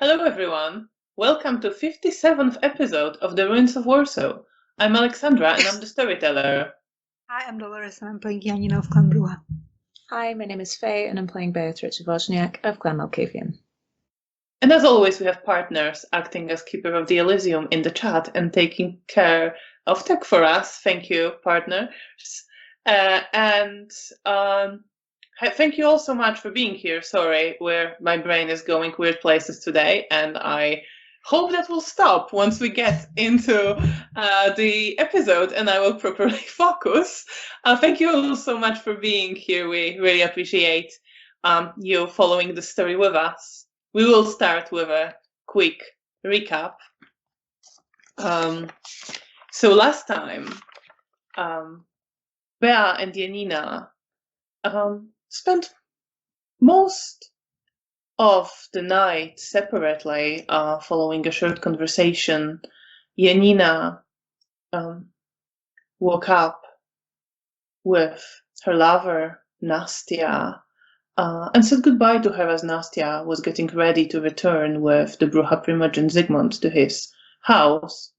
Hello everyone! Welcome to 57th episode of The Ruins of Warsaw. I'm Alexandra and I'm the storyteller. Hi, I'm Dolores and I'm playing Janina of Clan Brua. Hi, my name is Faye and I'm playing Beatrice Wozniak of Clan Malkavian. And as always, we have partners acting as Keeper of the Elysium in the chat and taking care of tech for us. Thank you, partners. Thank you all so much for being here. Sorry, where my brain is going weird places today, and I hope that will stop once we get into the episode and I will properly focus. Thank you all so much for being here. We really appreciate you following the story with us. We will start with a quick recap. So last time, Bea and Janina spent most of the night separately, following a short conversation. Janina woke up with her lover, Nastia, and said goodbye to her as Nastia was getting ready to return with the Bruja primogen Zygmunt to his house.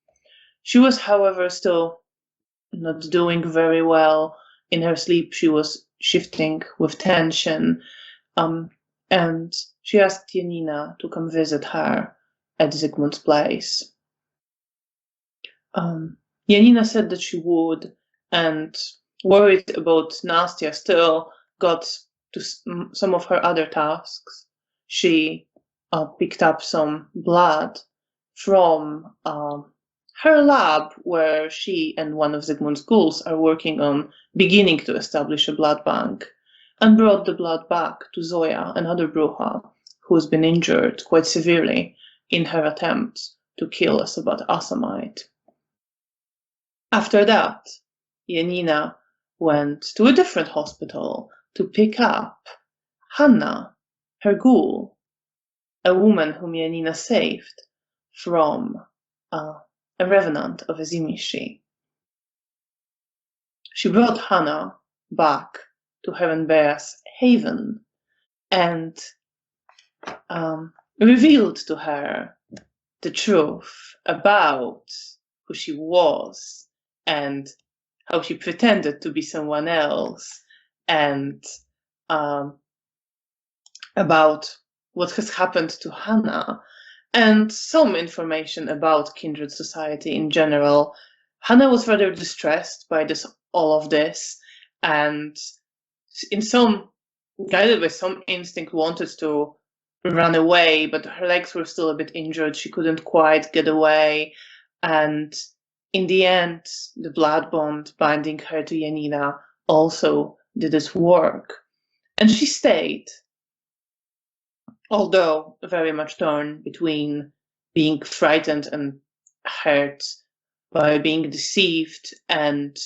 She was, however, still not doing very well. In her sleep, she was shifting with tension, and she asked Janina to come visit her at Zygmunt's place. Janina said that she would, and worried about Nastia, still got to some of her other tasks. She picked up some blood from her lab, where she and one of Zygmunt's ghouls are working on beginning to establish a blood bank, and brought the blood back to Zoya, another Bruja, who has been injured quite severely in her attempt to kill a Sabbat Assamite. After that, Janina went to a different hospital to pick up Hannah, her ghoul, a woman whom Janina saved from a revenant of Azimishi. She brought Hannah back to her and Bea's haven and revealed to her the truth about who she was and how she pretended to be someone else, and about what has happened to Hannah, and some information about kindred society in general. Hannah was rather distressed by all of this, and guided by some instinct, wanted to run away, but her legs were still a bit injured. She couldn't quite get away, and in the end, the blood bond binding her to Janina also did its work, and she stayed, although very much torn between being frightened and hurt by being deceived and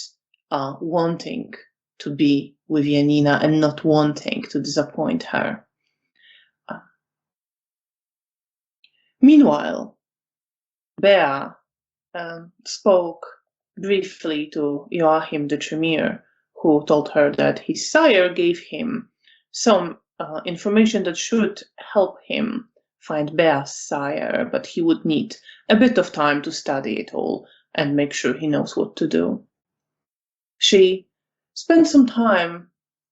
wanting to be with Janina and not wanting to disappoint her. Meanwhile, Bea spoke briefly to Joachim the Tremere, who told her that his sire gave him some information that should help him find Bea's sire, but he would need a bit of time to study it all and make sure he knows what to do. She spent some time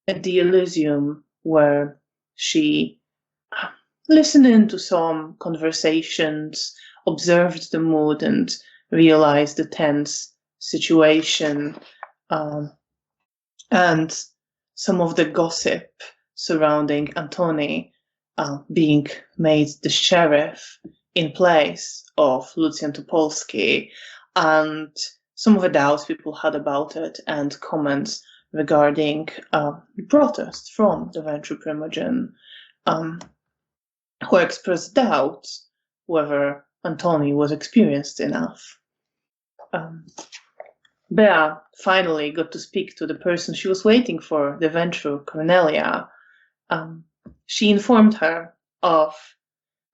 at the Elysium, where she listened in to some conversations, observed the mood, and realized the tense situation, and some of the gossip surrounding Antoni being made the sheriff in place of Lucjan Topolsky, and some of the doubts people had about it, and comments regarding protest from the Venture Primogen, who expressed doubts whether Antoni was experienced enough. Bea finally got to speak to the person she was waiting for, the Venture Cornelia. She informed her of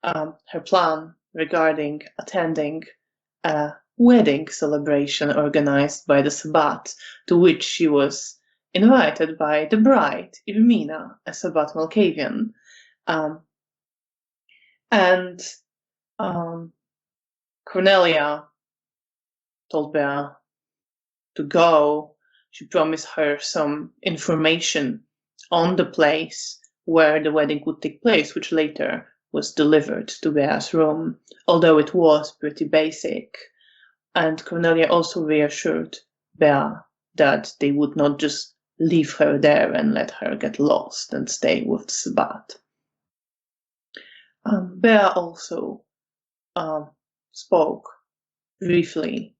her plan regarding attending a wedding celebration organized by the Sabbat, to which she was invited by the bride, Irmina, a Sabbat Malkavian. And Cornelia told Bea to go. She promised her some information on the place where the wedding would take place, which later was delivered to Bea's room, although it was pretty basic. And Cornelia also reassured Bea that they would not just leave her there and let her get lost and stay with Sabbat. Bea also spoke briefly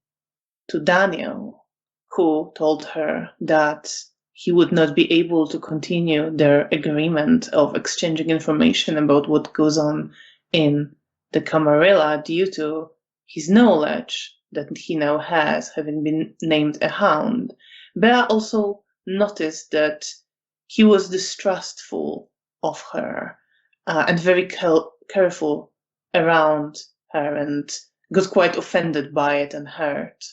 to Daniel, who told her that he would not be able to continue their agreement of exchanging information about what goes on in the Camarilla due to his knowledge that he now has, having been named a hound. Bea also noticed that he was distrustful of her and very careful around her, and got quite offended by it and hurt.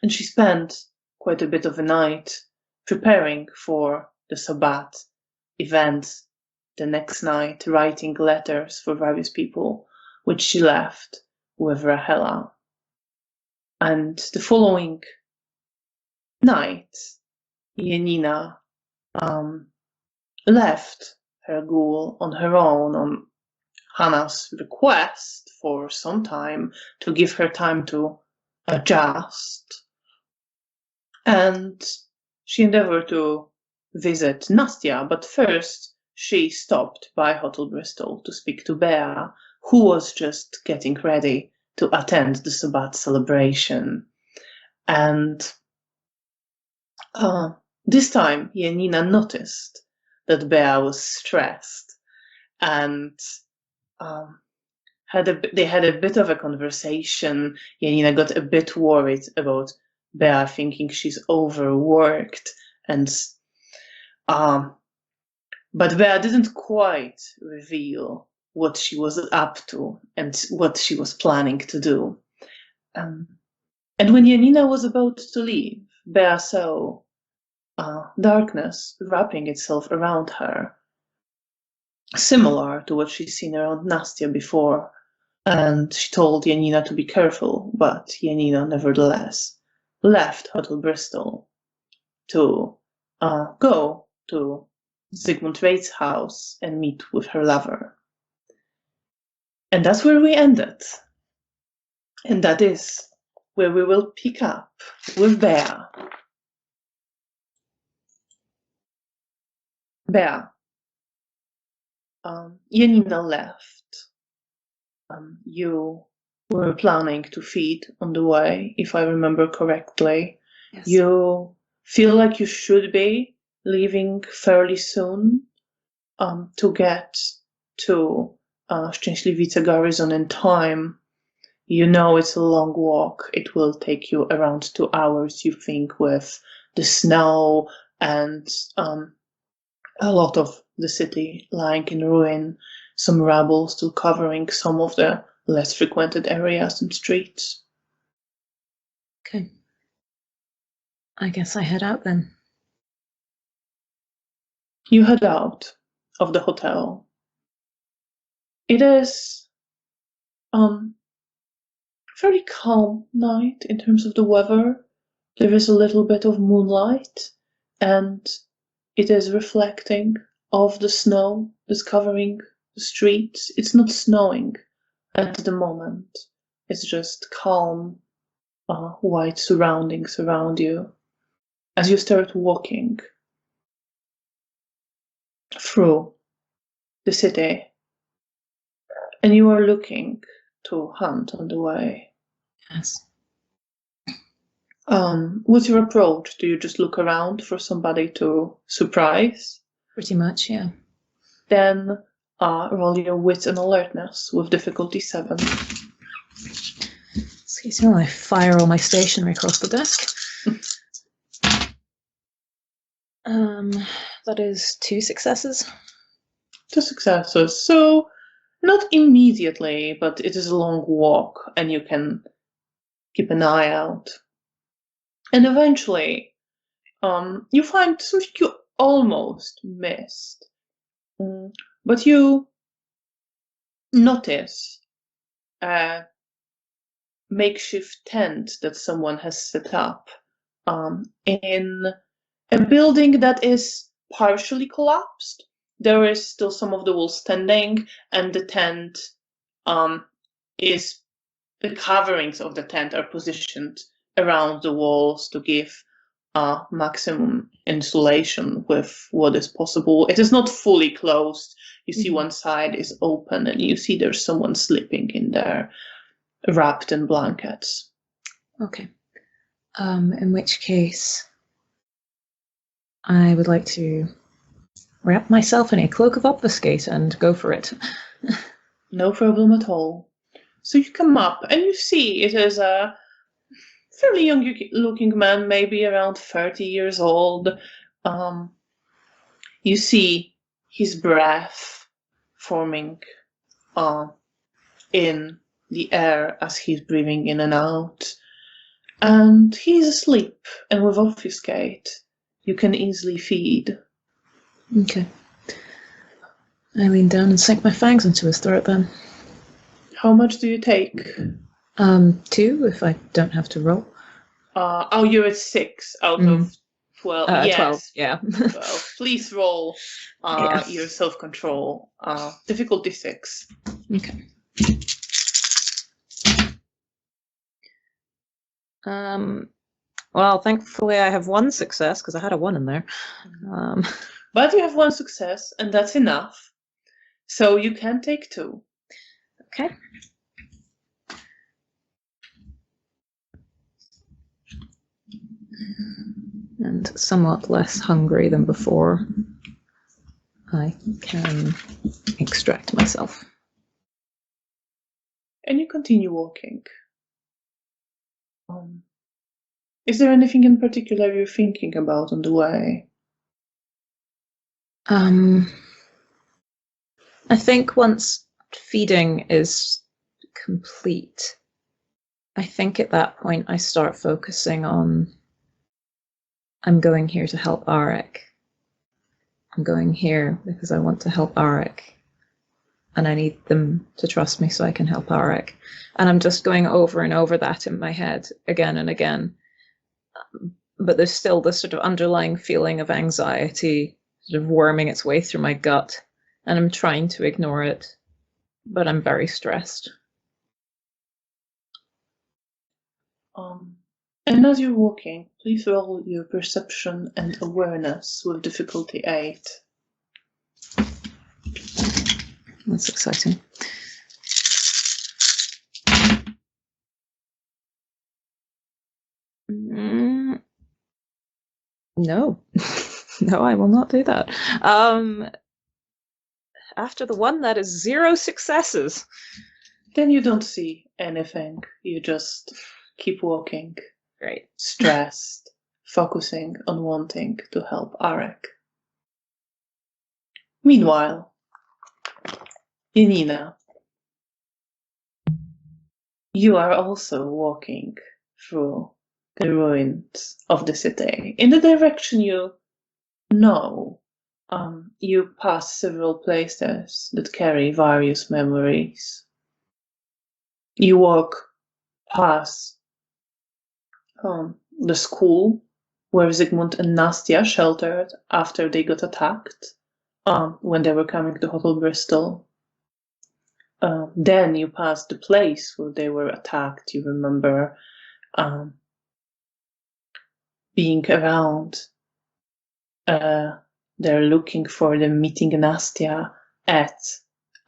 And she spent quite a bit of a night preparing for the Sabbat event the next night, writing letters for various people, which she left with Rahela. And the following night, Janina left her ghoul on her own on Hannah's request for some time to give her time to adjust. And she endeavored to visit Nastia, but first she stopped by Hotel Bristol to speak to Bea, who was just getting ready to attend the Sabbat celebration. And this time, Janina noticed that Bea was stressed, and they had a bit of a conversation. Janina got a bit worried about Bea thinking she's overworked, and but Bea didn't quite reveal what she was up to and what she was planning to do. And when Janina was about to leave, Bea saw darkness wrapping itself around her, similar to what she'd seen around Nastia before. And she told Janina to be careful, but Janina nevertheless left Hotel Bristol to go to Sigmund Reit's house and meet with her lover. And that's where we ended. And that is where we will pick up with Bea. Bea. Janina left. You were planning to feed on the way, if I remember correctly. Yes. You feel like you should be leaving fairly soon to get to Szczęśliwice garrison in time. You know it's a long walk. It will take you around 2 hours, you think, with the snow and a lot of the city lying in ruin, some rubble still covering some of the less frequented areas and streets. Okay. I guess I head out then. You head out of the hotel. It is very calm night in terms of the weather. There is a little bit of moonlight, and it is reflecting off the snow that's covering the streets. It's not snowing at the moment. It's just calm, white surroundings around you as you start walking through the city, and you are looking to hunt on the way. Yes. What's your approach? Do you just look around for somebody to surprise? Pretty much, yeah. Then roll your wit and alertness with difficulty 7. Excuse me while I fire all my stationery across the desk. That is 2 successes. 2 successes. So not immediately, but it is a long walk, and you can keep an eye out. And eventually, you find something you almost missed. But you notice a makeshift tent that someone has set up in a building that is partially collapsed. There is still some of the walls standing, and the tent the coverings of the tent are positioned around the walls to give maximum insulation with what is possible. It is not fully closed. You see one side is open, and you see there's someone sleeping in there, wrapped in blankets. Okay. In which case, I would like to wrap myself in a cloak of obfuscate and go for it. No problem at all. So you come up, and you see it is a fairly young-looking man, maybe around 30 years old. You see his breath forming in the air as he's breathing in and out. And he's asleep, and with obfuscate, you can easily feed. Okay. I lean down and sink my fangs into his throat then. How much do you take? 2, if I don't have to roll. You're at 6 out of 12. Yes. 12, yeah. 12. Please roll Yeah. your self-control. Difficulty 6. Okay. Well, thankfully I have 1 success, because I had a 1 in there. But you have 1 success, and that's enough. So you can take 2. Okay. And somewhat less hungry than before, I can extract myself. And you continue walking. Is there anything in particular you're thinking about on the way? I think once feeding is complete, I think at that point I start focusing on, I'm going here to help Arik. I'm going here because I want to help Arik. And I need them to trust me so I can help Arik. And I'm just going over and over that in my head again and again. But there's still this sort of underlying feeling of anxiety sort of worming its way through my gut. And I'm trying to ignore it, but I'm very stressed. And as you're walking, please roll your perception and awareness with difficulty 8. That's exciting. No. No, I will not do that. After the 1, that is 0 successes. Then you don't see anything. You just keep walking. Great. Stressed, focusing on wanting to help Arik. Meanwhile, Janina, you are also walking through the ruins of the city. In the direction you know, you pass several places that carry various memories. You walk past the school where Zygmunt and Nastia sheltered after they got attacked when they were coming to Hotel Bristol. Then you pass the place where they were attacked. You remember being around. They're looking for them, meeting Nastia at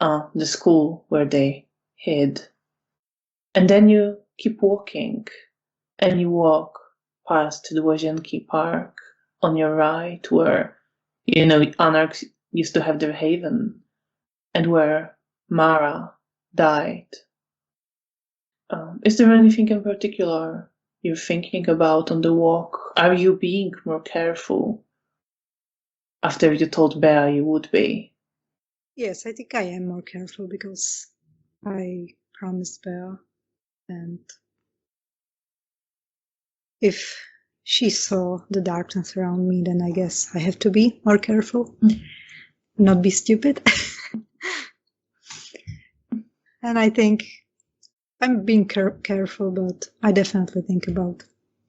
the school where they hid. And then you keep walking, and you walk past the Łazienki Park on your right, where, Anarchs used to have their haven, and where Mara died. Is there anything in particular you're thinking about on the walk? Are you being more careful after you told Bea you would be? Yes, I think I am more careful because I promised Bea, and if she saw the darkness around me, then I guess I have to be more careful, not be stupid. And I think I'm being careful, but I definitely think about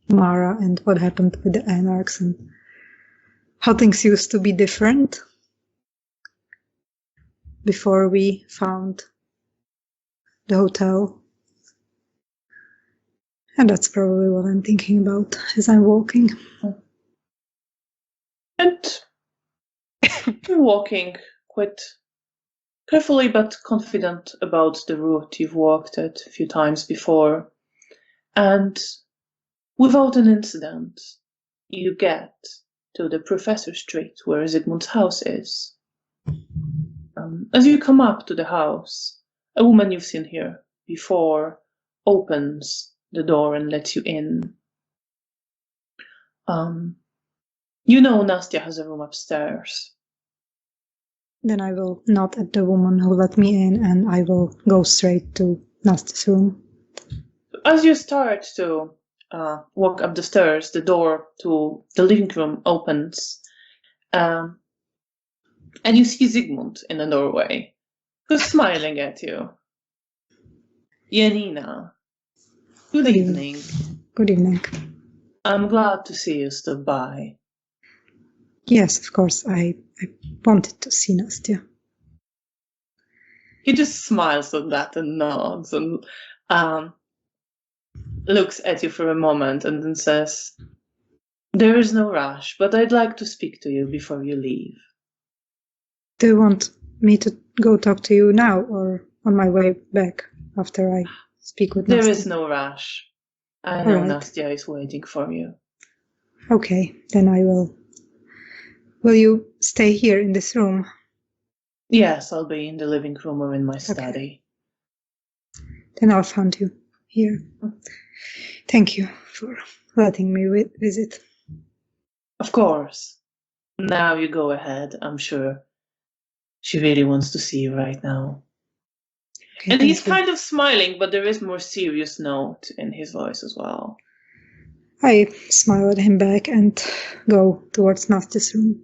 Mara and what happened with the Anarchs and how things used to be different before we found the hotel. And that's probably what I'm thinking about as I'm walking. And you're walking quite carefully but confident about the route you've walked it a few times before. And without an incident, you get to the Professor Street where Zygmunt's house is. As you come up to the house, a woman you've seen here before opens the door and lets you in. You know Nastia has a room upstairs. Then I will nod at the woman who let me in and I will go straight to Nastia's room. As you start to walk up the stairs, the door to the living room opens, and you see Zygmunt in the doorway, who's smiling at you. Janina, good evening. Good evening. I'm glad to see you stop by. Yes, of course, I wanted to see Nastia. He just smiles at that and nods and looks at you for a moment and then says, "There is no rush, but I'd like to speak to you before you leave." Do you want me to go talk to you now or on my way back after I speak with Nastia? There is no rush. I know All right. Nastia is waiting for you. Okay, then I will. Will you stay here in this room? Yes, I'll be in the living room or in my study. Then I'll find you here. Thank you for letting me visit. Of course. Now you go ahead. I'm sure she really wants to see you right now. Okay, And he's thank you. kind of smiling, but there is more serious note in his voice as well. I smile at him back and go towards Nastia's room.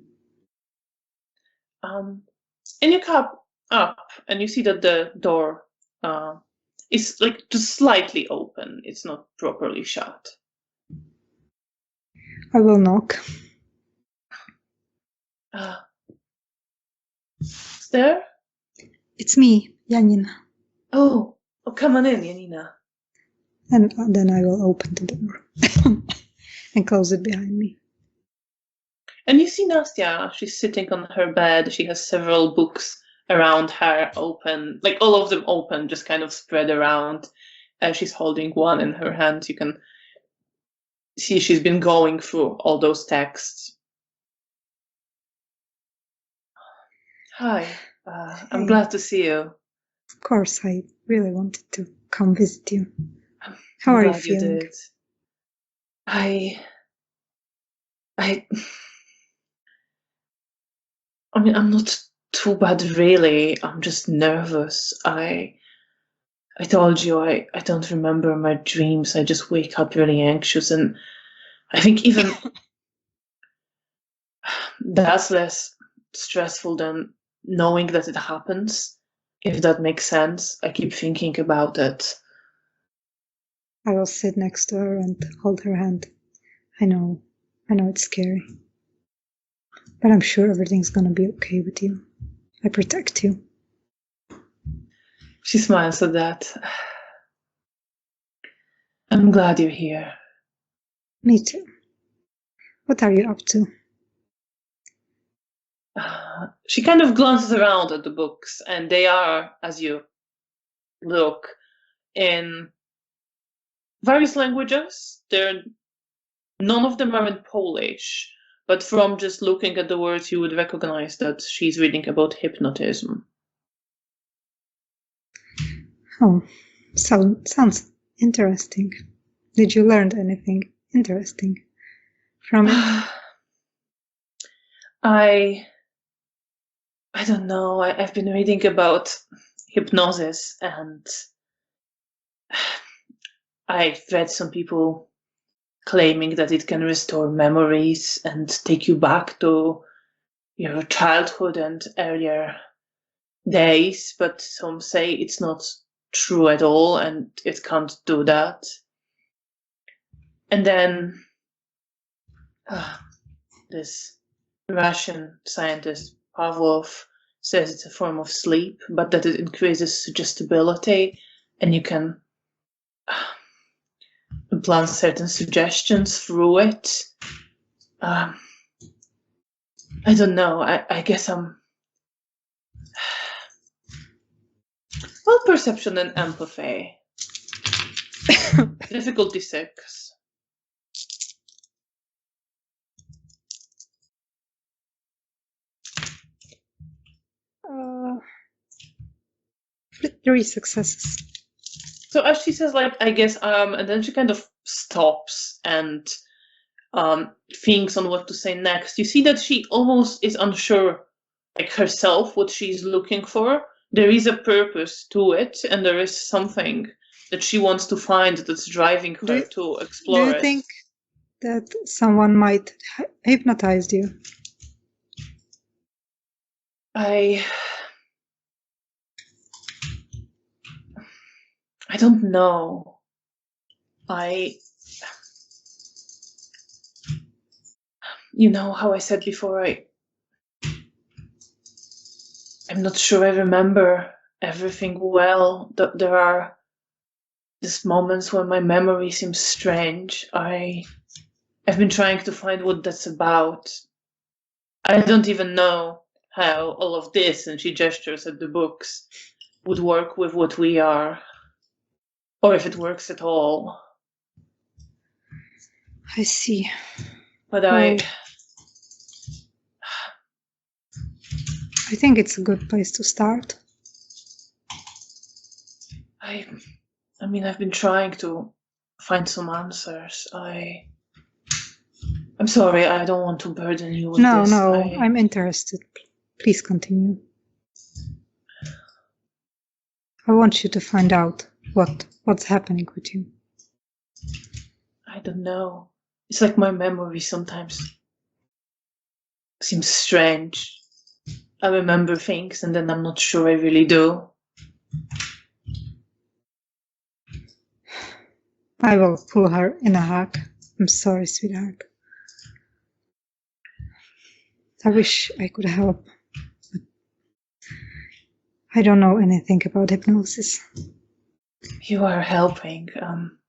And you come up and you see that the door is like just slightly open. It's not properly shut. I will knock. Is there? It's me, Janina. Oh, come on in, Janina. And then I will open the door and close it behind me. And you see Nastia. She's sitting on her bed. She has several books around her open, like all of them open, just kind of spread around. She's holding one in her hand. You can see she's been going through all those texts. Hi, I'm glad to see you. Of course, I really wanted to come visit you. How are you feeling? Did. I mean, I'm not too bad, really. I'm just nervous. I told you I don't remember my dreams. I just wake up really anxious, and I think even that's less stressful than knowing that it happens, if that makes sense. I keep thinking about it. I will sit next to her and hold her hand. I know it's scary. But I'm sure everything's gonna be okay with you. I protect you. She smiles at that. I'm glad you're here. Me too. What are you up to? She kind of glances around at the books, and they are, as you look, in various languages. None of them are in Polish, but from just looking at the words, you would recognize that she's reading about hypnotism. Oh, sounds interesting. Did you learn anything interesting from it? I don't know. I've been reading about hypnosis, and I've read some people claiming that it can restore memories and take you back to your childhood and earlier days, but some say it's not true at all, and it can't do that. And then this Russian scientist Pavlov says it's a form of sleep, but that it increases suggestibility, and you can implant certain suggestions through it. I don't know. I guess I'm well, perception and empathy. Difficulty 6. Uh, 3 successes. So as she says, like, I guess, and then she kind of stops and thinks on what to say next. You see that she almost is unsure, like, herself, what she's looking for. There is a purpose to it, and there is something that she wants to find that's driving her to explore it. Do you think that someone might hypnotize you? I don't know. You know how I said before, I'm not sure I remember everything well. There are these moments when my memory seems strange. I've been trying to find what that's about. I don't even know how all of this, and she gestures at the books, would work with what we are, or if it works at all. I see. But I think it's a good place to start. I mean, I've been trying to find some answers. I'm sorry, I don't want to burden you with this. No, I'm interested. Please continue. I want you to find out what's happening with you. I don't know. It's like my memory sometimes seems strange. I remember things and then I'm not sure I really do. I will pull her in a hug. I'm sorry, sweetheart. I wish I could help, but I don't know anything about hypnosis. You are helping. I'm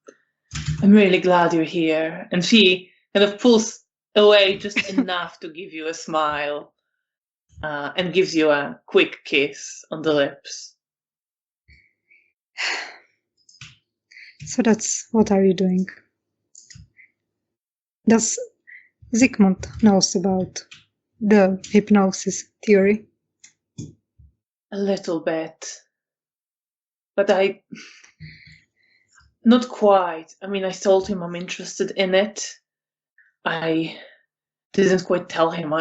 really glad you're here. And she kind of pulls away just enough to give you a smile and gives you a quick kiss on the lips. So that's what are you doing? Does Zygmunt knows about the hypnosis theory? A little bit. But not quite. I mean, I told him I'm interested in it. I didn't quite tell him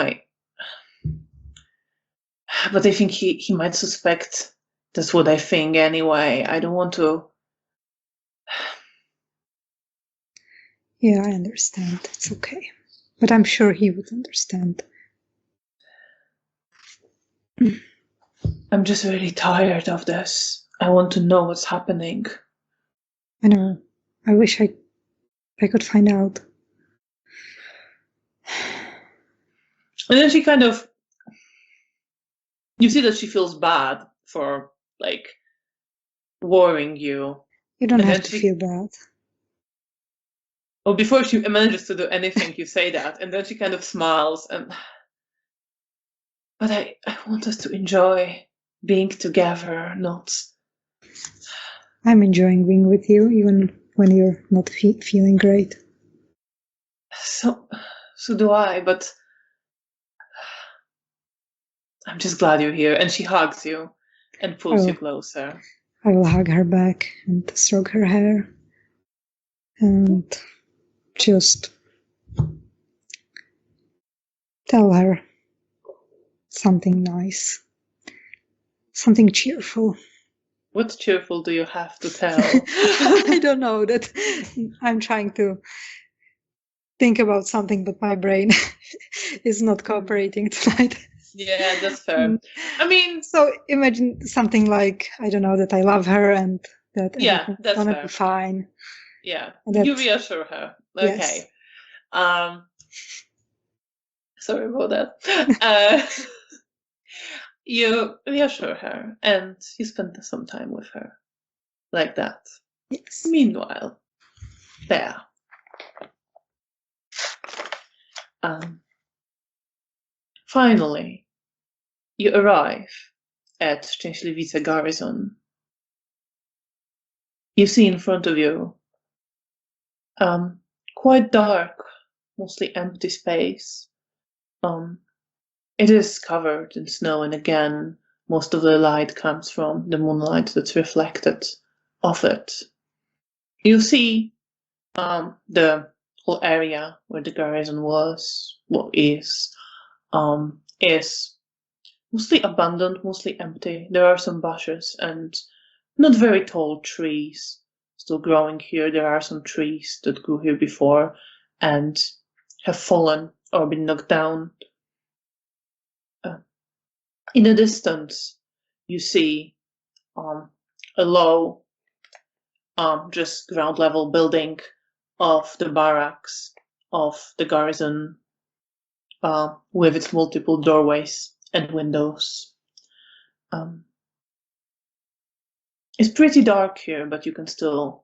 but I think he might suspect that's what I think anyway. I don't want to. Yeah, I understand. It's okay. But I'm sure he would understand. I'm just really tired of this. I want to know what's happening. I know. I wish I could find out. And then she kind of, you see that she feels bad for, like, worrying you. You don't have to feel bad. Well, before she manages to do anything, you say that, and then she kind of smiles. But I want us to enjoy being together, not. I'm enjoying being with you, even when you're not feeling great. So do I, but I'm just glad you're here. And she hugs you and pulls you closer. I will hug her back and stroke her hair and just tell her something nice, something cheerful. What cheerful do you have to tell? I don't know. That I'm trying to think about something, but my brain is not cooperating tonight. Yeah, that's fair. I mean, So imagine something like, I don't know, that I love her and that yeah, everything's that's gonna fair. be fine. Yeah, And you that- reassure her. Yes. Okay. Sorry about that. You reassure her, and you spend some time with her, like that. Yes. Meanwhile, there. Finally, you arrive at Szczęśliwice Garrison. You see in front of you quite dark, mostly empty space. It is covered in snow, and again, most of the light comes from the moonlight that's reflected off it. You see the whole area where the garrison was, is mostly abandoned, mostly empty. There are some bushes and not very tall trees still growing here. There are some trees that grew here before and have fallen or been knocked down. In the distance, you see a low, just ground level building of the barracks of the garrison with its multiple doorways and windows. It's pretty dark here, but you can still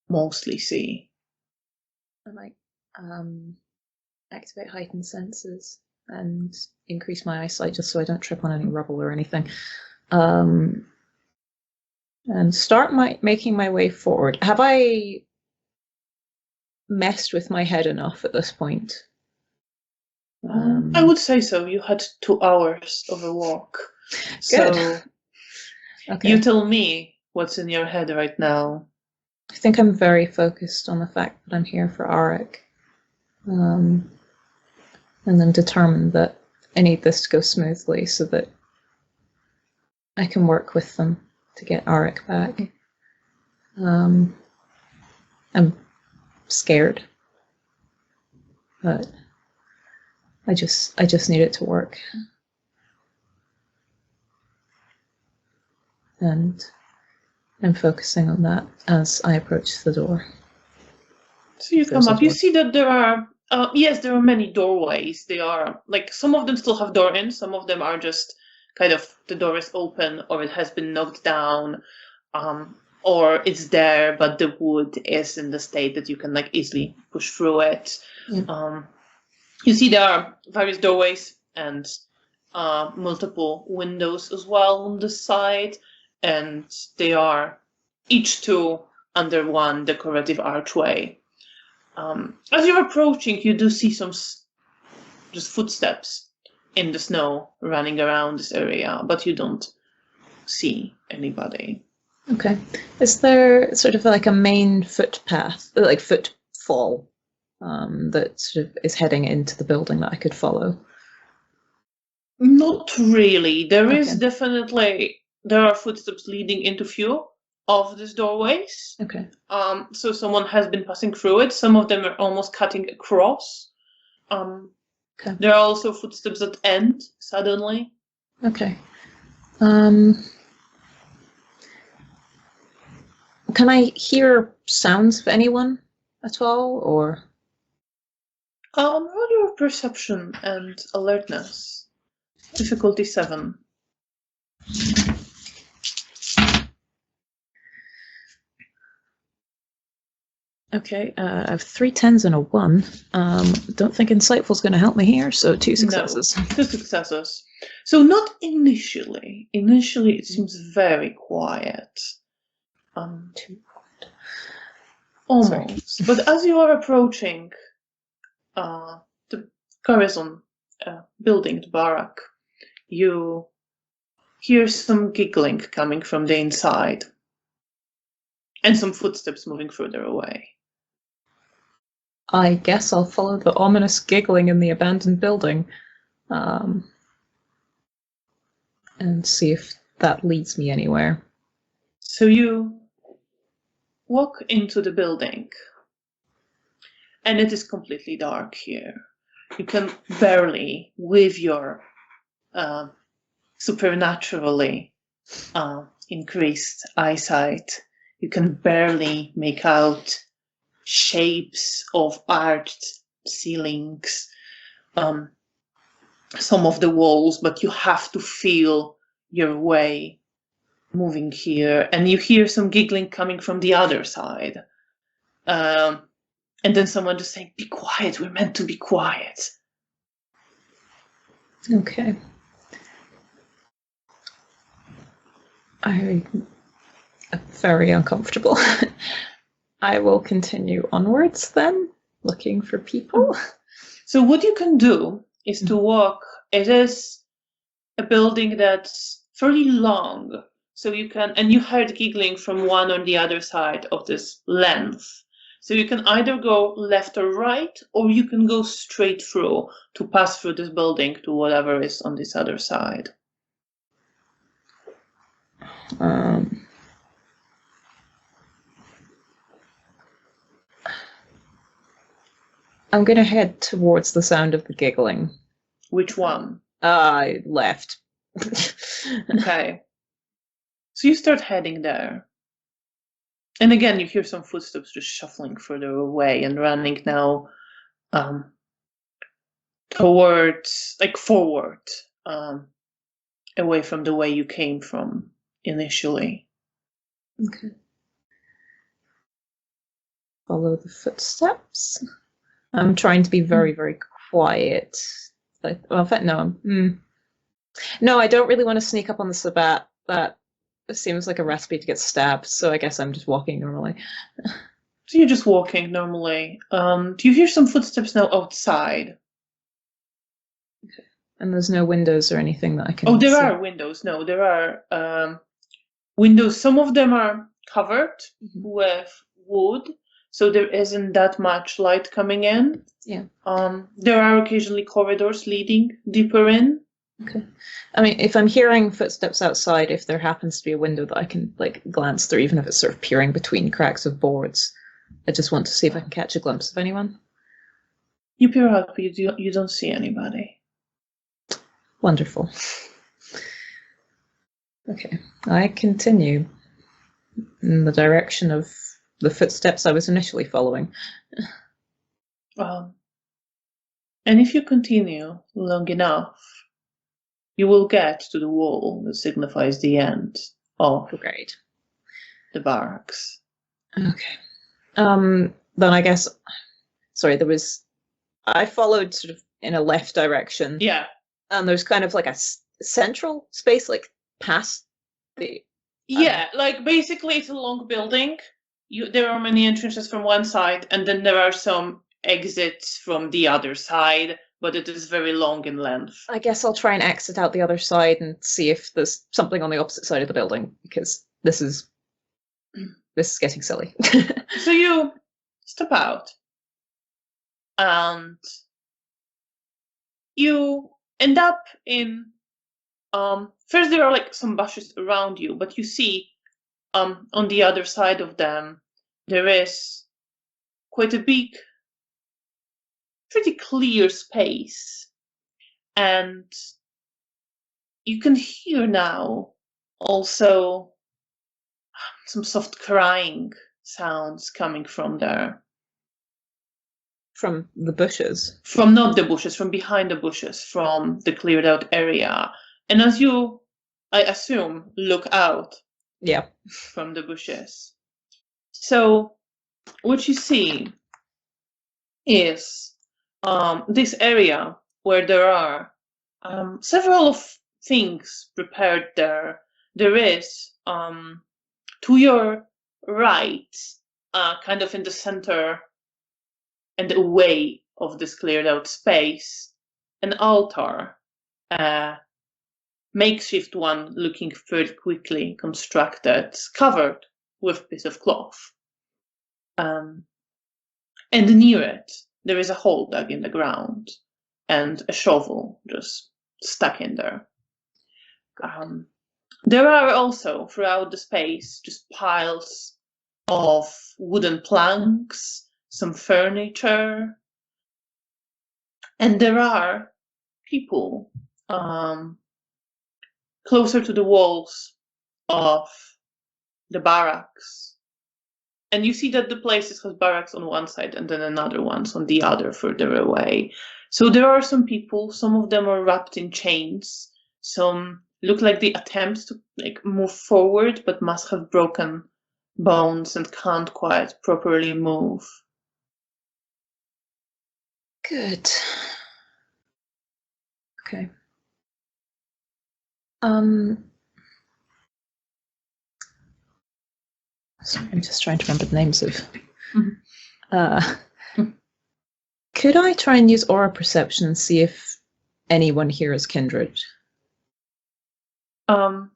mostly see. I might activate heightened senses and increase my eyesight just so I don't trip on any rubble or anything. And start making my way forward. Have I messed with my head enough at this point? I would say so. You had 2 hours of a walk. So okay. You tell me what's in your head right now. I think I'm very focused on the fact that I'm here for Arik. And I'm determined that I need this to go smoothly so that I can work with them to get Arik back. I'm scared, but I just need it to work. And I'm focusing on that as I approach the door. So you come up, you see that there are, yes, there are many doorways. They are, like, some of them still have door in, some of them are just kind of, the door is open, or it has been knocked down, or it's there, but the wood is in the state that you can, like, easily push through it. You see there are various doorways and multiple windows as well on the side, and they are each 2 under one decorative archway. As you're approaching, you do see some just footsteps in the snow running around this area, but you don't see anybody. Okay. Is there sort of like a main footpath, like footfall, that sort of is heading into the building that I could follow? Not really. There is definitely, there are footsteps leading into few of these doorways. Okay. So someone has been passing through it. Some of them are almost cutting across. There are also footsteps that end suddenly. Okay. Can I hear sounds of anyone at all, or? Roll your perception and alertness. Difficulty 7. Okay, I have 3 10s and a 1. Don't think insightful's going to help me here, so 2 successes. No, 2 successes. So not initially. Initially, it seems very quiet. Almost. But as you are approaching the garrison building, the barrack, you hear some giggling coming from the inside, and some footsteps moving further away. I guess I'll follow the ominous giggling in the abandoned building, and see if that leads me anywhere. So you walk into the building, and it is completely dark here. You can barely, with your supernaturally increased eyesight. You can barely make out shapes of arched ceilings, some of the walls, but you have to feel your way moving here, and you hear some giggling coming from the other side. And then someone just saying, "Be quiet, we're meant to be quiet." Okay. I'm very uncomfortable. I will continue onwards then, looking for people. So what you can do is to walk. It is a building that's fairly long, so you can, and you heard giggling from one or the other side of this length. So you can either go left or right, or you can go straight through to pass through this building to whatever is on this other side. I'm going to head towards the sound of the giggling. Which one? Left. Okay. So you start heading there. And again, you hear some footsteps just shuffling further away and running now towards, like forward, away from the way you came from initially. Okay. Follow the footsteps. I'm trying to be very, very quiet. Like, well, in fact, no. No, I don't really want to sneak up on the Sabbat. That seems like a recipe to get stabbed, so I guess I'm just walking normally. So you're just walking normally. Do you hear some footsteps now outside? Okay. And there's no windows or anything that I can Oh, there see. are windows. No, there are windows. Some of them are covered with wood, so there isn't that much light coming in. Yeah. There are occasionally corridors leading deeper in. Okay. I mean, if I'm hearing footsteps outside, if there happens to be a window that I can like glance through, even if it's sort of peering between cracks of boards, I just want to see if I can catch a glimpse of anyone. You peer out, but you don't see anybody. Wonderful. Okay, I continue in the direction of the footsteps I was initially following. And if you continue long enough, you will get to the wall that signifies the end of the barracks. Okay. Then I guess, sorry, I followed sort of in a left direction. Yeah. And there's kind of like a central space, like past the... Yeah, like basically it's a long building. There are many entrances from one side, and then there are some exits from the other side, but it is very long in length. I guess I'll try and exit out the other side and see if there's something on the opposite side of the building, because this is getting silly. So you step out, and you end up in first there are like some bushes around you, but you see on the other side of them there is quite a big, pretty clear space, and you can hear now also some soft crying sounds coming from there. From the bushes? From not the bushes, from behind the bushes, from the cleared out area. And as you, I assume, look out from the bushes. So what you see is this area where there are several of things prepared there. There is, to your right, kind of in the center and away of this cleared out space, an altar, makeshift one, looking very quickly constructed, covered with a piece of cloth. And near it, there is a hole dug in the ground and a shovel just stuck in there. There are also, throughout the space, just piles of wooden planks, some furniture, and there are people closer to the walls of the barracks. And you see that the place has barracks on one side and then another one's on the other, further away. So there are some people, some of them are wrapped in chains, some look like they attempt to move forward, but must have broken bones and can't quite properly move. Good. Okay. Sorry, I'm just trying to remember the names of. Could I try and use aura perception and see if anyone here is kindred? On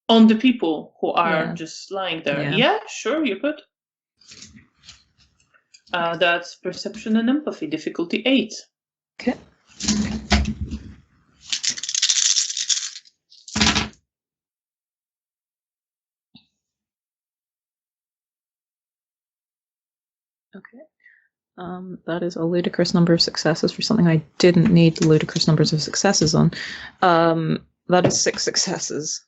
the people who are just lying there. Yeah, sure, you could. That's perception and empathy, difficulty 8. Okay. Okay. That is a ludicrous number of successes for something I didn't need ludicrous numbers of successes on. That is 6 successes.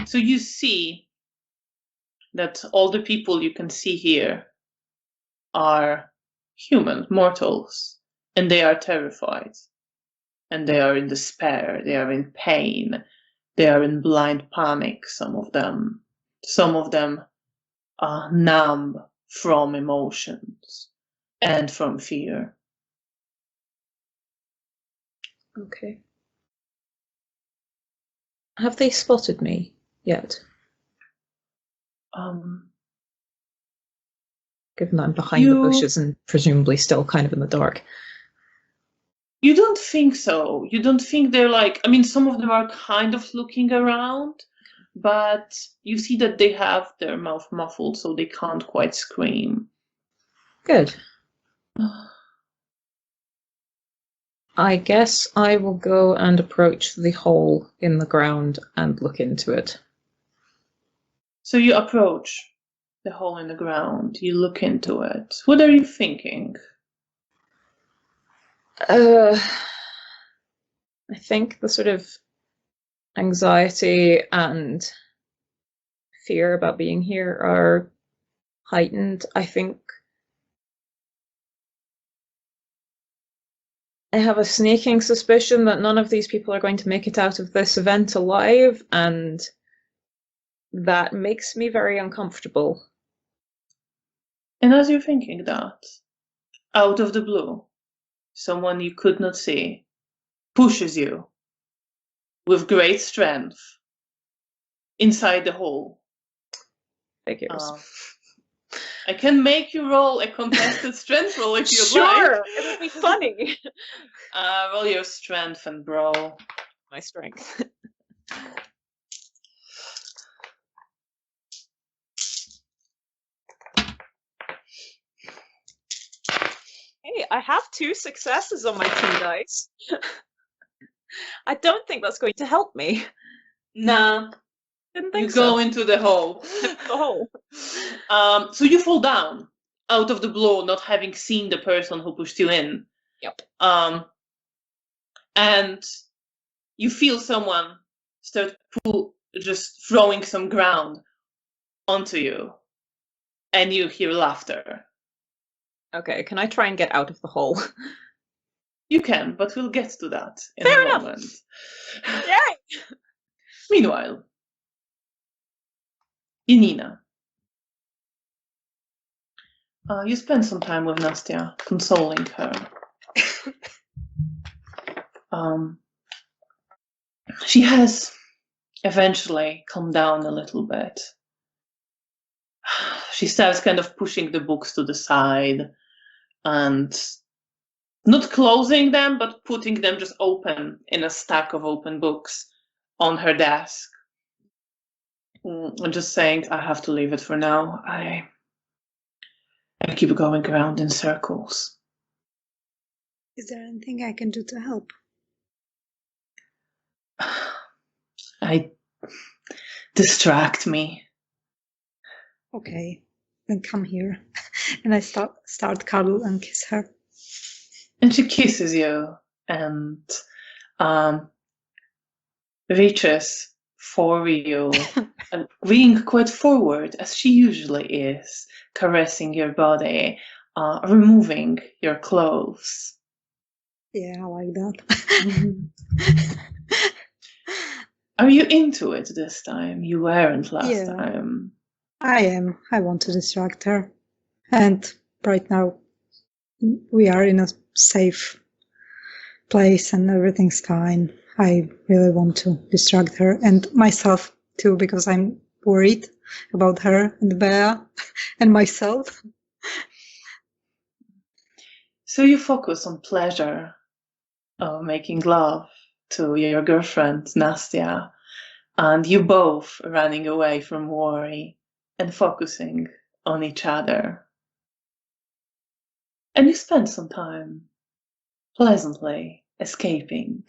So you see that all the people you can see here are human, mortals, and they are terrified. And they are in despair, they are in pain, they are in blind panic, some of them. Some of them are numb from emotions and from fear. Okay. Have they spotted me yet? Given that I'm behind the bushes and presumably still kind of in the dark. You don't think so. You don't think they're some of them are kind of looking around, but you see that they have their mouth muffled so they can't quite scream. Good. I guess I will go and approach the hole in the ground and look into it. So you approach the hole in the ground, you look into it. What are you thinking? I think the sort of anxiety and fear about being here are heightened. I think I have a sneaking suspicion that none of these people are going to make it out of this event alive, and that makes me very uncomfortable. And as you're thinking that, out of the blue, someone you could not see pushes you with great strength inside the hole. Figures. I can make you roll a contested strength roll if you'd like. Sure, it would be funny. Roll your strength and brawl. My strength. Hey, I have 2 successes on my 2 dice. I don't think that's going to help me. Nah. Didn't think you go into the hole. The hole. So you fall down out of the blue, not having seen the person who pushed you in. Yep. And you feel someone start just throwing some ground onto you, and you hear laughter. Okay, can I try and get out of the hole? You can, but we'll get to that in Fair a enough. moment. Yay! Meanwhile, Janina. You spend some time with Nastia, consoling her. She has eventually calmed down a little bit. She starts kind of pushing the books to the side and not closing them, but putting them just open in a stack of open books on her desk. And just saying, I have to leave it for now. I keep going around in circles. Is there anything I can do to help? Distract me. Okay, then come here. And I start cuddle and kiss her. And she kisses you, and reaches for you and leaning quite forward, as she usually is, caressing your body, removing your clothes. Yeah, I like that. Are you into it this time? You weren't last Yeah. time. I am. I want to distract her. And right now, we are in a safe place and everything's fine. I really want to distract her and myself too, because I'm worried about her and Bea and myself. So you focus on pleasure of making love to your girlfriend, Nastia, and you both running away from worry and focusing on each other. And you spend some time pleasantly escaping.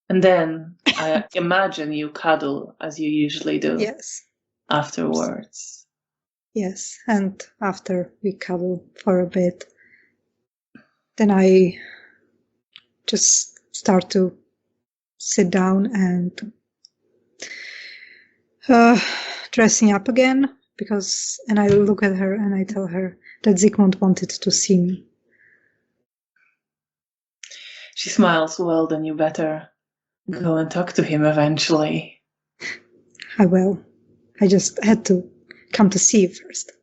And then I imagine you cuddle as you usually do. Yes. Afterwards. Yes. And after we cuddle for a bit, then I just start to sit down and dressing up again, and I look at her and I tell her that Zygmunt wanted to see me. She smiles. Well, then you better go and talk to him eventually. I will. I just had to come to see you first.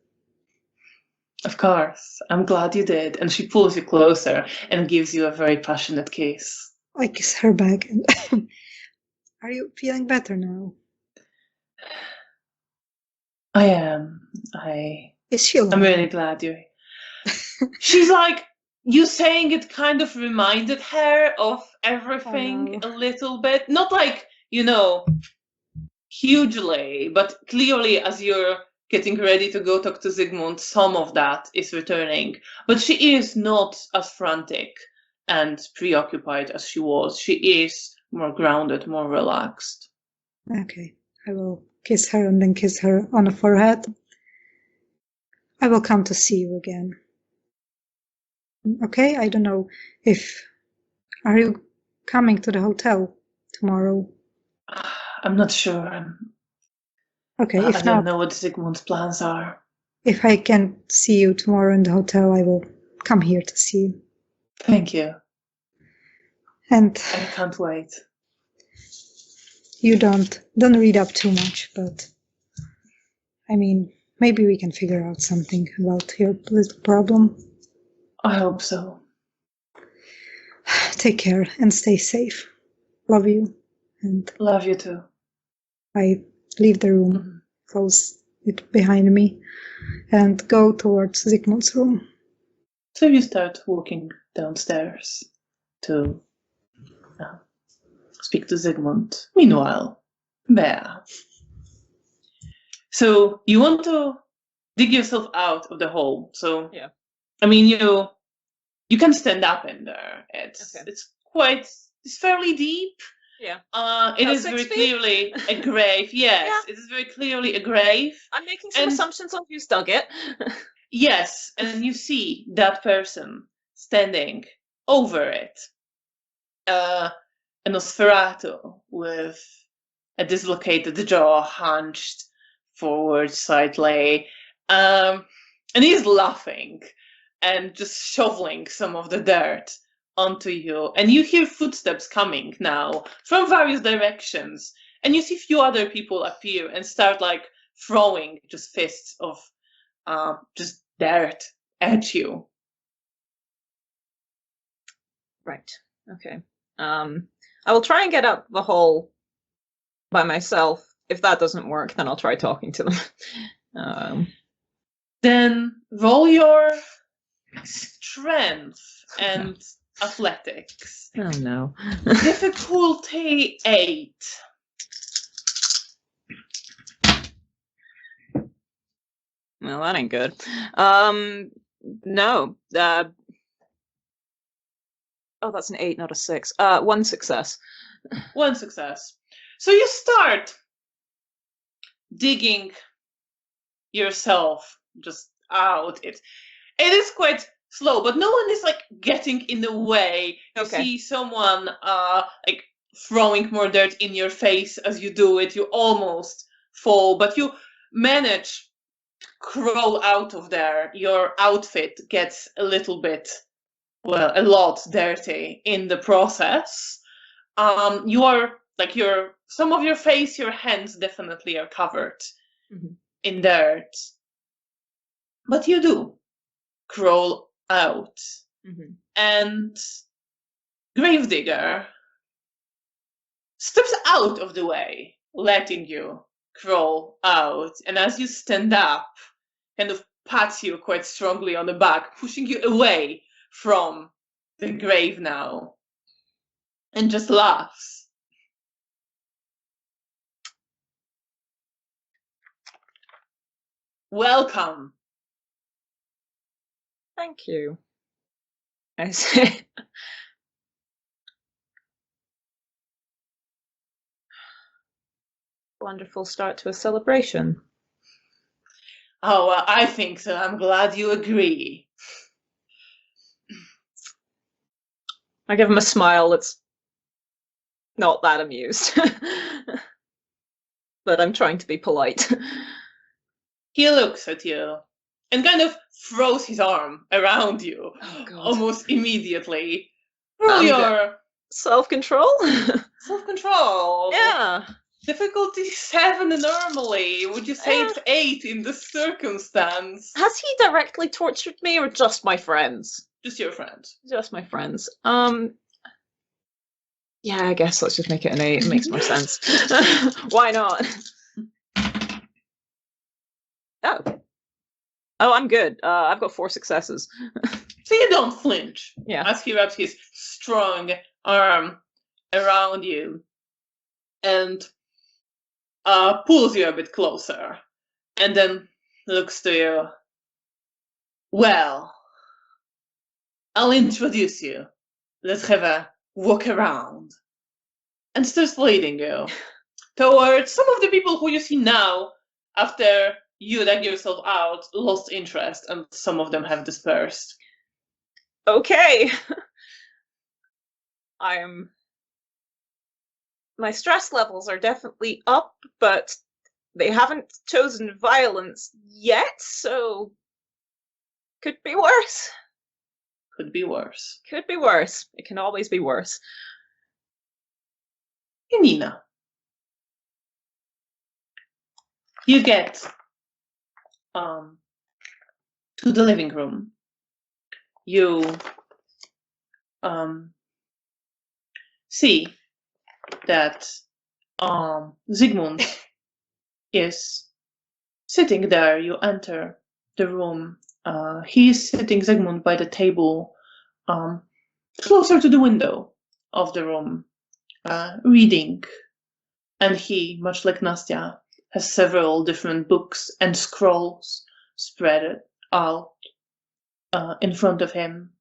Of course. I'm glad you did. And she pulls you closer and gives you a very passionate kiss. I kiss her back. And are you feeling better now? I am. Is she alone? I'm really glad you. She's like, you saying it kind of reminded her of everything a little bit. Not like, hugely, but clearly as you're getting ready to go talk to Zygmunt, some of that is returning. But she is not as frantic and preoccupied as she was. She is more grounded, more relaxed. Okay, I will kiss her and then kiss her on the forehead. I will come to see you again. Okay, I don't know are you coming to the hotel tomorrow? I'm not sure. Okay, I don't know what Zygmunt's plans are. If I can see you tomorrow in the hotel, I will come here to see you. Thank you. And I can't wait. You don't read up too much, but I mean, maybe we can figure out something about your little problem. I hope so. Take care and stay safe. Love you. And love you too. I leave the room, close it behind me, and go towards Zygmunt's room. So you start walking downstairs to speak to Zygmunt. Meanwhile, Bea. So you want to dig yourself out of the hole. So yeah. I mean, you can stand up in there. It's fairly deep. Yeah. It is very clearly a grave. Yes, yeah. It is very clearly a grave. I'm making some assumptions on who's dug it. Yes, and you see that person standing over it. A Nosferatu with a dislocated jaw, hunched forward slightly, and he's laughing and just shoveling some of the dirt onto you. And you hear footsteps coming now from various directions, and you see a few other people appear and start like throwing just fists of just dirt at you. Right. Okay. I will try and get up the hole by myself. If that doesn't work, then I'll try talking to them. Then roll your strength and athletics. Oh no. Difficulty 8. Well, that ain't good. No. Oh, that's an 8, not a 6. 1 success. 1 success. So you start digging yourself just out. It is quite slow, but no one is like getting in the way. You see someone like throwing more dirt in your face as you do it. You almost fall, but you manage to crawl out of there. Your outfit gets a little bit, well, a lot dirty in the process. You are like some of your face, your hands definitely are covered in dirt. But you do crawl out. And Gravedigger steps out of the way, letting you crawl out. And as you stand up, kind of pats you quite strongly on the back, pushing you away from the grave now. And just laughs. Welcome. Thank you, I say. Wonderful start to a celebration. Oh, I think so. I'm glad you agree. I give him a smile that's not that amused. But I'm trying to be polite. He looks at you and kind of throws his arm around you almost immediately. Through your self-control? Self-control. Yeah. Difficulty 7 normally. Would you say it's 8 in this circumstance? Has he directly tortured me or just my friends? Just your friends. Just my friends. Yeah, I guess let's just make it an 8. It makes more sense. Why not? Oh, I'm good. I've got 4 successes. So you don't flinch. Yeah. As he wraps his strong arm around you and pulls you a bit closer, and then looks to you. Well, I'll introduce you. Let's have a walk around. And starts leading you towards some of the people who you see now after you dug yourself out, lost interest, and some of them have dispersed. Okay. My stress levels are definitely up, but they haven't chosen violence yet, so could be worse. Could be worse. Could be worse. It can always be worse. Janina. You get to the living room. You see that Zygmunt is sitting there. You enter the room. He's sitting, Zygmunt, by the table, closer to the window of the room, reading. And he, much like Nastia, has several different books and scrolls spread out in front of him.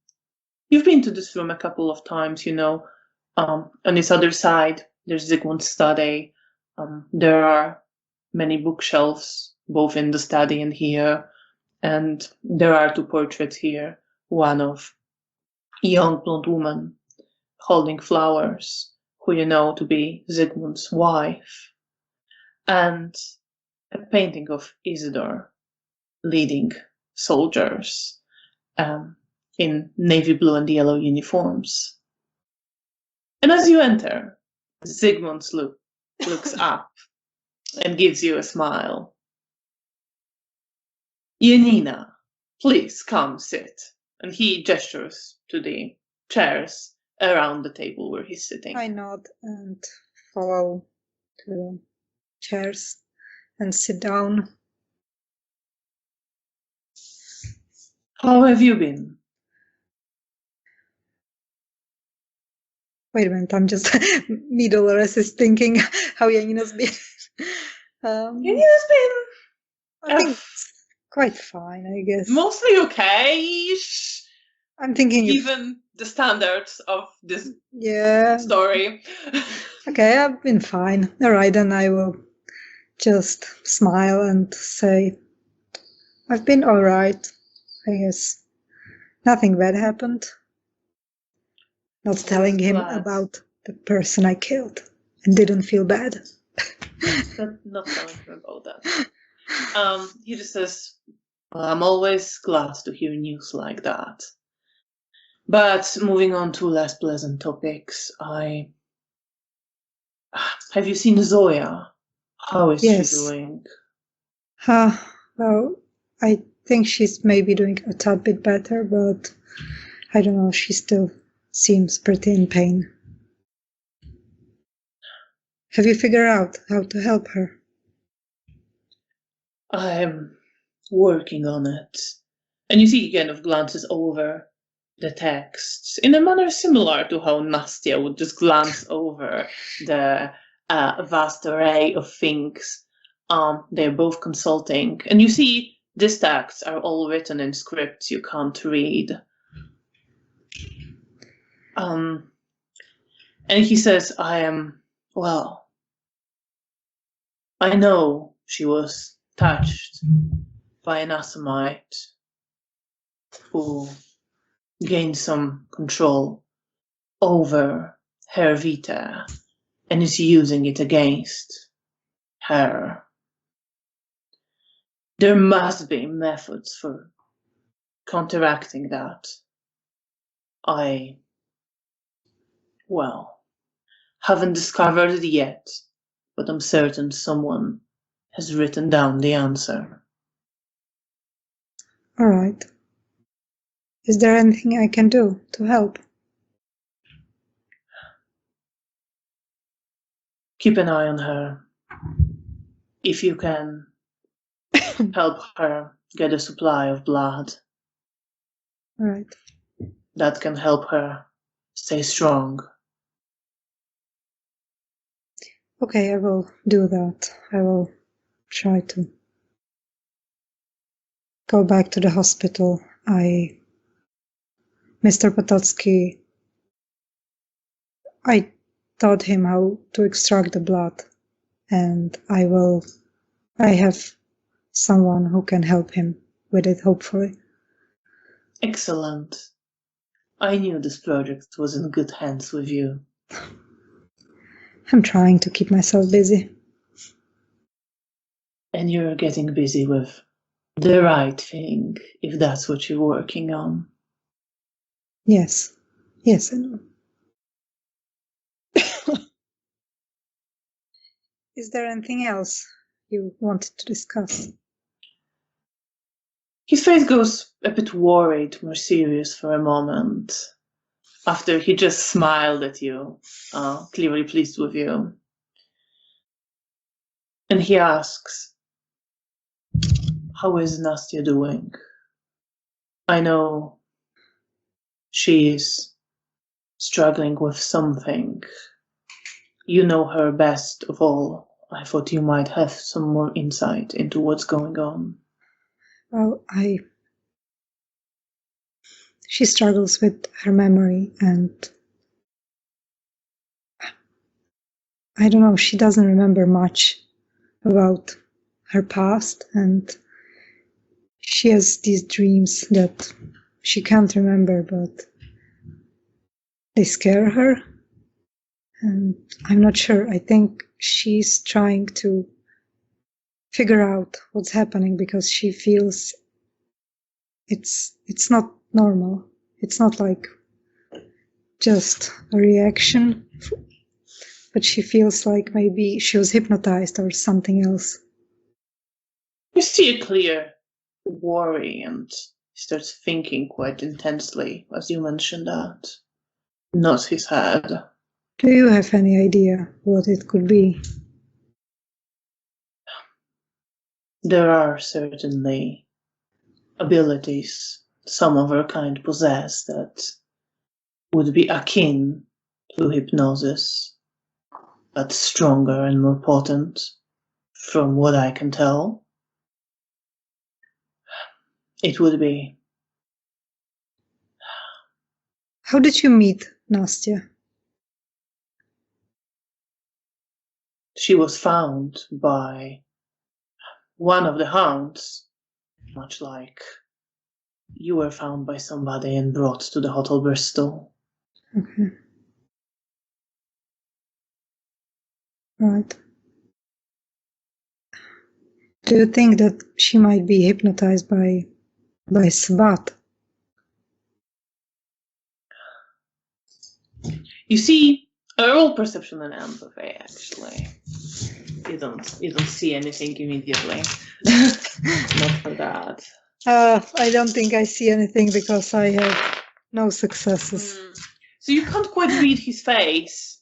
You've been to this room a couple of times, you know. On its other side, there's Zygmunt's study. There are many bookshelves, both in the study and here. And there are 2 portraits here. One of a young blonde woman holding flowers, who you know to be Zygmunt's wife. And a painting of Isidore leading soldiers in navy blue and yellow uniforms. And as you enter, Zygmunt looks up and gives you a smile. Janina, please come sit. And he gestures to the chairs around the table where he's sitting. I nod and follow to the chairs and sit down. How have you been? Wait a minute, I'm just me Dolores is thinking how Janina's been. Janina's been, I think it's quite fine, I guess. mostly okay. I'm thinking Given the standards of this yeah. story. Okay, I've been fine. All right, then I will just smile and say, I've been all right, I guess. Nothing bad happened. Not telling him glad. about the person I killed and didn't feel bad. Not telling him about that. He just says, well, I'm always glad to hear news like that. But moving on to less pleasant topics, have you seen Zoya? How is Yes. she doing? Well, I think she's maybe doing a tad bit better, but I don't know, she still seems pretty in pain. Have you figured out how to help her? I'm working on it. And you see he kind of glances over the texts in a manner similar to how Nastia would just glance over the vast array of things they're both consulting. And you see these texts are all written in scripts you can't read. And he says, I know she was touched by an Assamite who gained some control over her Vita and is using it against her. There must be methods for counteracting that. I haven't discovered it yet, but I'm certain someone has written down the answer. All right. Is there anything I can do to help? Keep an eye on her. If you can help her get a supply of blood, All right. that can help her stay strong. Okay, I will do that. I will try to go back to the hospital. Mr. Potocki, I taught him how to extract the blood, and I have someone who can help him with it, hopefully. Excellent. I knew this project was in good hands with you. I'm trying to keep myself busy. And you're getting busy with the right thing, if that's what you're working on. Yes, I know. Is there anything else you wanted to discuss? His face goes a bit worried, more serious for a moment, after he just smiled at you, clearly pleased with you. And he asks, how is Nastia doing? I know she is struggling with something. You know her best of all. I thought you might have some more insight into what's going on. Well, she struggles with her memory, and I don't know, she doesn't remember much about her past, and she has these dreams that she can't remember, but they scare her. And I'm not sure. I think she's trying to figure out what's happening because she feels it's not normal. It's not like just a reaction, but she feels like maybe she was hypnotized or something else. You see a clear worry, and he starts thinking quite intensely as you mentioned that. Nods his head. Do you have any idea what it could be? There are certainly abilities some of our kind possess that would be akin to hypnosis, but stronger and more potent, from what I can tell. It would be. How did you meet Nastia? She was found by one of the hounds, much like you were found by somebody and brought to the Hotel Bristol. Okay. Right. Do you think that she might be hypnotized by Sabbat? You see, roll perception and empathy. Actually, you don't see anything immediately. Not for that. I don't think I see anything because I have no successes. So you can't quite read his face,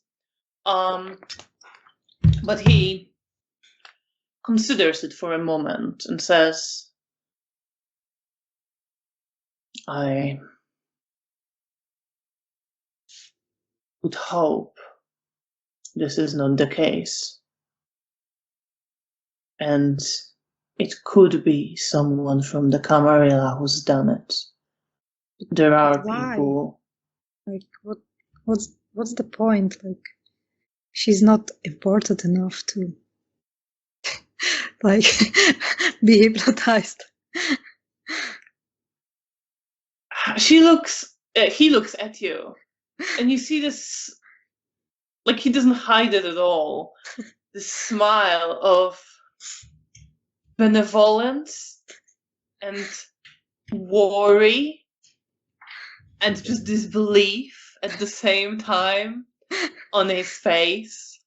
but he considers it for a moment and says, I would hope this is not the case. And it could be someone from the Camarilla who's done it. There are Why? people. Like, what's the point? Like, she's not important enough to, like, be hypnotized. He looks at you, and you see this, like, he doesn't hide it at all. This smile of benevolence and worry and just disbelief at the same time on his face.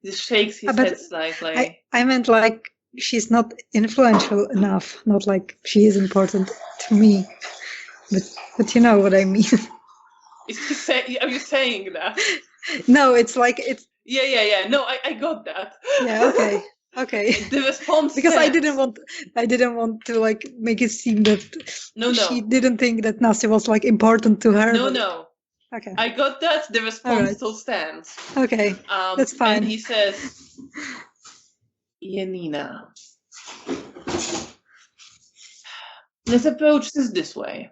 He just shakes his head slightly. I meant, like, she's not influential enough, not like she is important to me, but you know what I mean. Are you saying that? No, it's like it's. Yeah. No, I got that. Yeah. Okay. The response because stands. I didn't want to, like, make it seem that she No. didn't think that Nastia was, like, important to her. No. Okay. I got that. The response still stands. Okay. That's fine. And he says, Janina, let's approach this way.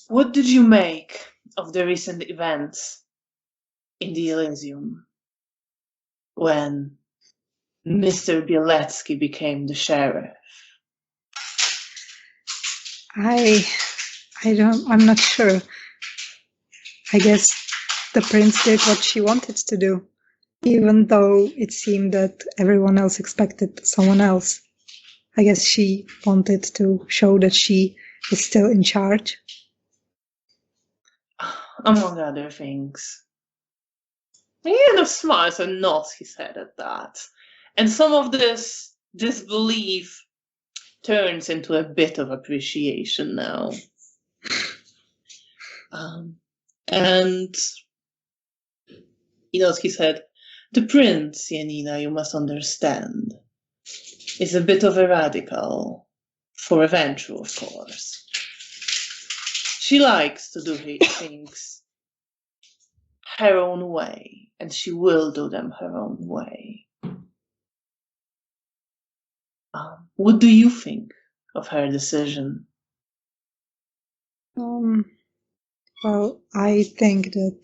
What did you make of the recent events in the Elysium when Mr. Bieletsky became the sheriff? I'm not sure. I guess the prince did what she wanted to do, even though it seemed that everyone else expected someone else. I guess she wanted to show that she is still in charge. Among other things. He kind of smiles and nods his head at that. And some of this disbelief turns into a bit of appreciation now. And he nods his head. The prince, Janina, you must understand, is a bit of a radical, for a venture, of course. She likes to do things her own way, and she will do them her own way. What do you think of her decision? Well, I think that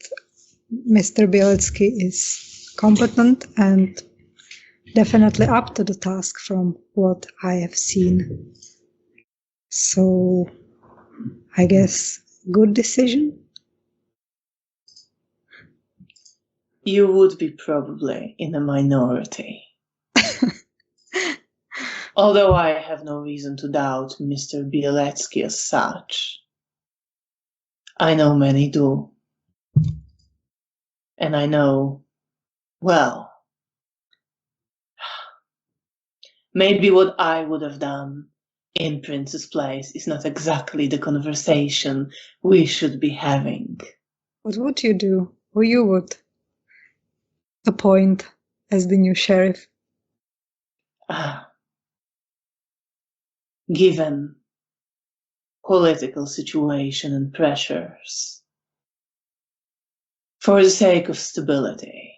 Mr. Bieletsky is competent and definitely up to the task from what I have seen. So, I guess good decision. You would be probably in a minority. Although I have no reason to doubt Mr. Bieletsky as such. I know many do. And I know, well, maybe what I would have done in Prince's place is not exactly the conversation we should be having. What would you do? Who you would appoint as the new sheriff? Given political situation and pressures, for the sake of stability,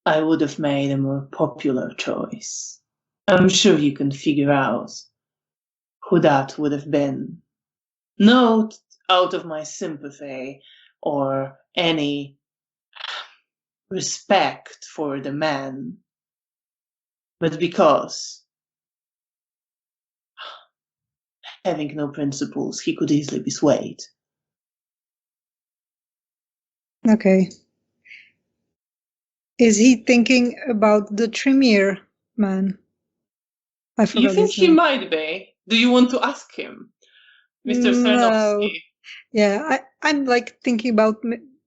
I would have made a more popular choice. I'm sure you can figure out who that would have been. Not out of my sympathy or any respect for the man, but because, having no principles, he could easily be swayed. Okay. Is he thinking about the Tremere man? I forgot You think his he name. might be? Do you want to ask him? Mr. No. Sarnowski. Yeah, I'm like thinking about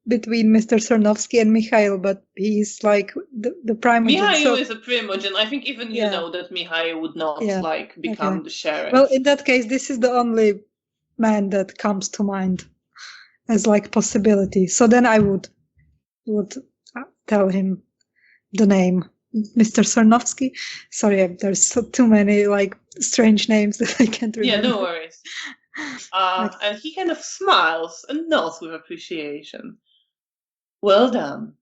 between Mr. Sarnowski and Mikhail, but he's like the primogen. Mihail So is a primogen. I think even you yeah, know that Mihail would not yeah. like become Okay. the sheriff. Well, in that case, this is the only man that comes to mind as like possibility. So then I would tell him the name, Mr. Sarnowski. Sorry, there's too many like strange names that I can't remember. Yeah, no worries. And he kind of smiles and nods with appreciation. Well done.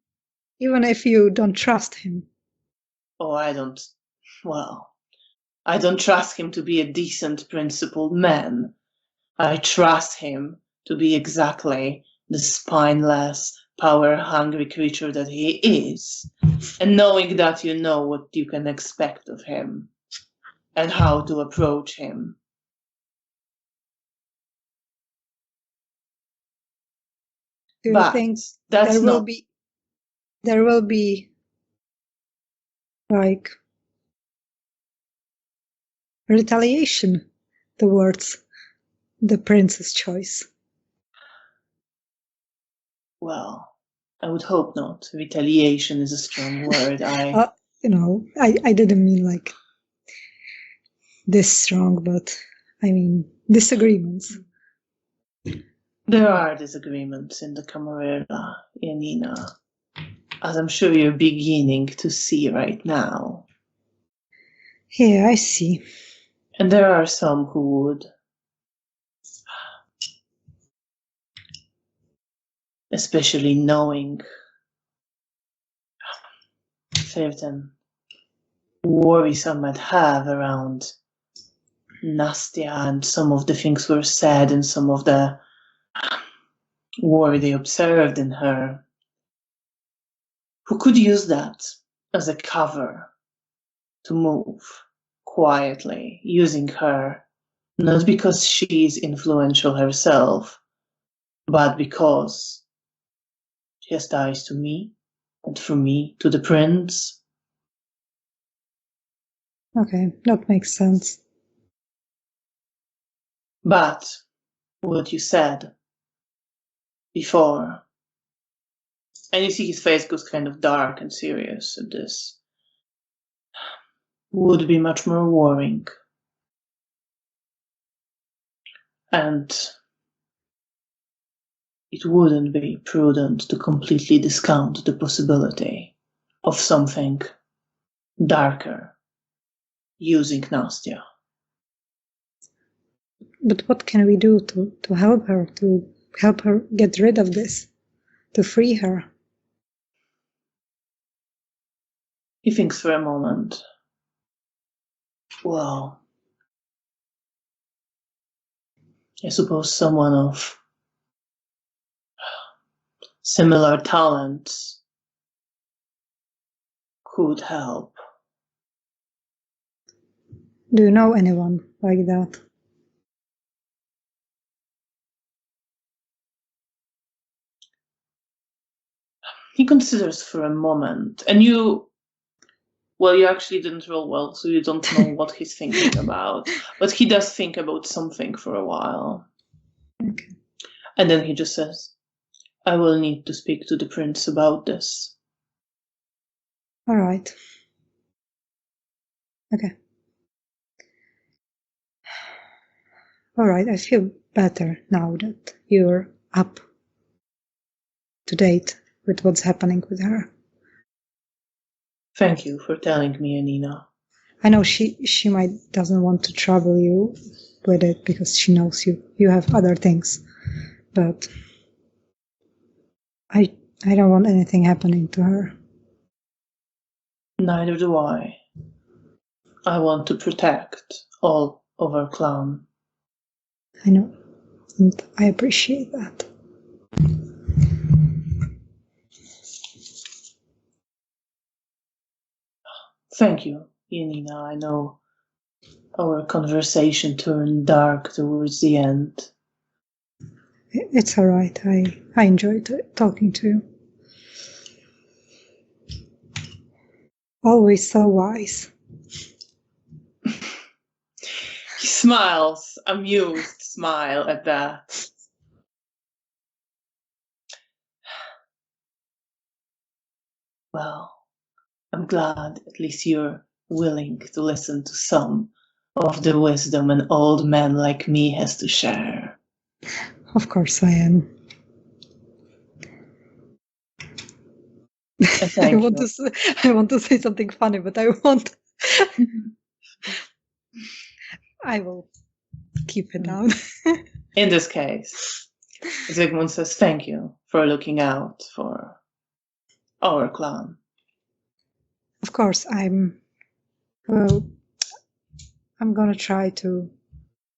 Even if you don't trust him. Oh, I don't trust him to be a decent, principled man. I trust him to be exactly the spineless, power-hungry creature that he is. And knowing that you know what you can expect of him and how to approach him. Do you But think that's there will not be like retaliation towards the prince's choice? well, I would hope not. Retaliation is a strong word. I didn't mean like this strong, but I mean disagreements. There are disagreements in the Camarilla, Janina, as I'm sure you're beginning to see right now. Yeah, I see. And there are some who would, especially knowing certain worries I might have around Nastia and some of the things were said and some of the worry they observed in her, who could use that as a cover to move quietly, using her not because she is influential herself, but because she has ties to me, and from me to the prince. Okay, that makes sense. But what you said before, and you see his face goes kind of dark and serious at this, would be much more worrying. And it wouldn't be prudent to completely discount the possibility of something darker using Nastia. But what can we do to help her get rid of this, to free her? He thinks for a moment. Well, I suppose someone of similar talents could help. Do you know anyone like that? He considers for a moment, and you actually didn't roll well, so you don't know what he's thinking about. But he does think about something for a while. Okay. And then he just says, I will need to speak to the prince about this. All right. Okay. All right, I feel better now that you're up to date with what's happening with her. Thank you for telling me, Janina. I know she might doesn't want to trouble you with it because she knows you have other things, but I don't want anything happening to her. Neither do I. I want to protect all of our clan. I know, and I appreciate that. Thank you, Janina. I know our conversation turned dark towards the end. It's all right. I enjoyed talking to you. Always so wise. He smiles, amused smile at that. Well, I'm glad at least you're willing to listen to some of the wisdom an old man like me has to share. Of course I am. Thank you. I want to say something funny, but I won't. I will keep it down. In this case, Zygmunt says thank you for looking out for our clan. Of course, I'm gonna try to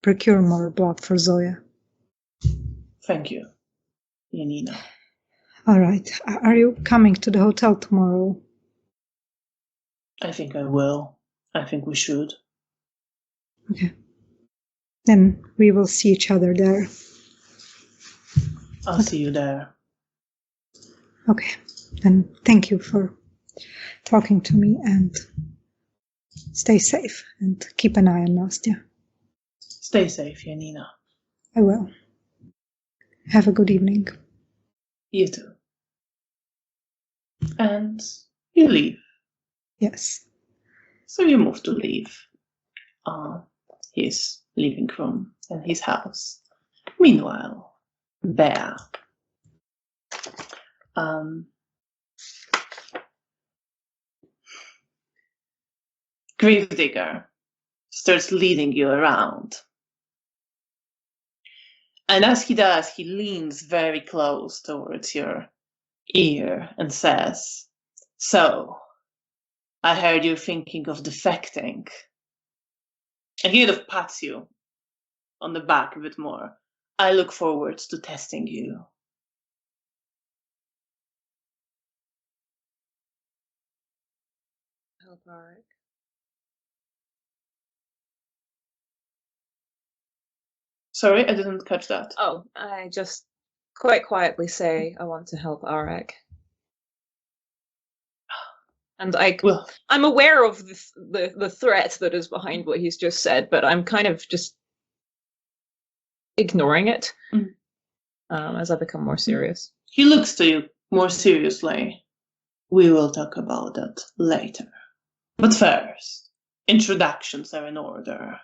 procure more blood for Zoya. Thank you, Janina. All right. Are you coming to the hotel tomorrow? I think I will. I think we should. Okay. Then we will see each other there. I'll see you there. Okay. Then thank you for talking to me, and stay safe and keep an eye on Nastia. Stay safe, Janina. I will. Have a good evening. You too. And you leave. Yes. So you move to leave. He's leaving from his house. Meanwhile, Bear. Gravedigger starts leading you around. And as he does, he leans very close towards your ear and says, "So, I heard you're thinking of defecting." And he kind of pats you on the back a bit more. "I look forward to testing you." Help Arik. Sorry, I didn't catch that. Oh, I just quite quietly say I want to help Arik. And I'm aware of the threat that is behind what he's just said, but I'm kind of just ignoring it as I become more serious. He looks to you more seriously. "We will talk about that later. But first, introductions are in order."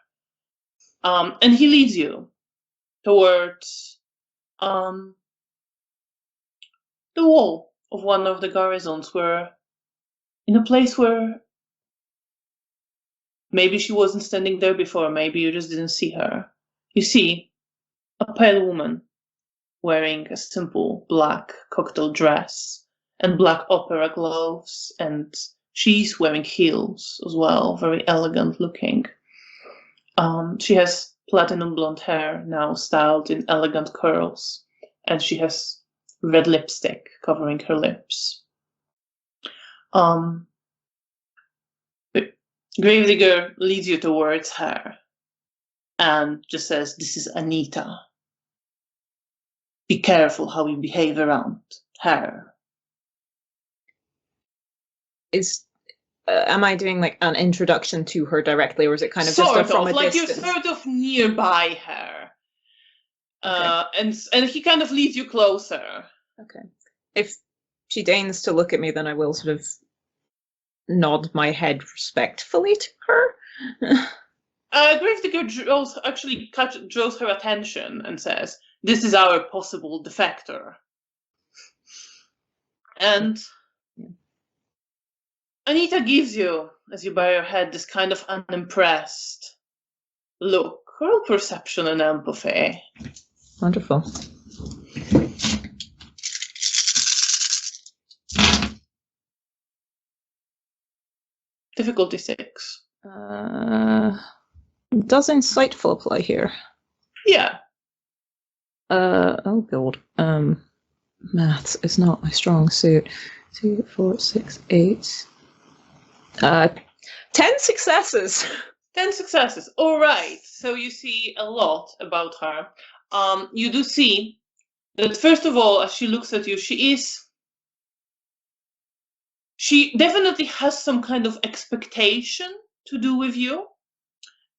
And he leads you towards the wall of one of the garrisons, where, in a place where maybe she wasn't standing there before, maybe you just didn't see her, you see a pale woman wearing a simple black cocktail dress and black opera gloves, and she's wearing heels as well, very elegant looking. She has platinum blonde hair, now styled in elegant curls, and she has red lipstick covering her lips. Gravedigger leads you towards her and just says, "This is Anita. Be careful how you behave around her." Am I doing like an introduction to her directly, or is it kind of sort just from a like distance? You're sort of nearby her. Okay. And he kind of leads you closer. Okay. If she deigns to look at me, then I will sort of nod my head respectfully to her. Gravedigger draws her attention and says, "This is our possible defector." And Anita gives you, as you bow your head, this kind of unimpressed look. Roll perception and empathy. Wonderful. Difficulty 6. Does insightful apply here? Yeah. Oh god. Maths is not my strong suit. 2, 4, 6, 8. 10 successes. 10 successes. All right. So you see a lot about her. You do see that first of all, as she looks at you, she definitely has some kind of expectation to do with you.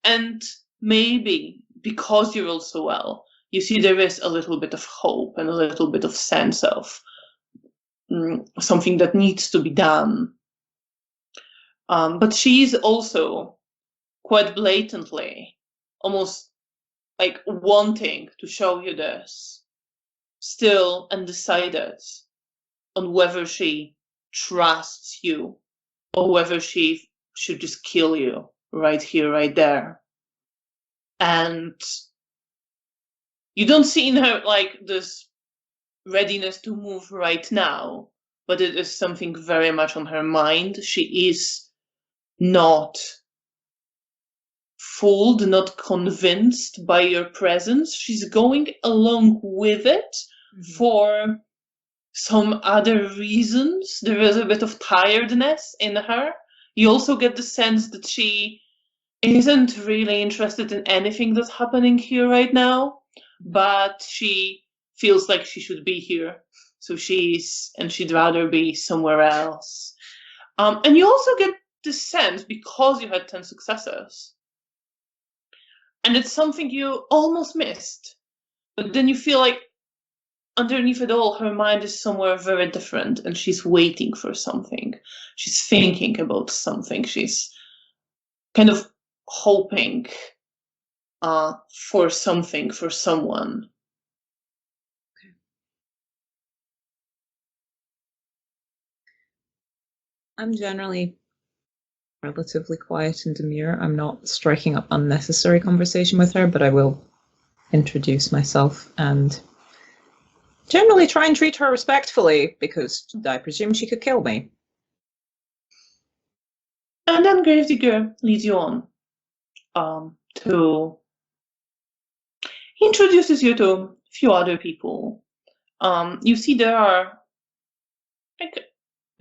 And maybe because you roll so well, you see there is a little bit of hope and a little bit of sense of something that needs to be done. But she's also quite blatantly, almost like wanting to show you this, still undecided on whether she trusts you or whether she should just kill you right here, right there. And you don't see in her like this readiness to move right now, but it is something very much on her mind. She is not fooled, not convinced by your presence. She's going along with it for some other reasons. There is a bit of tiredness in her. You also get the sense that she isn't really interested in anything that's happening here right now, but she feels like she should be here. So she'd rather be somewhere else. And you also get the sense, because you had 10 successes, and it's something you almost missed, but then you feel like underneath it all, her mind is somewhere very different, and she's waiting for something. She's thinking about something. She's kind of hoping for something, for someone. Okay. I'm generally relatively quiet and demure. I'm not striking up unnecessary conversation with her, but I will introduce myself and generally try and treat her respectfully, because I presume she could kill me. And then Gravedigger leads you on he introduces you to a few other people. You see there are like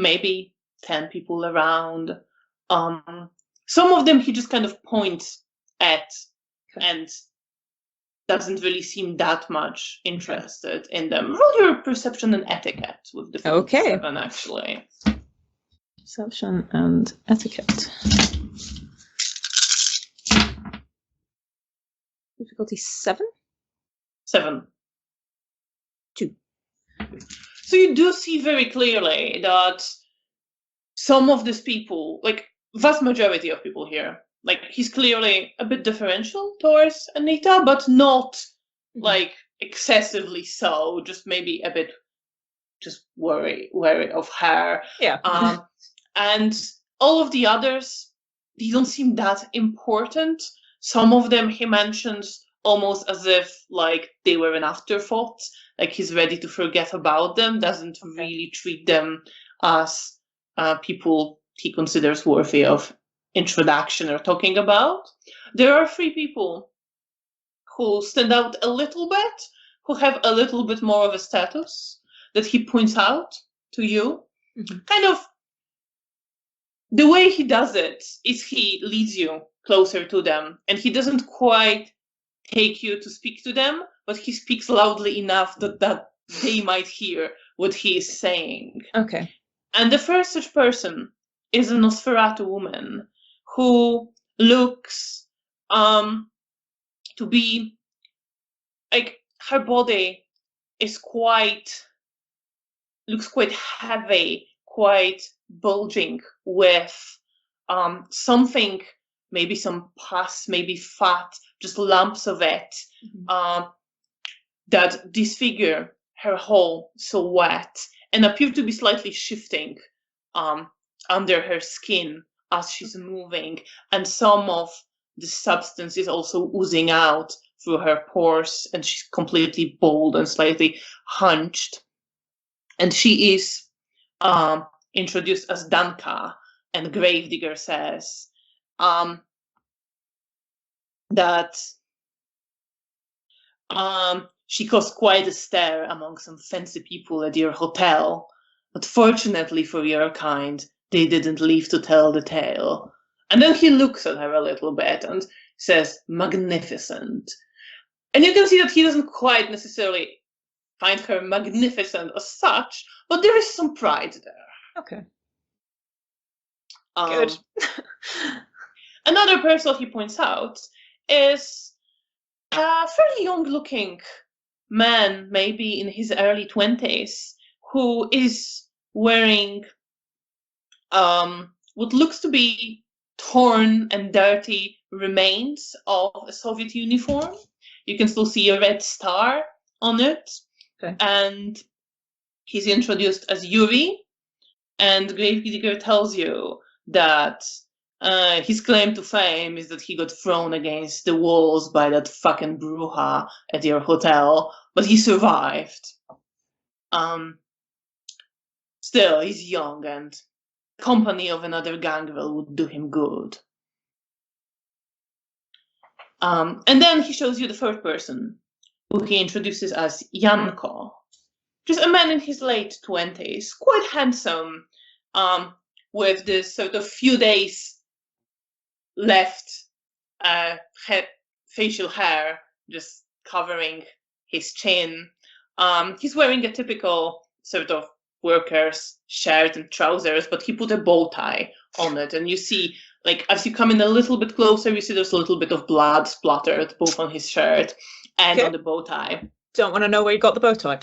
maybe 10 people around. Some of them he just kind of points at and doesn't really seem that much interested in them. Roll your perception and etiquette with difficulty 7, actually. Perception and etiquette. Difficulty 7? 7. 2. So you do see very clearly that some of these people, like vast majority of people here, like he's clearly a bit differential towards Anita, but not like excessively so, just maybe a bit just wary of her. Yeah. And all of the others, they don't seem that important. Some of them he mentions almost as if like they were an afterthought, like he's ready to forget about them, doesn't really treat them as people he considers worthy of introduction or talking about. There are 3 people who stand out a little bit, who have a little bit more of a status that he points out to you. Kind of the way he does it is he leads you closer to them, and he doesn't quite take you to speak to them, but he speaks loudly enough that they might hear what he is saying. Okay. And the first such person is a Nosferatu woman who looks to be like her body is looks quite heavy, quite bulging with something, maybe some pus, maybe fat, just lumps of it that disfigure her whole silhouette and appear to be slightly shifting under her skin as she's moving, and some of the substance is also oozing out through her pores, and she's completely bald and slightly hunched. And she is introduced as Danka, and Gravedigger says that she caused quite a stir among some fancy people at your hotel, but fortunately for your kind, they didn't leave to tell the tale. And then he looks at her a little bit and says, magnificent. And you can see that he doesn't quite necessarily find her magnificent as such, but there is some pride there. Okay. Good. Another person he points out is a fairly young-looking man, maybe in his early 20s, who is wearing what looks to be torn and dirty remains of a Soviet uniform. You can still see a red star on it. Okay. And he's introduced as Yuri, and Gravedigger tells you that his claim to fame is that he got thrown against the walls by that fucking bruja at your hotel, but he survived. Still, he's young, and company of another gangrel would do him good. And then he shows you the third person, who he introduces as Janko. Just a man in his late 20s, quite handsome, with this sort of few days left facial hair just covering his chin. He's wearing a typical sort of worker's shirt and trousers, but he put a bow tie on it, and you see, like, as you come in a little bit closer, you see there's a little bit of blood splattered both on his shirt and on the bow tie. Don't want to know where you got the bow tie.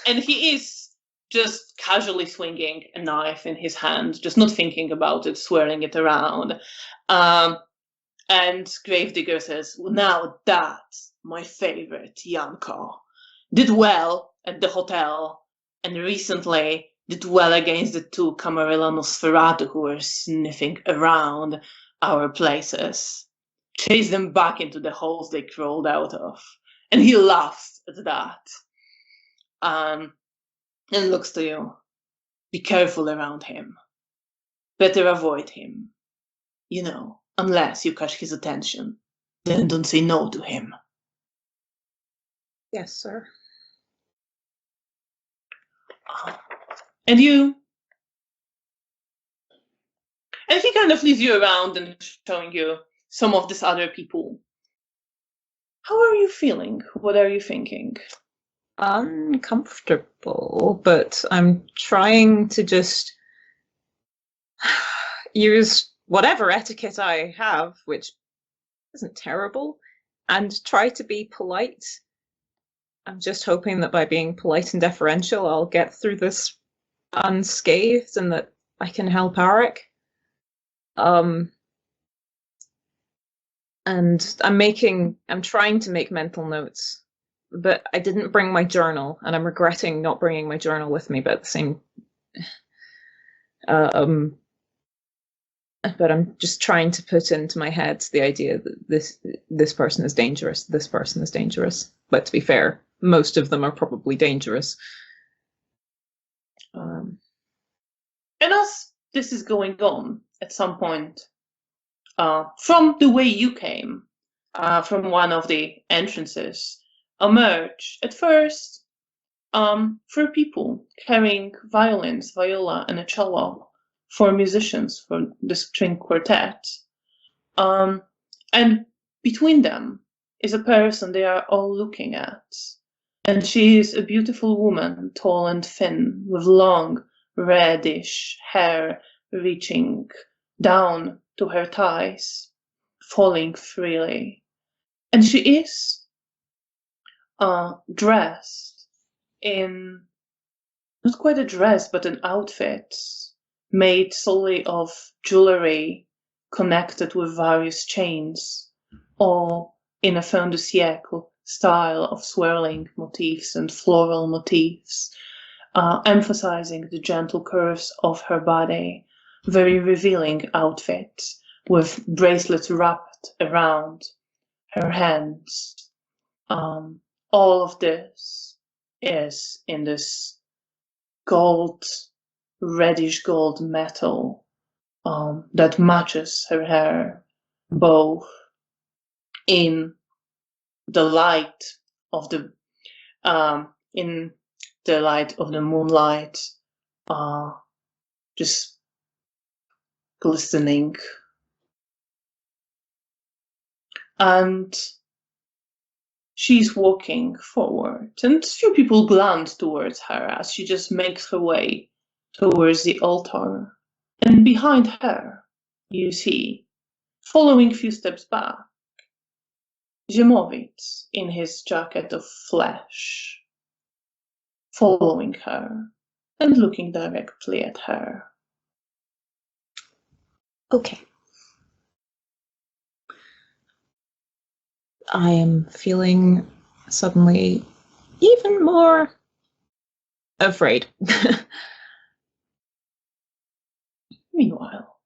And he is just casually swinging a knife in his hand, just not thinking about it, swirling it around. And Gravedigger says, well, now that's my favorite Janko. Did well at the hotel, and recently did well against the two Camarilla Nosferatu who were sniffing around our places. Chased them back into the holes they crawled out of. And he laughs at that. And looks to you. Be careful around him. Better avoid him. You know, unless you catch his attention. Then don't say no to him. Yes, sir. And he kind of leads you around and showing you some of these other people. How are you feeling? What are you thinking? Uncomfortable, but I'm trying to just use whatever etiquette I have, which isn't terrible, and try to be polite. I'm just hoping that by being polite and deferential, I'll get through this unscathed and that I can help Arik. And I'm trying to make mental notes, but I didn't bring my journal, and I'm regretting not bringing my journal with me, but at the same, but I'm just trying to put into my head the idea that this person is dangerous, this person is dangerous. But to be fair, most of them are probably dangerous. And as this is going on, at some point, from the way you came, from one of the entrances, emerge at first 4 people carrying violins, viola, and a cello for musicians for the string quartet. And between them is a person they are all looking at. And she is a beautiful woman, tall and thin, with long, reddish hair reaching down to her thighs, falling freely. And she is dressed in, not quite a dress, but an outfit made solely of jewelry connected with various chains, all in a fin de siècle style of swirling motifs and floral motifs, emphasizing the gentle curves of her body. Very revealing outfit with bracelets wrapped around her hands. All of this is in this gold, reddish gold metal that matches her hair, both in the light of the moonlight, just glistening. And she's walking forward, and few people glance towards her as she just makes her way towards the altar. And behind her, you see, following few steps back, Ziemowit in his jacket of flesh, following her and looking directly at her. Okay. I am feeling suddenly even more afraid. Meanwhile,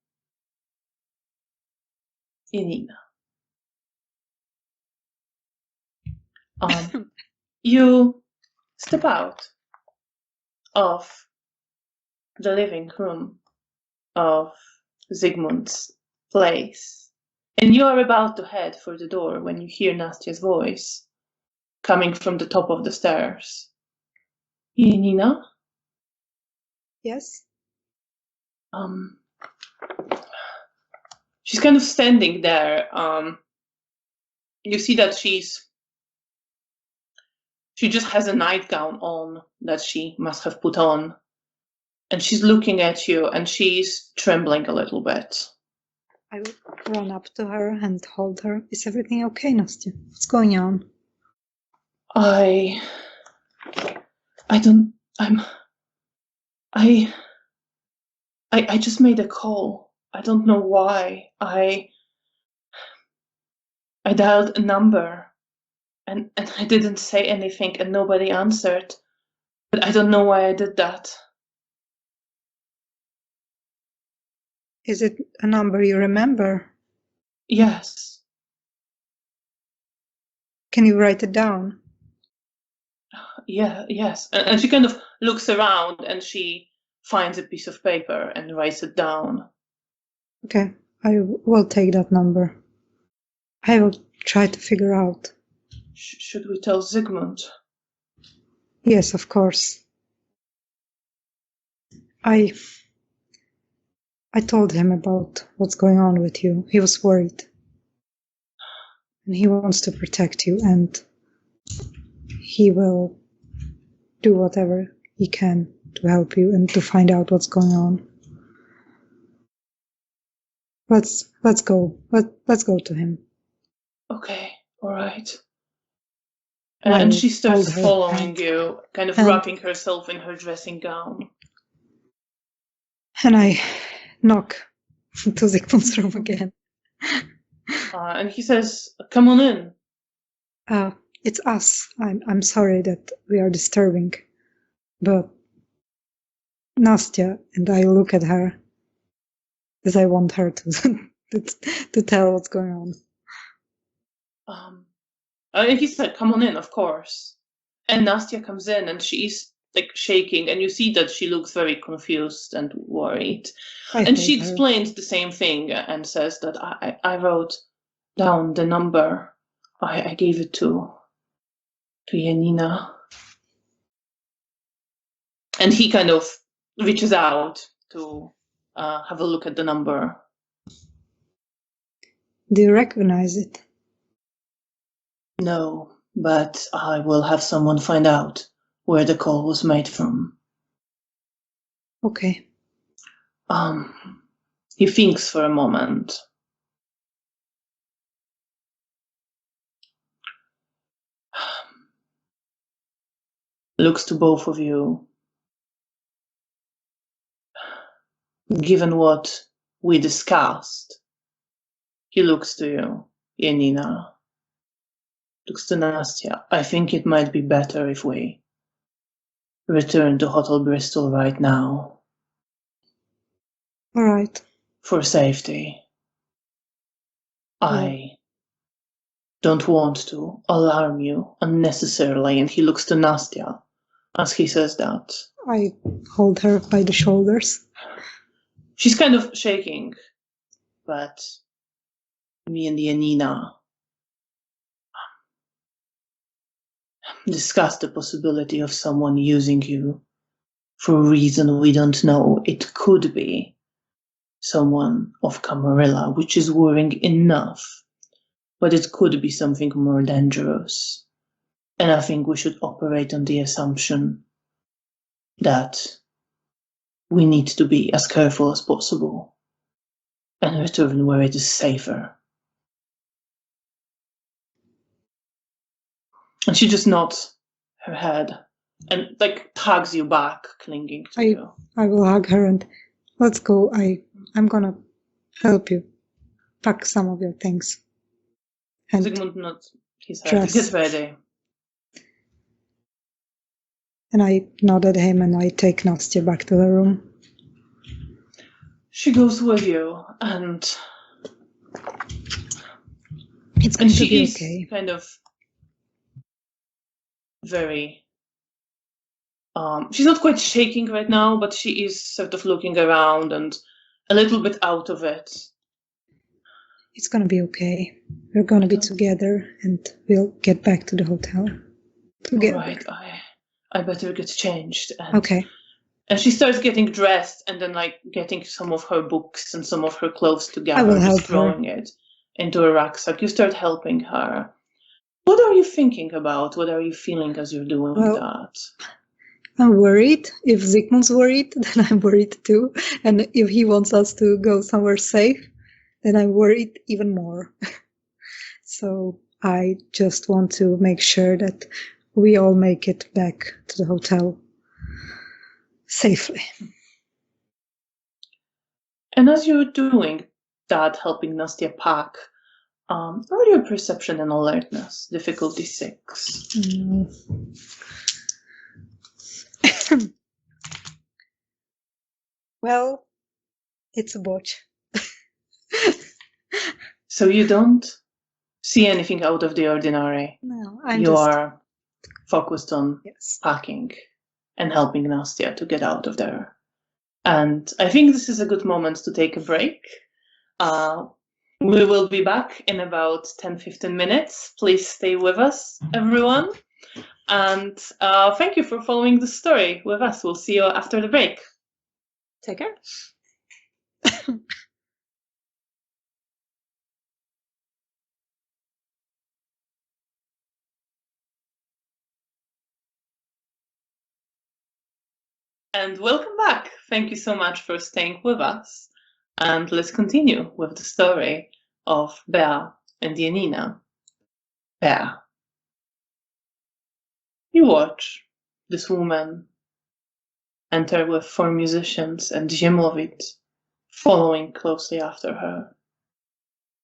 Janina. You step out of the living room of Zygmunt's place, and you are about to head for the door when you hear Nastia's voice coming from the top of the stairs. Janina? Yes? She's kind of standing there. You see that she just has a nightgown on that she must have put on. And she's looking at you and she's trembling a little bit. I will run up to her and hold her. Is everything okay, Nastia? What's going on? I just made a call. I don't know why. I dialed a number and I didn't say anything and nobody answered. But I don't know why I did that. Is it a number you remember? Yes. Can you write it down? Yeah, yes. And she kind of looks around and she finds a piece of paper and writes it down. Okay, I will take that number. I will try to figure out. Should we tell Zygmunt? Yes, of course. I told him about what's going on with you. He was worried. And he wants to protect you, and he will do whatever he can to help you and to find out what's going on. Let's go. Let's go to him. Okay, all right. And she starts following you, kind of wrapping herself in her dressing gown. And I knock into Zygmunt's room again. And he says, "Come on in." It's us. I'm sorry that we are disturbing, but Nastia, and I look at her as I want her to tell what's going on. And he said, "Come on in, of course." And Nastia comes in and she's like shaking and you see that she looks very confused and worried. And she explains the same thing and says that I wrote down the number. I gave it to Janina. And he kind of reaches out to have a look at the number. Do you recognize it? No, but I will have someone find out where the call was made from. Okay. He thinks for a moment. Looks to both of you. Given what we discussed, he looks to you, Janina. Looks to Nastia. I think it might be better if we return to Hotel Bristol right now. All right. For safety. I don't want to alarm you unnecessarily. And he looks to Nastia as he says that. I hold her by the shoulders. She's kind of shaking, but me and Janina discussed the possibility of someone using you for a reason we don't know. It could be someone of Camarilla, which is worrying enough, but it could be something more dangerous. And I think we should operate on the assumption that we need to be as careful as possible and return where it is safer. And she just nods her head and hugs you back, clinging to you. I will hug her and let's go. I'm gonna help you pack some of your things. And Zygmunt nods his head. Get ready. And I nod at him and I take Nastia back to her room. She goes with you, and it's going to be is okay. Kind of very. She's not quite shaking right now, but she is sort of looking around and a little bit out of it. It's going to be okay. We're going to be together, and we'll get back to the hotel together. All right, I better get changed. And, okay. And she starts getting dressed, and then getting some of her books and some of her clothes together. I will help just throwing it into a rucksack. You start helping her. What are you thinking about? What are you feeling as you're doing that? I'm worried. If Zygmunt's worried, then I'm worried too. And if he wants us to go somewhere safe, then I'm worried even more. So I just want to make sure that we all make it back to the hotel safely. And as you're doing that, helping Nastia pack, what are your perception and alertness? Difficulty 6. Well, it's a botch. So you don't see anything out of the ordinary. No, you are focused on packing and helping Nastia to get out of there. And I think this is a good moment to take a break. We will be back in about 10-15 minutes. Please stay with us, everyone. And thank you for following the story with us. We'll see you after the break. Take care. And welcome back. Thank you so much for staying with us. And let's continue with the story of Bea and Janina. Bea. You watch this woman enter with 4 musicians and Ziemowit following closely after her.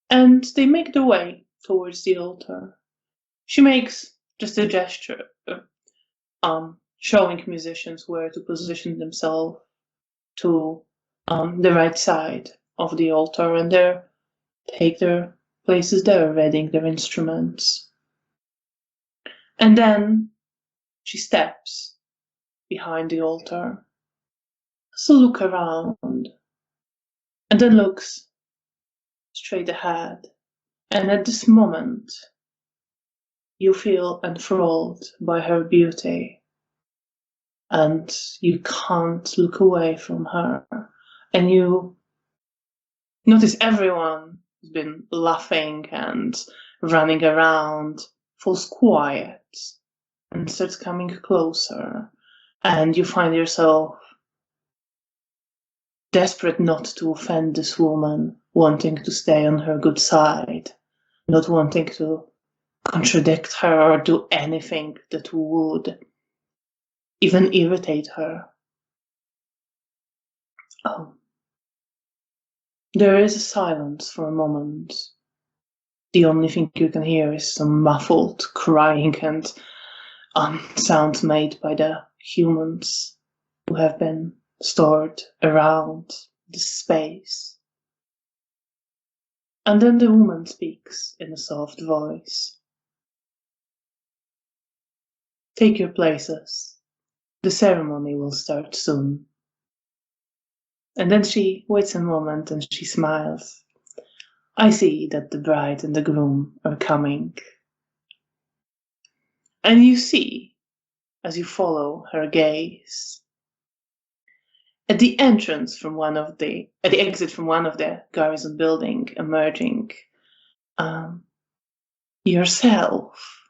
And they make their way towards the altar. She makes just a gesture, showing musicians where to position themselves to the right side of the altar, and they take their places there, readying their instruments. And then she steps behind the altar, has a look around, and then looks straight ahead. And at this moment, you feel enthralled by her beauty, and you can't look away from her. And you notice everyone has been laughing and running around, falls quiet, and starts coming closer. And you find yourself desperate not to offend this woman, wanting to stay on her good side, not wanting to contradict her or do anything that would even irritate her. There is a silence for a moment. The only thing you can hear is some muffled crying and sounds made by the humans who have been stored around this space. And then the woman speaks in a soft voice. Take your places. The ceremony will start soon. And then she waits a moment and she smiles. I see that the bride and the groom are coming. And you see, as you follow her gaze, at the exit from one of the garrison building, emerging, yourself.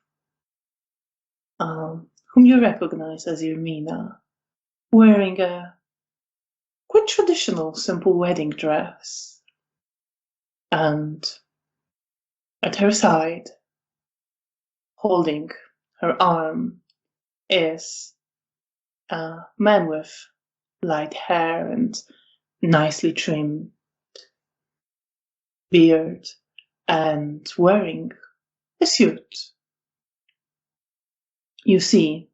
whom you recognize as Irmina, wearing a quite traditional, simple wedding dress. And at her side, holding her arm, is a man with light hair and nicely trimmed beard and wearing a suit. You see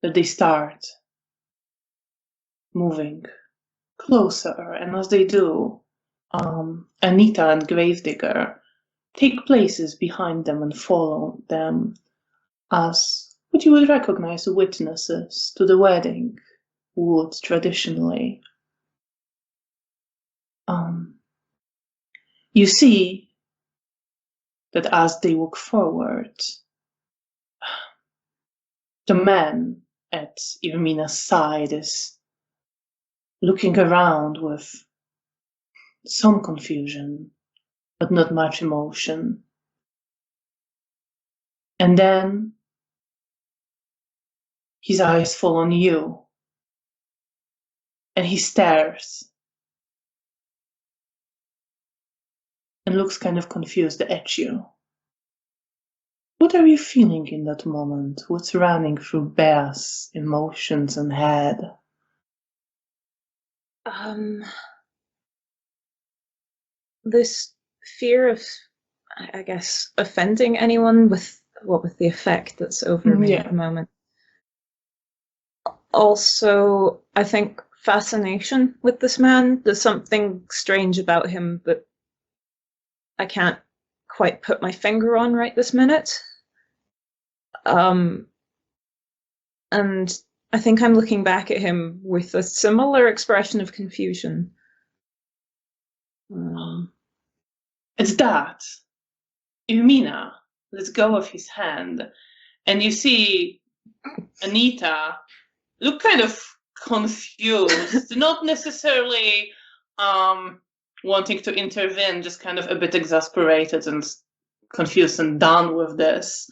that they start moving closer, and as they do, Anita and Gravedigger take places behind them and follow them as what you would recognize witnesses to the wedding would traditionally. You see that as they walk forward, the man at Irmina's side is looking around with some confusion, but not much emotion. And then his eyes fall on you, and he stares and looks kind of confused at you. What are you feeling in that moment? What's running through Bear's emotions and head? This fear of, I guess, offending anyone with the effect that's over me at the moment. Also, I think fascination with this man. There's something strange about him that I can't quite put my finger on right this minute. And I think I'm looking back at him with a similar expression of confusion. It's that. Irmina lets go of his hand, and you see Anita look kind of confused, not necessarily wanting to intervene, just kind of a bit exasperated and confused and done with this,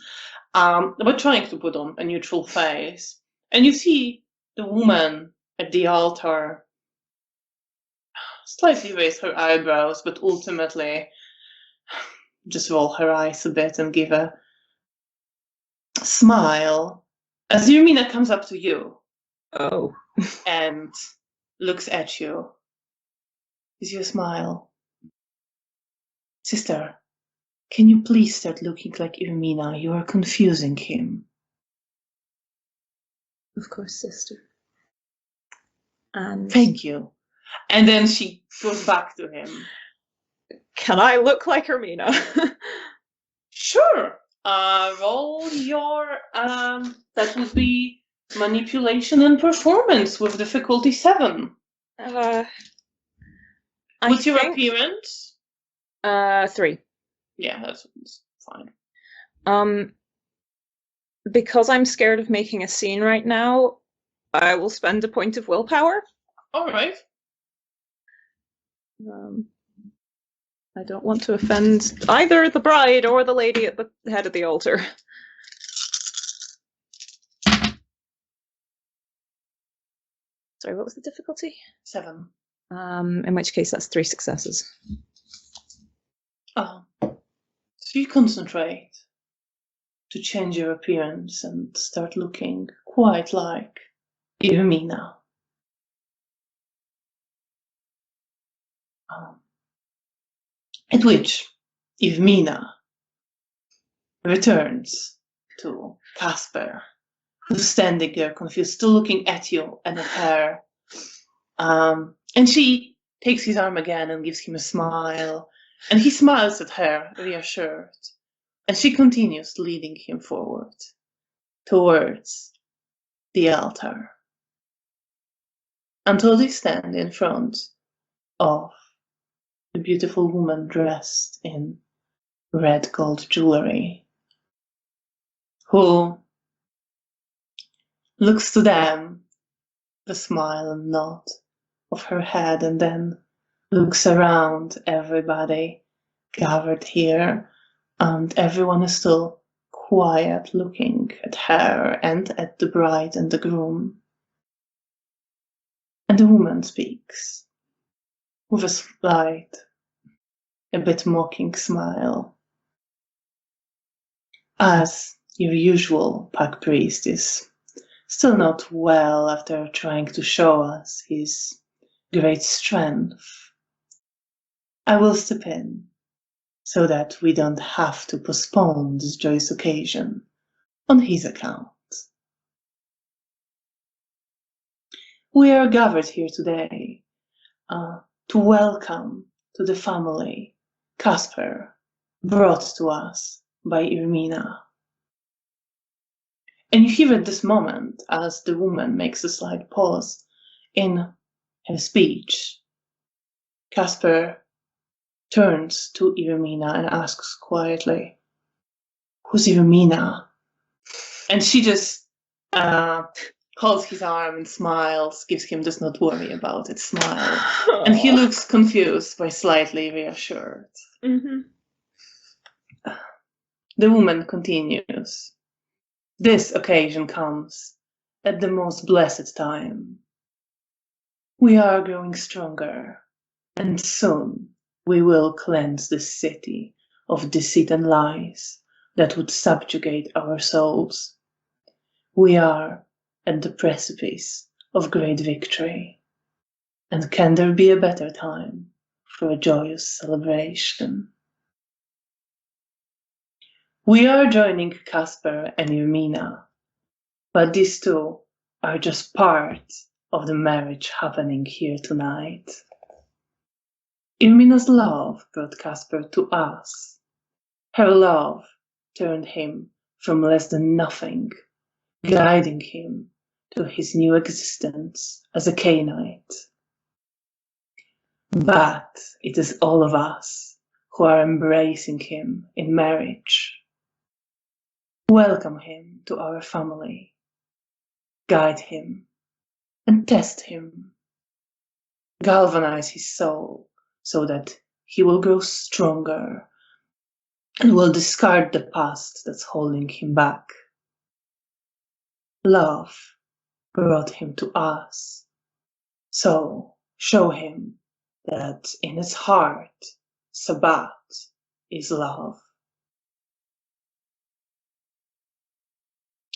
but trying to put on a neutral face. And you see the woman at the altar slightly raise her eyebrows, but ultimately just roll her eyes a bit and give a smile as Irmina comes up to you. Oh. And looks at you. Is your smile? Sister, can you please start looking like Irmina? You are confusing him. Of course, sister. And thank you. And then she goes back to him. Can I look like Irmina? Sure. Roll your that would be manipulation and performance with difficulty 7. What's your appearance? 3. Yeah, that's fine. Because I'm scared of making a scene right now, I will spend a point of willpower. All right. I don't want to offend either the bride or the lady at the head of the altar. Sorry, what was the difficulty? 7. In which case, that's 3 successes. So you concentrate to change your appearance and start looking quite like Irmina. At which Irmina returns to Casper, who's standing there confused, still looking at you and at her. And she takes his arm again and gives him a smile, and he smiles at her, reassured. And she continues leading him forward towards the altar until they stand in front of the beautiful woman dressed in red gold jewelry, who looks to them, the smile and nod of her head, and then looks around everybody gathered here, and everyone is still quiet, looking at her and at the bride and the groom. And the woman speaks with a slight, a bit mocking smile. As your usual pack priest is still not well after trying to show us his great strength, I will step in so that we don't have to postpone this joyous occasion on his account. We are gathered here today to welcome to the family Casper, brought to us by Irmina. And you hear at this moment, as the woman makes a slight pause in her speech, Casper turns to Irmina and asks quietly, "Who's Irmina?" And she just holds his arm and smiles, gives him this "not worry about it" smile. And he looks confused but slightly reassured. Mm-hmm. The woman continues. This occasion comes at the most blessed time. We are growing stronger, and soon we will cleanse this city of deceit and lies that would subjugate our souls. We are at the precipice of great victory, and can there be a better time for a joyous celebration? We are joining Casper and Irmina, but these two are just part of the marriage happening here tonight. Irmina's love brought Casper to us. Her love turned him from less than nothing, guiding him to his new existence as a Canaanite. But it is all of us who are embracing him in marriage. Welcome him to our family. Guide him and test him. Galvanize his soul so that he will grow stronger and will discard the past that's holding him back. Love brought him to us, so show him that in his heart, Sabbat is love.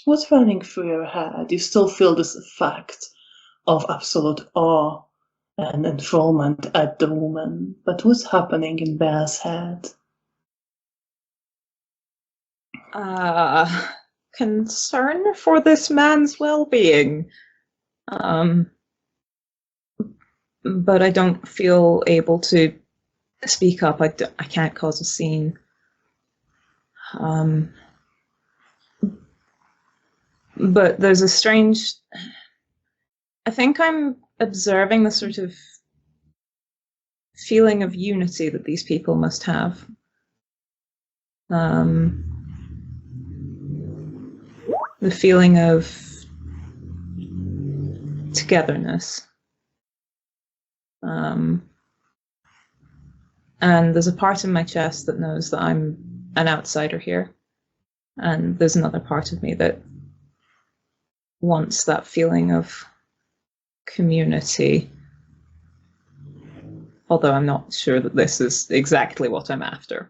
What's running through your head? You still feel this effect of absolute awe and enthrallment at the woman, but what's happening in Bear's head? Concern for this man's well-being. But I don't feel able to speak up. I can't cause a scene. But there's a strange... I think I'm observing the sort of feeling of unity that these people must have. The feeling of togetherness. And there's a part in my chest that knows that I'm an outsider here. And there's another part of me that wants that feeling of community. Although I'm not sure that this is exactly what I'm after.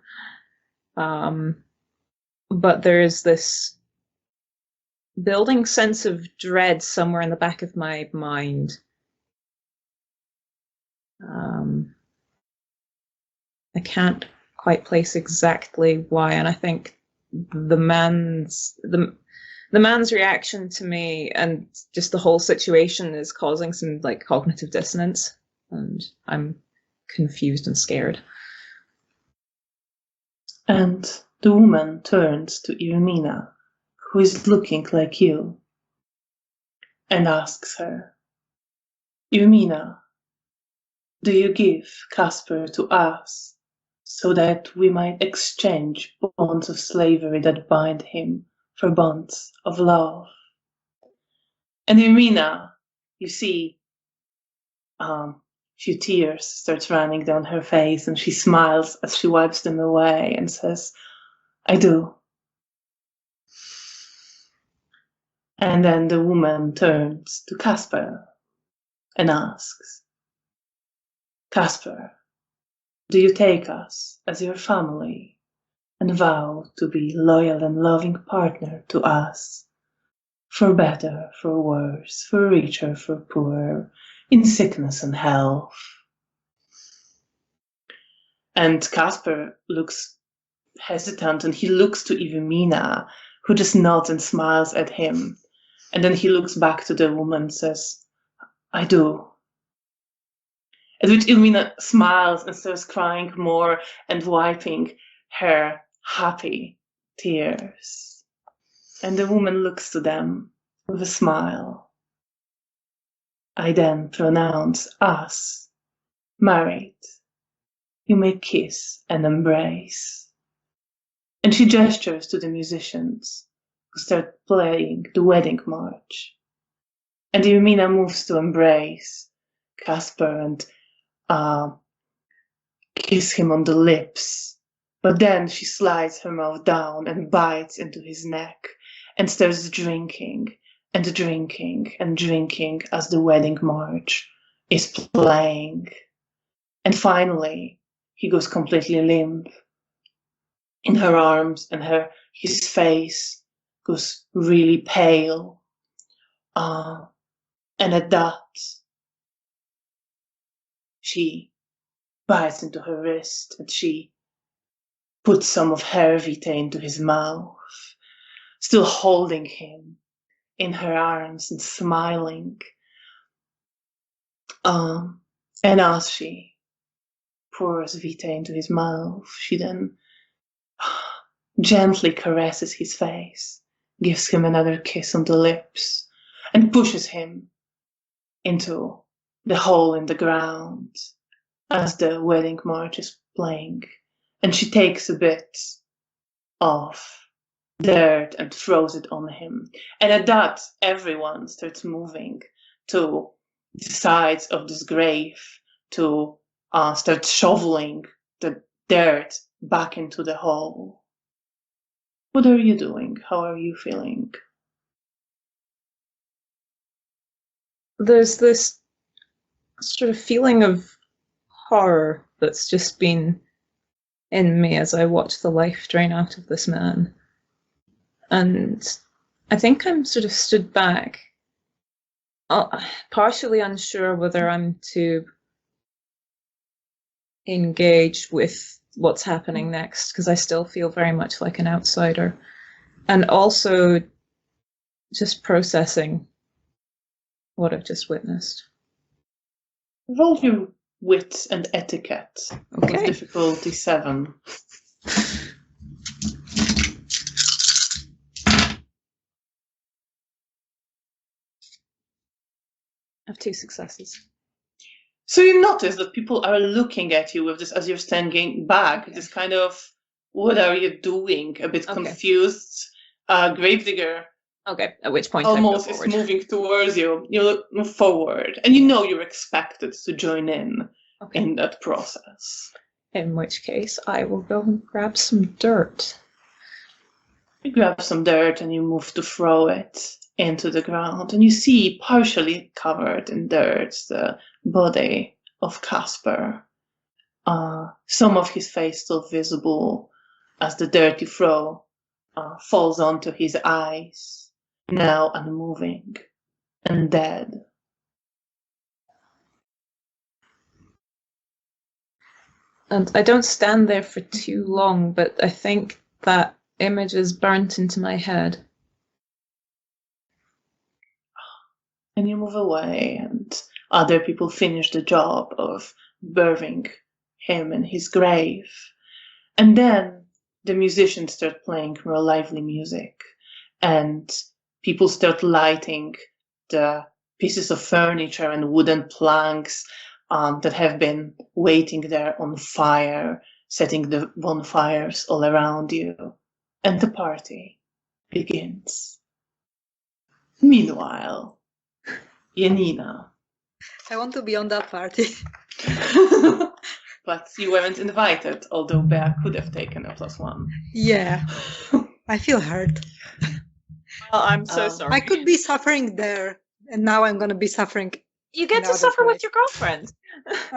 But there is this building sense of dread somewhere in the back of my mind. I can't quite place exactly why, and I think the man's reaction to me and just the whole situation is causing some like cognitive dissonance, and I'm confused and scared. And the woman turns to Irmina, who is looking like you, and asks her, "Irmina, do you give Casper to us so that we might exchange bonds of slavery that bind him for bonds of love?" And Irmina, you see, few tears starts running down her face, and she smiles as she wipes them away and says, "I do. And then the woman turns to Casper and asks, Casper, do you take us as your family and vow to be loyal and loving partner to us, for better, for worse, for richer, for poorer, in sickness and health? And Casper looks hesitant, and he looks to Evemina, who just nods and smiles at him. And then he looks back to the woman and says, I do. At which Evemina smiles and starts crying more and wiping her happy tears. And the woman looks to them with a smile. I then pronounce us married. You may kiss and embrace. And she gestures to the musicians who start playing the wedding march. And Evemina moves to embrace Casper and kiss him on the lips. But then she slides her mouth down and bites into his neck and starts drinking and drinking and drinking as the wedding march is playing. And finally, he goes completely limp in her arms, and his face goes really pale. And at that, she bites into her wrist and she puts some of her vitae into his mouth, still holding him in her arms and smiling. And as she pours vitae into his mouth, she then gently caresses his face, gives him another kiss on the lips, and pushes him into the hole in the ground as the wedding march is playing. And she takes a bit of dirt and throws it on him. And at that, everyone starts moving to the sides of this grave to start shoveling the dirt back into the hole. What are you doing? How are you feeling? There's this sort of feeling of horror that's just been in me as I watch the life drain out of this man. And I think I'm sort of stood back, partially unsure whether I'm to engage with what's happening next, because I still feel very much like an outsider. And also just processing what I've just witnessed. Roll your wit and etiquette with difficulty 7. I have 2 successes. So you notice that people are looking at you with this as you're standing back, this kind of, what are you doing? A bit confused. Gravedigger. Okay, at which point almost is moving towards you. You move forward, and you know you're expected to join in that process. In which case, I will go and grab some dirt. You grab some dirt and you move to throw it into the ground, and you see partially covered in dirt the body of Casper. Some of his face still visible as the dirt you throw falls onto his eyes. Now unmoving and dead. And I don't stand there for too long, but I think that image is burnt into my head. And you move away, and other people finish the job of burying him in his grave. And then the musicians start playing more lively music, and people start lighting the pieces of furniture and wooden planks that have been waiting there on fire, setting the bonfires all around you. And the party begins. Meanwhile, Janina. I want to be on that party. But you weren't invited, although Bea could have taken a +1. Yeah, I feel hurt. Well, I'm so Um, sorry. I could be suffering there, and now I'm gonna be suffering. You get in to other suffer with place. your girlfriend.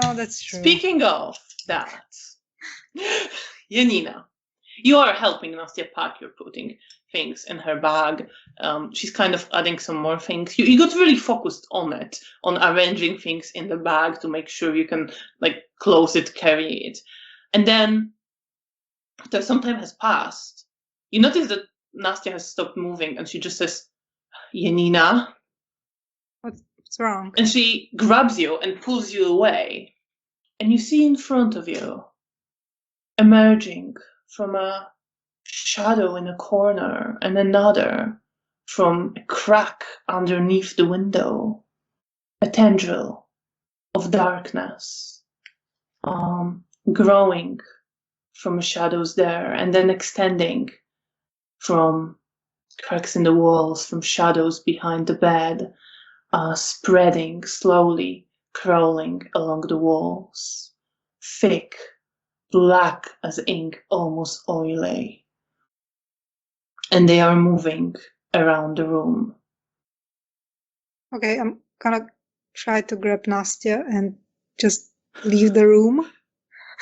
Oh, that's true. Speaking of that, Janina, you are helping Nastia pack. You're putting things in her bag. She's kind of adding some more things. You got really focused on it, on arranging things in the bag to make sure you can like close it, carry it. And then after some time has passed, you notice that Nastia has stopped moving and she just says, Janina. What's wrong? And she grabs you and pulls you away. And you see in front of you, emerging from a shadow in a corner and another from a crack underneath the window, a tendril of darkness, growing from shadows there and then extending from cracks in the walls, from shadows behind the bed, spreading slowly, crawling along the walls, thick, black as ink, almost oily. And they are moving around the room. Okay, I'm gonna try to grab Nastia and just leave the room.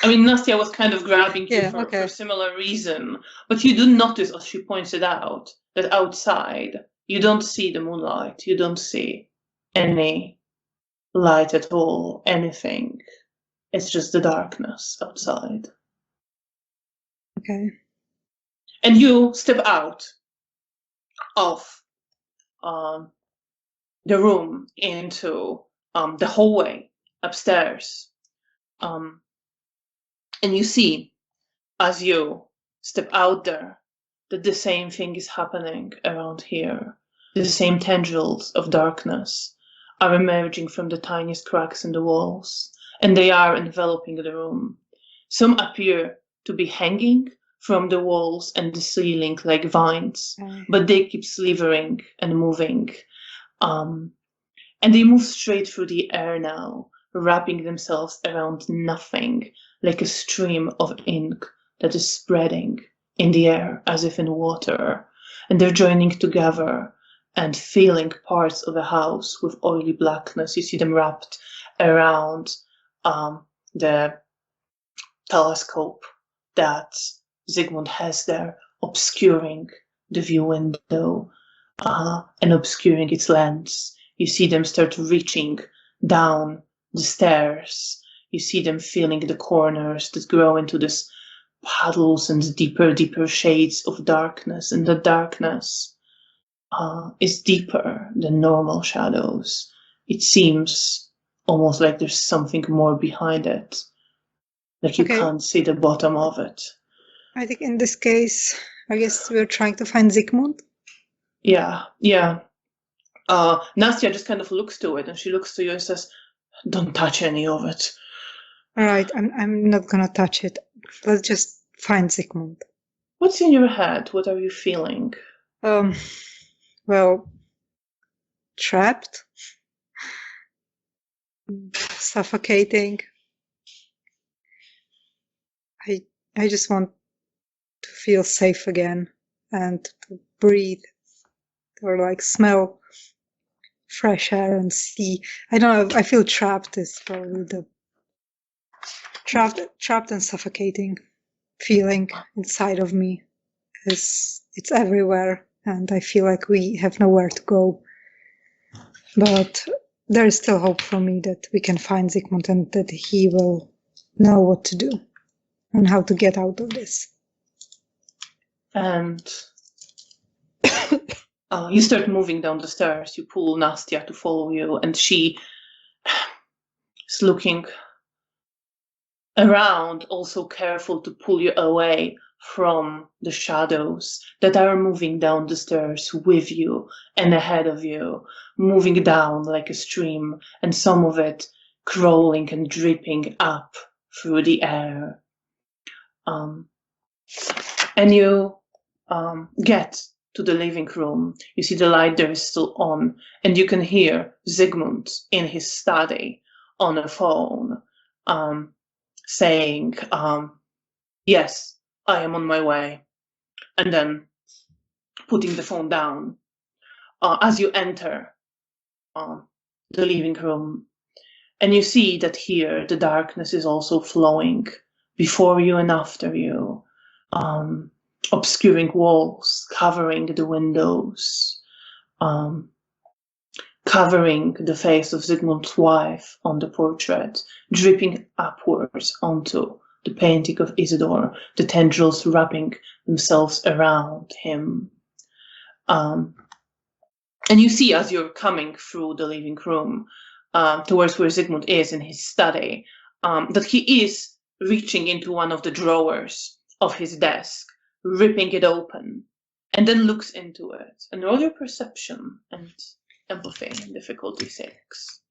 I mean, Nastia was kind of grabbing you Yeah, for okay. similar reason, but you do notice, as she pointed out, that outside you don't see the moonlight, you don't see any light at all, anything. It's just the darkness outside. Okay. And you step out of the room into the hallway upstairs. And you see, as you step out there, that the same thing is happening around here. The same tendrils of darkness are emerging from the tiniest cracks in the walls, and they are enveloping the room. Some appear to be hanging from the walls and the ceiling like vines, but they keep slithering and moving. And they move straight through the air now, wrapping themselves around nothing, like a stream of ink that is spreading in the air as if in water. And they're joining together and filling parts of the house with oily blackness. You see them wrapped around the telescope that Zygmunt has there, obscuring the view window and obscuring its lens. You see them start reaching down the stairs. You see them filling the corners that grow into this puddles and deeper shades of darkness. And the darkness is deeper than normal shadows. It seems almost like there's something more behind it. Like you can't see the bottom of it. I think in this case, I guess we're trying to find Zygmunt. Yeah. Nastia just kind of looks to it, and she looks to you and says, "Don't touch any of it." All right, I'm not gonna touch it. Let's just find Zygmunt. What's in your head? What are you feeling? Well, trapped, suffocating. I just want to feel safe again and to breathe or like smell fresh air and see. I don't know. I feel trapped is probably the trapped and suffocating feeling inside of me. It's everywhere, and I feel like we have nowhere to go. But there is still hope for me that we can find Zygmunt and that he will know what to do and how to get out of this. And you start moving down the stairs. You pull Nastia to follow you, and she is looking around, also careful to pull you away from the shadows that are moving down the stairs with you and ahead of you, moving down like a stream, and some of it crawling and dripping up through the air. And you get to the living room. You see the light there is still on, and you can hear Zygmunt in his study on a phone saying, "Yes, I am on my way," and then putting the phone down as you enter the living room. And you see that here the darkness is also flowing before you and after you, obscuring walls, covering the windows, covering the face of Sigmund's wife on the portrait, dripping upwards onto the painting of Isidore, the tendrils wrapping themselves around him. And you see, as you're coming through the living room, towards where Sigmund is in his study, that he is reaching into one of the drawers of his desk, ripping it open, and then looks into it. And roll your perception and empathy, difficulty 6.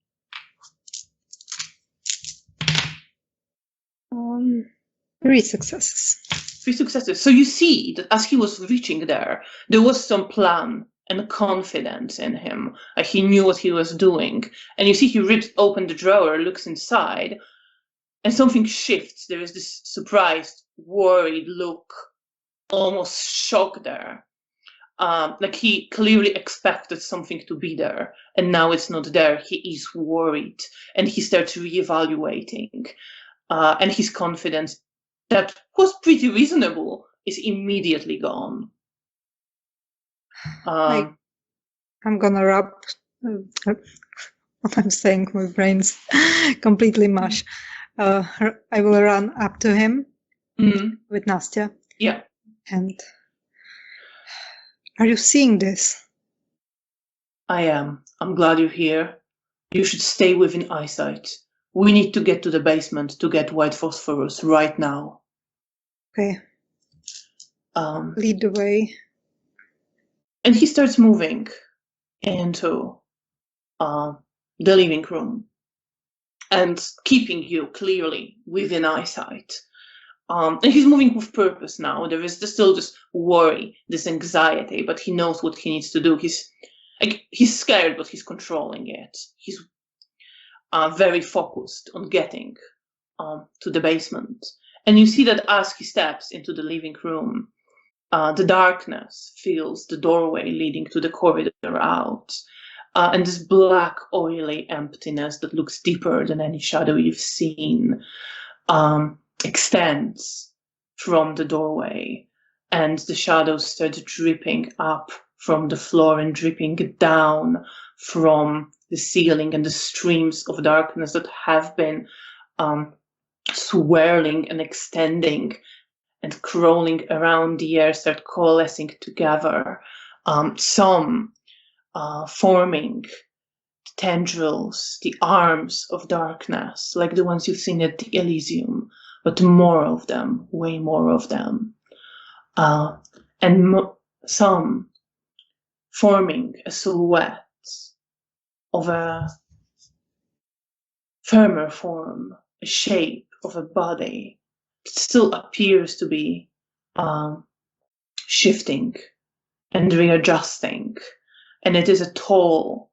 3 successes. 3 successes. So you see that as he was reaching there was some plan and confidence in him. He knew what he was doing. And you see he rips open the drawer, looks inside, and something shifts. There is this surprised, worried look, almost shock there. Like he clearly expected something to be there, and now it's not there. He is worried, and he starts reevaluating. And his confidence, that was pretty reasonable, is immediately gone. I'm gonna rub what I'm saying, my brain's completely mush. I will run up to him with Nastia. Yeah. And are you seeing this? I am. I'm glad you're here. You should stay within eyesight. We need to get to the basement to get white phosphorus right now. Okay. Lead the way. And he starts moving into the living room and keeping you clearly within eyesight. And he's moving with purpose now. There is still this worry, this anxiety, but he knows what he needs to do. He's scared, but he's controlling it. He's very focused on getting to the basement. And you see that as he steps into the living room, the darkness fills the doorway leading to the corridor out. And this black, oily emptiness that looks deeper than any shadow you've seen extends from the doorway. And the shadows start dripping up from the floor and dripping down from the ceiling, and the streams of darkness that have been swirling and extending and crawling around the air start coalescing together, some forming tendrils, the arms of darkness, like the ones you've seen at the Elysium, but more of them, way more of them. And some forming a silhouette of a firmer form, a shape of a body that still appears to be shifting and readjusting. And it is a tall,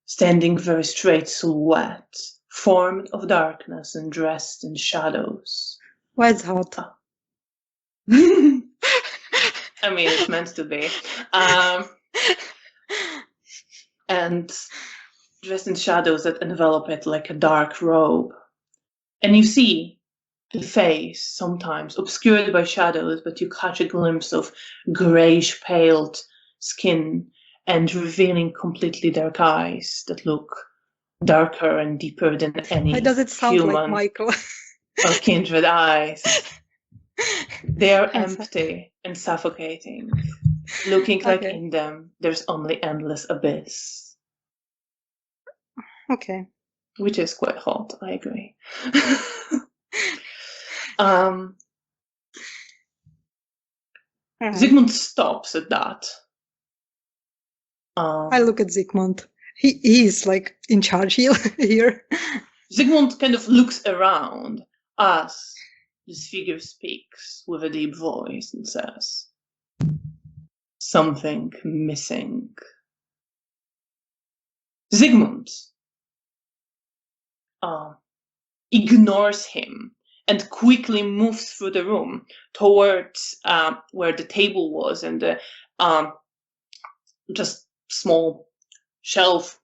standing very straight silhouette, formed of darkness and dressed in shadows. Why it's hot? I mean, it's meant to be. And dressed in shadows that envelop it like a dark robe. And you see the face, sometimes obscured by shadows, but you catch a glimpse of grayish paled skin and revealing completely dark eyes that look darker and deeper than any Why does it sound human like Michael? or kindred eyes. They are empty and suffocating, looking like in them there's only endless abyss. Okay. Which is quite hot, I agree. Right. Sigmund stops at that. I look at Sigmund. He's like in charge here. Sigmund kind of looks around as this figure speaks with a deep voice and says, "Something missing." Sigmund ignores him and quickly moves through the room towards where the table was and the just small shelf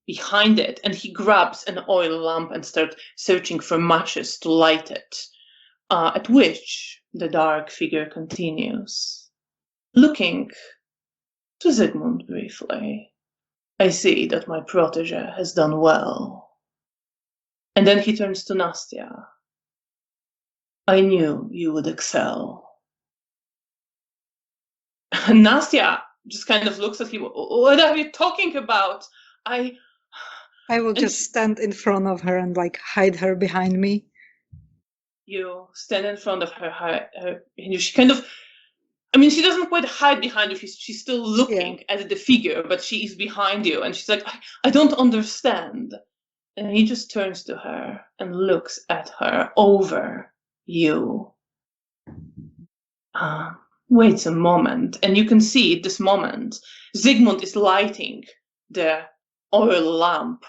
behind it, and he grabs an oil lamp and starts searching for matches to light it, at which the dark figure continues, looking to Zygmunt briefly. I see that my protege has done well. And then he turns to Nastia. I knew you would excel. And Nastia just kind of looks at him. What are you talking about? I will just stand in front of her and like hide her behind me. You stand in front of her, she kind of, she doesn't quite hide behind you. She's still looking at the figure, but she is behind you. And she's like, I don't understand. And he just turns to her and looks at her over you. Waits a moment, and you can see at this moment, Zygmunt is lighting the oil lamp.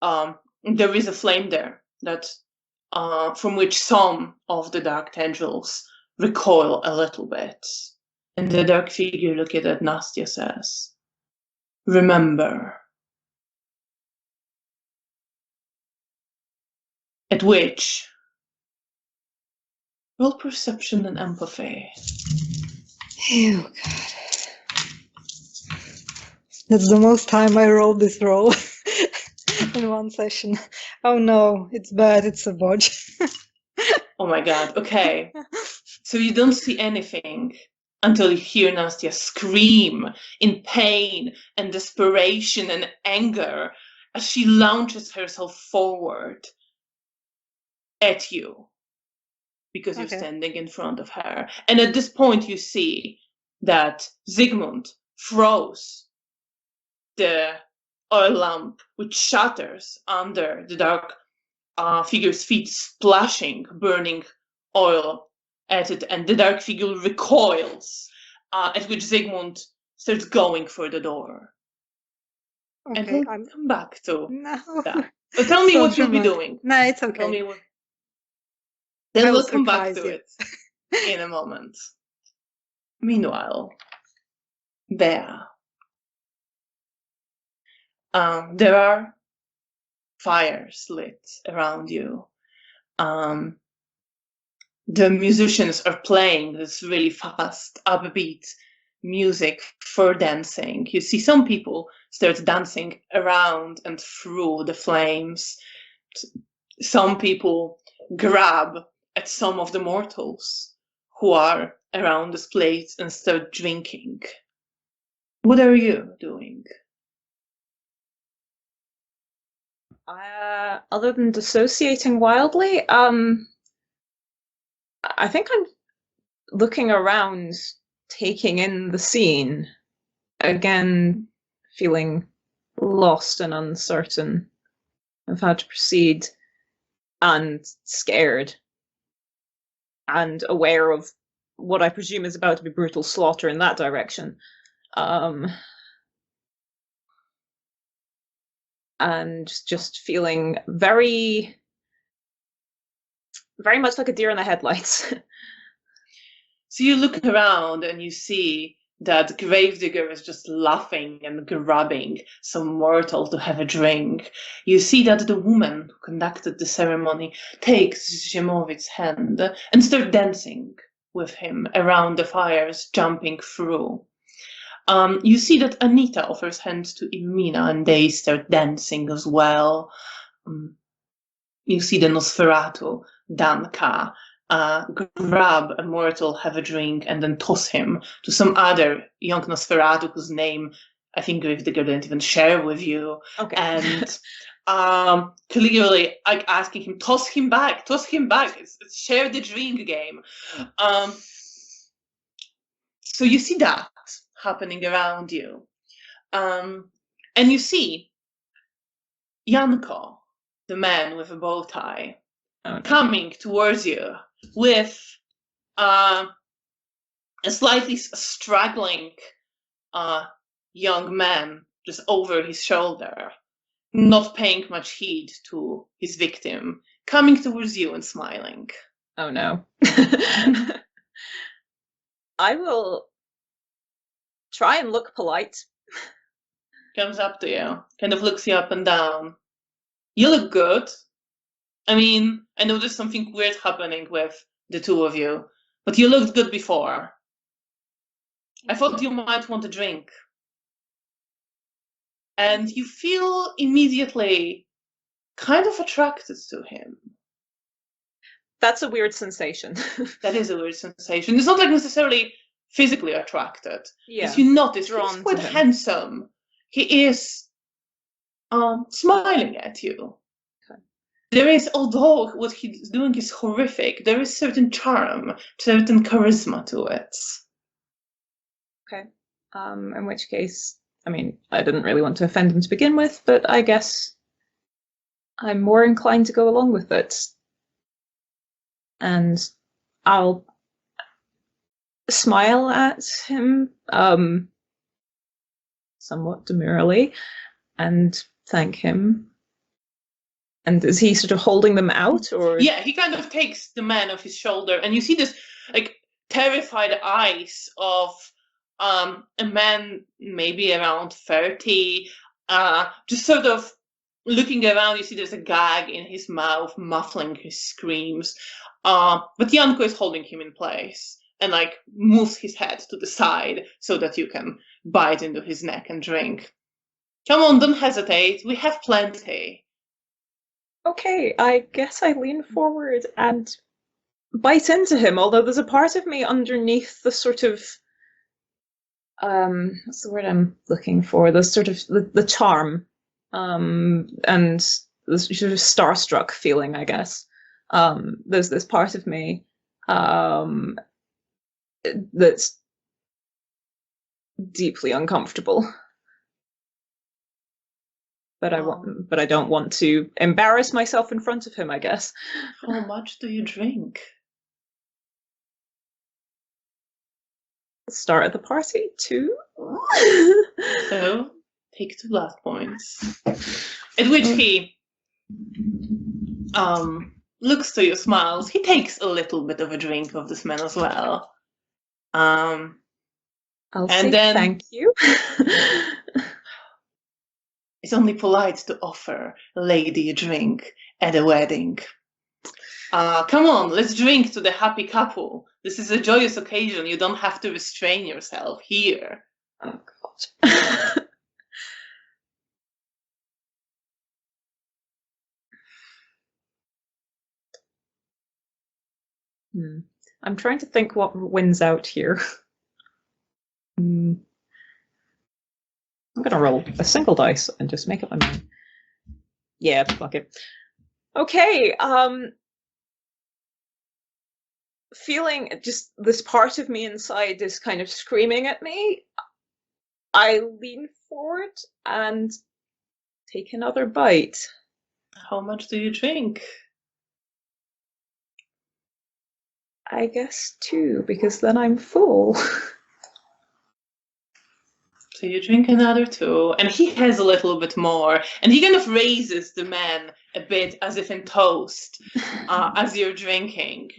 There is a flame there that, from which some of the dark tendrils recoil a little bit. And the dark figure looking at Nastia says, remember. At which, roll perception and empathy. Oh god. That's the most time I rolled this roll in one session. Oh no, it's bad, it's a bodge. Oh my god, okay. So you don't see anything until you hear Nastia scream in pain and desperation and anger as she launches herself forward at you because you're standing in front of her. And at this point you see that Zygmunt throws the oil lamp, which shatters under the dark figure's feet, splashing burning oil at it, and the dark figure recoils, at which Zygmunt starts going for the door. Okay, and we'll come back to that. But tell me what you'll be doing. No, it's okay. Tell me what. Then we'll come back to it in a moment. Meanwhile, there are fires lit around you. The musicians are playing this really fast, upbeat music for dancing. You see some people start dancing around and through the flames. Some people grab at some of the mortals who are around this place and start drinking. What are you doing? Other than dissociating wildly, I think I'm looking around, taking in the scene, again feeling lost and uncertain of how to proceed, and scared, and aware of what I presume is about to be brutal slaughter in that direction. And just feeling very, very much like a deer in the headlights. So you look around and you see that Gravedigger is just laughing and grabbing some mortal to have a drink. You see that the woman who conducted the ceremony takes Ziemowicz's hand and starts dancing with him around the fires, jumping through. You see that Anita offers hands to Irmina and they start dancing as well. You see the Nosferatu, Danka, grab a mortal, have a drink, and then toss him to some other young Nosferatu whose name I think Gravedigger didn't even share with you. Okay. And clearly like asking him, toss him back, it's share the drink game. So you see that happening around you. And you see Janko, the man with a bow tie, coming towards you with a slightly struggling young man just over his shoulder, not paying much heed to his victim, coming towards you and smiling. Oh no. I will try and look polite. Comes up to you, kind of looks you up and down. You look good. I mean, I know there's something weird happening with the two of you, but you looked good before. I thought you might want a drink. And you feel immediately kind of attracted to him. That's a weird sensation. That is a weird sensation. It's not like necessarily physically attracted. Yeah. As you notice, Drawn he's quite to him. handsome. He is smiling at you. Okay. There is, although what he's doing is horrific, there is certain charm, certain charisma to it. Okay. In which case, I mean, I didn't really want to offend him to begin with, but I guess I'm more inclined to go along with it. And I'll smile at him, somewhat demurely, and thank him. And is he sort of holding them out, or? Yeah, he kind of takes the man off his shoulder, and you see this like terrified eyes of a man maybe around 30, just sort of looking around. You see there's a gag in his mouth, muffling his screams. But Janko is holding him in place and like moves his head to the side so that you can bite into his neck and drink. Come on, don't hesitate. We have plenty. Okay, I guess I lean forward and bite into him, although there's a part of me underneath the sort of what's the word I'm looking for? The sort of the charm, and the sort of starstruck feeling, I guess. There's this part of me that's deeply uncomfortable. But I don't want to embarrass myself in front of him, I guess. How much do you drink? Start at the party, 2. So, take 2 last points. At which he looks to you, smiles. He takes a little bit of a drink of this man as well. I'll say thank you. It's only polite to offer a lady a drink at a wedding. Come on, let's drink to the happy couple. This is a joyous occasion. You don't have to restrain yourself here. Oh, God. I'm trying to think what wins out here. I'm going to roll a single dice and just make up my mind. Yeah, fuck it. Okay, feeling just this part of me inside is kind of screaming at me. I lean forward and take another bite. How much do you drink? I guess 2, because then I'm full. So you drink another 2, and he has a little bit more, and he kind of raises the man a bit as if in toast as you're drinking.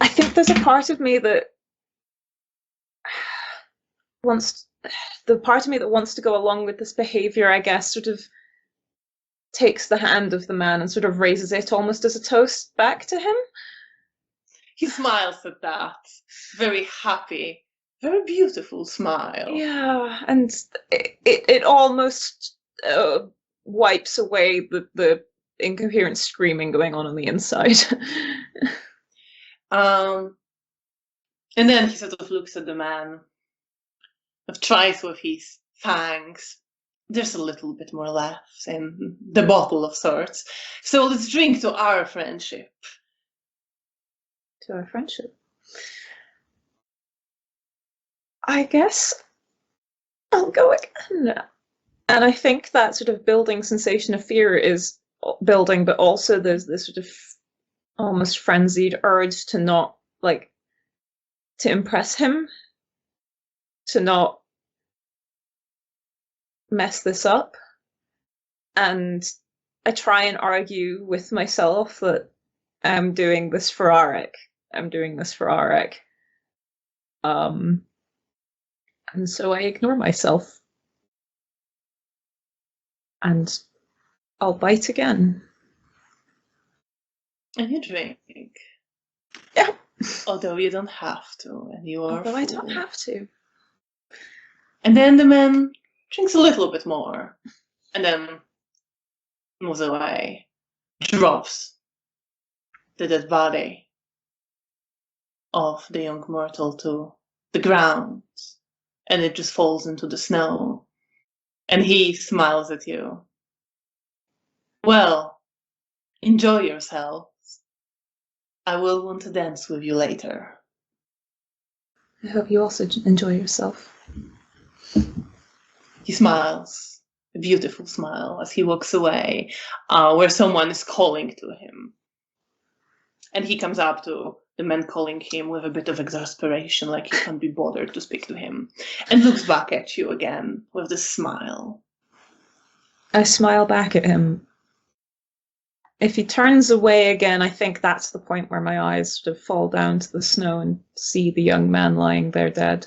I think there's a part of me that wants to go along with this behavior, I guess, sort of takes the hand of the man and sort of raises it almost as a toast back to him. He smiles at that, very happy. Very beautiful smile. Yeah, and it almost wipes away the incoherent screaming going on the inside. And then he sort of looks at the man, tries with his fangs. There's a little bit more left in the bottle of sorts. So let's drink to our friendship. To our friendship. I guess I'll go again. And I think that sort of building sensation of fear is building, but also there's this sort of almost frenzied urge to not, like, to impress him, to not mess this up. And I try and argue with myself that I'm doing this for Arik. And so I ignore myself. And I'll bite again. And you drink. Yeah. Although you don't have to, and you are Although I don't full. have to. And then the man drinks a little bit more, and then moves away, drops the dead body of the young mortal to the ground, and it just falls into the snow. And he smiles at you. Well, enjoy yourselves. I will want to dance with you later. I hope you also enjoy yourself. He smiles, a beautiful smile, as he walks away, where someone is calling to him. And he comes up to the man calling him with a bit of exasperation, like he can't be bothered to speak to him, and looks back at you again with this smile. I smile back at him. If he turns away again, I think that's the point where my eyes sort of fall down to the snow and see the young man lying there dead.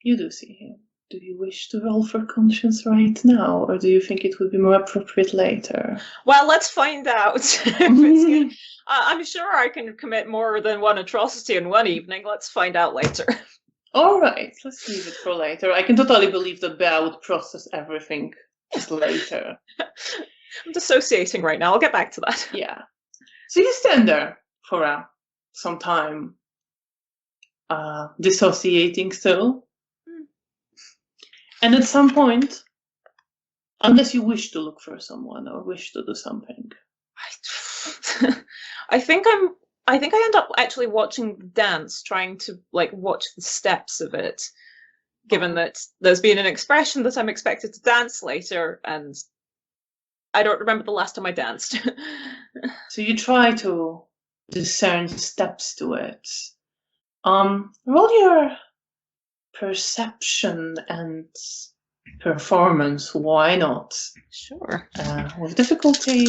You do see him. Do you wish to roll for conscience right now, or do you think it would be more appropriate later? Well, let's find out. I'm sure I can commit more than one atrocity in one evening. Let's find out later. All right, let's leave it for later. I can totally believe that Bea would process everything just later. I'm dissociating right now. I'll get back to that. Yeah. So you stand there for some time, dissociating still. And at some point, unless you wish to look for someone or wish to do something. I think I end up actually watching the dance, trying to watch the steps of it, given that there's been an expression that I'm expected to dance later, and I don't remember the last time I danced. So you try to discern steps to it. Roll your perception and performance. Why not? Sure. With difficulty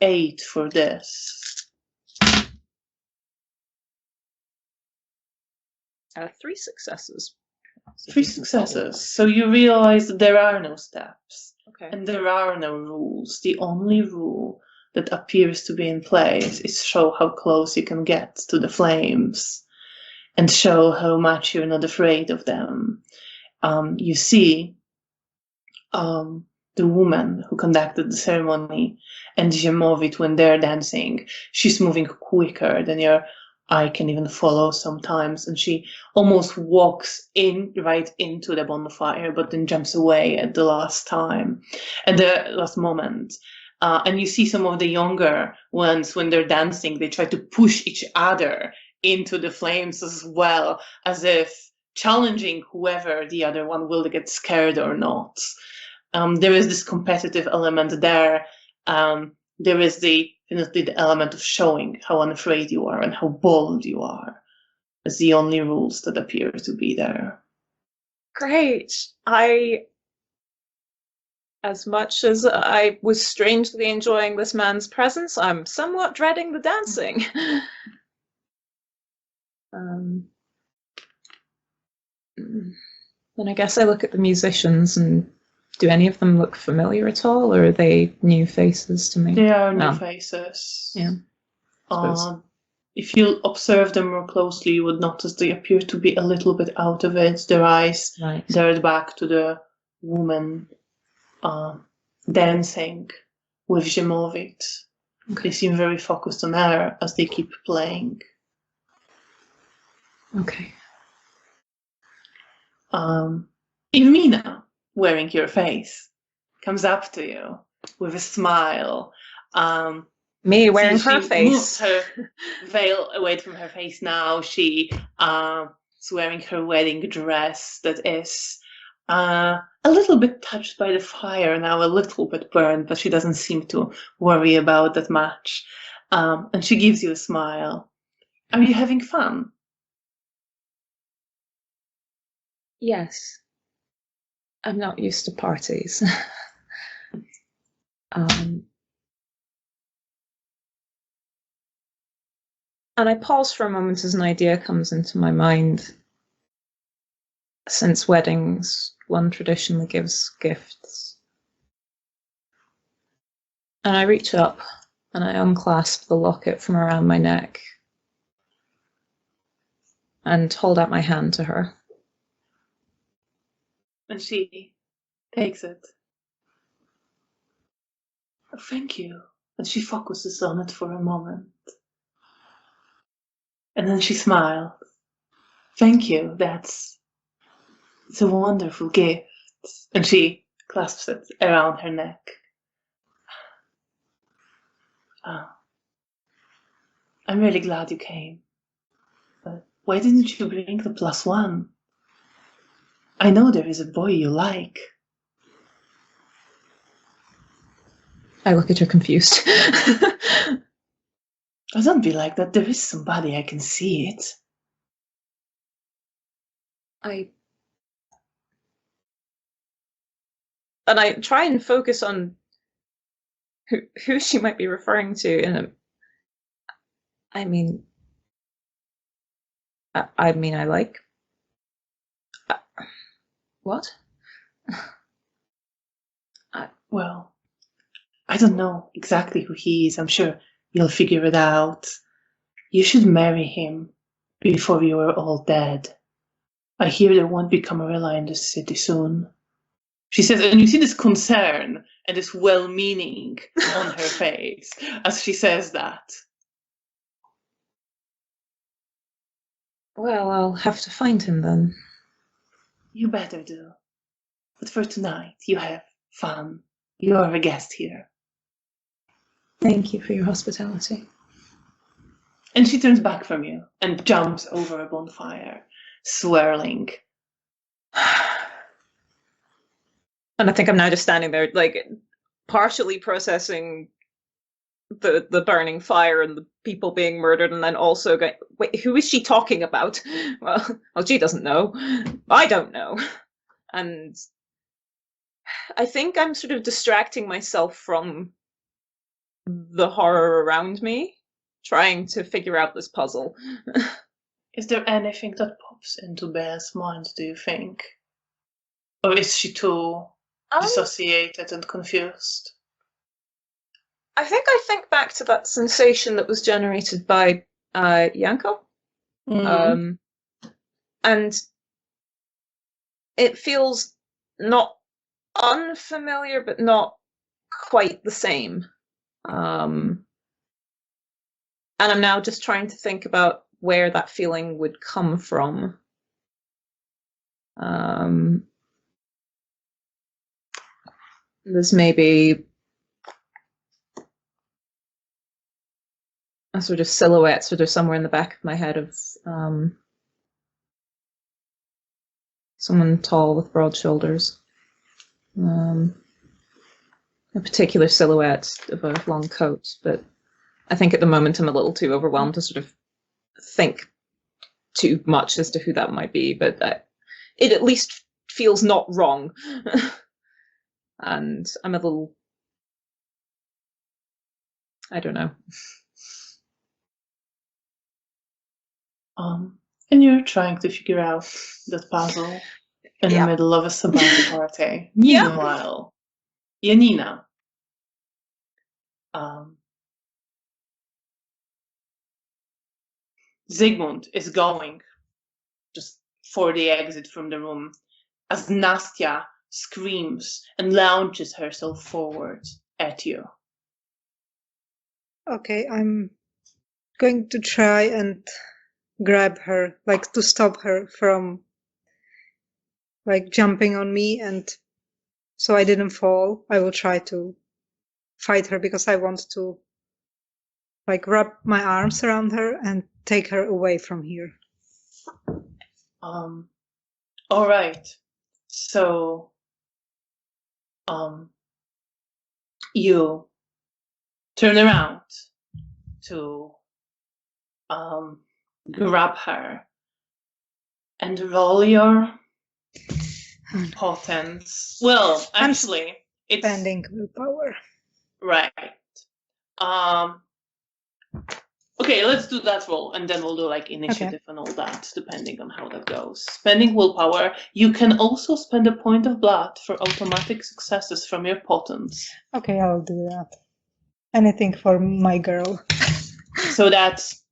8 for this. 3 successes. 3 successes. So you realize that there are no steps. Okay. And there are no rules. The only rule that appears to be in place is show how close you can get to the flames and show how much you're not afraid of them. You see the woman who conducted the ceremony and Ziemowit, when they're dancing, she's moving quicker than your eye can even follow sometimes, and she almost walks right into the bonfire, but then jumps away at the last moment. And you see some of the younger ones, when they're dancing, they try to push each other into the flames as well, as if challenging whoever the other one will get scared or not. There is this competitive element there. There is the element of showing how unafraid you are and how bold you are. It's the only rules that appear to be there. Great. As much as I was strangely enjoying this man's presence, I'm somewhat dreading the dancing. Then I guess I look at the musicians, and do any of them look familiar at all, or are they new faces to me? They are new faces. Yeah. If you observe them more closely, you would notice they appear to be a little bit out of it. Their eyes direct back to the woman dancing with Ziemowit. Okay. They seem very focused on her as they keep playing. Okay. Irmina, wearing your face, comes up to you with a smile. Me wearing her face. Moves her veil away from her face now. She is wearing her wedding dress that is a little bit touched by the fire now, a little bit burned, but she doesn't seem to worry about that much. And she gives you a smile. Are you having fun? Yes. I'm not used to parties. And I pause for a moment as an idea comes into my mind. Since weddings, one traditionally gives gifts. And I reach up and I unclasp the locket from around my neck and hold out my hand to her. And she takes it. Oh, thank you. And she focuses on it for a moment. And then she smiles. Thank you. It's a wonderful gift. And she clasps it around her neck. Oh, I'm really glad you came. But why didn't you bring the +1? I know there is a boy you like. I look at her confused. Oh, don't be like that. There is somebody, I can see it. And I try and focus on who she might be referring to. And I mean, I like. What? Well, I don't know exactly who he is. I'm sure you'll figure it out. You should marry him before you are all dead. I hear there won't be Camarilla in this city soon. She says, and you see this concern and this well-meaning on her face as she says that. Well, I'll have to find him then. You better do. But for tonight, you have fun. You are a guest here. Thank you for your hospitality. And she turns back from you and jumps over a bonfire, swirling. And I think I'm now just standing there, like, partially processing the burning fire and the people being murdered, and then also going, wait, who is she talking about? Well, she doesn't know. I don't know. And I think I'm sort of distracting myself from the horror around me, trying to figure out this puzzle. Is there anything that pops into Bear's mind, do you think? Or is she too dissociated and confused? I think back to that sensation that was generated by Yanko. Mm-hmm. And it feels not unfamiliar, but not quite the same. And I'm now just trying to think about where that feeling would come from. There's maybe a sort of silhouette sort of somewhere in the back of my head of someone tall with broad shoulders. A particular silhouette of a long coat, but I think at the moment I'm a little too overwhelmed to sort of think too much as to who that might be, but it at least feels not wrong. And I'm a little, I don't know. And you're trying to figure out that puzzle in the middle of a Sabbat party. Meanwhile, Janina. Zygmunt is going just for the exit from the room as Nastia screams and launches herself forward at you. Okay, I'm going to try and grab her, like to stop her from like jumping on me, and so I didn't fall. I will try to fight her because I want to like wrap my arms around her and take her away from here. All right. So you turn around to grab her and roll your potence. Well, actually, it's spending willpower. Right. Okay, let's do that roll, and then we'll do like initiative and all that, depending on how that goes. Spending willpower. You can also spend a point of blood for automatic successes from your potents. Okay, I'll do that. Anything for my girl. So that's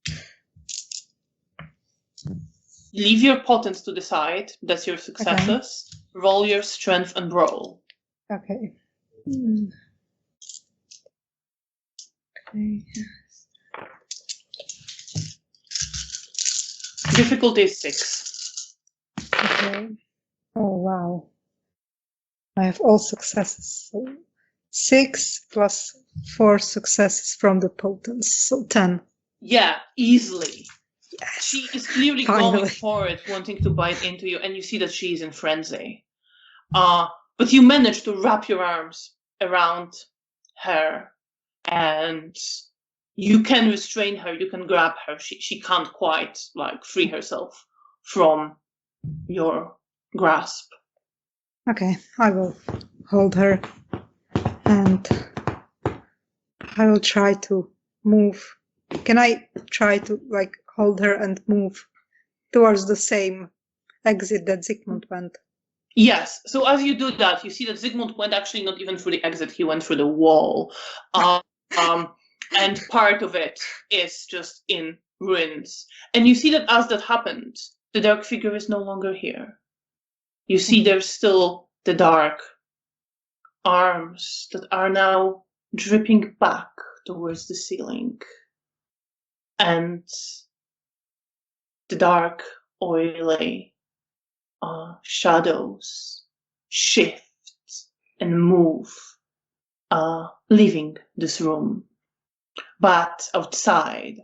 leave your potents to the side. That's your successes. Roll your strength and roll. Okay. Okay. Difficulty is 6. Okay. Oh wow. I have all successes. So 6 plus 4 successes from the potents, so 10. Yeah, easily. Yes. She is clearly Finally. going for it, wanting to bite into you, and you see that she is in frenzy. But you manage to wrap your arms around her, and you can restrain her, you can grab her. She can't quite like free herself from your grasp. Okay, I will hold her and I will try to move. Can I try to like hold her and move towards the same exit that Zygmunt went? Yes, so as you do that, you see that Zygmunt went actually not even through the exit, he went through the wall. And part of it is just in ruins. And you see that as that happened, the dark figure is no longer here. You see there's still the dark arms that are now dripping back towards the ceiling. And the dark, oily shadows shift and move, leaving this room. But outside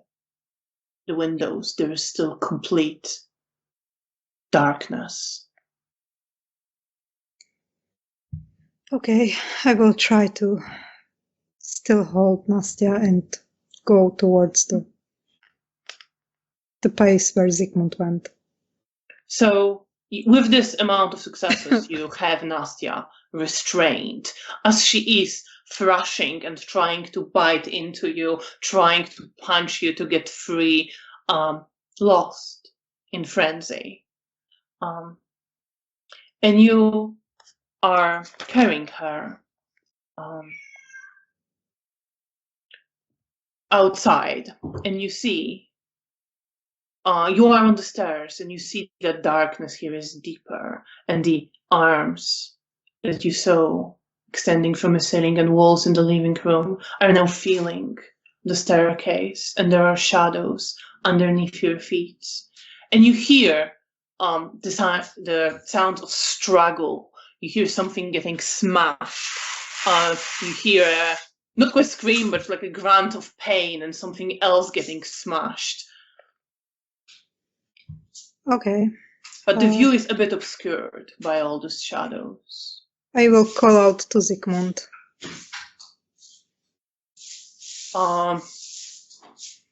the windows, there is still complete darkness. Okay, I will try to still hold Nastia and go towards the place where Zygmunt went. So with this amount of successes, you have Nastia restrained as she is thrashing and trying to bite into you, trying to punch you to get free, lost in frenzy. And you are carrying her outside, and you see you are on the stairs, and you see that darkness here is deeper, and the arms that you saw extending from the ceiling and walls in the living room are now feeling the staircase, and there are shadows underneath your feet. And you hear the sound of struggle. You hear something getting smashed. You hear not quite a scream, but like a grunt of pain, and something else getting smashed. Okay. But the view is a bit obscured by all those shadows. I will call out to Zygmunt.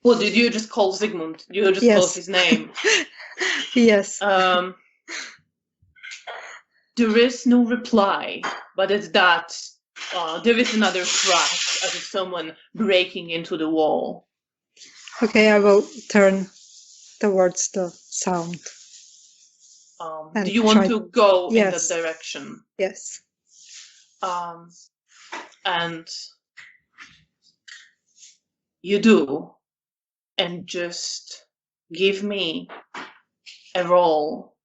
What did you just call Zygmunt? You just Yes. call his name. Yes. There is no reply, but at that, there is another crash as of someone breaking into the wall. Okay, I will turn towards the sound. Do you want to go in that Yes. direction? Yes. And you do, and just give me a roll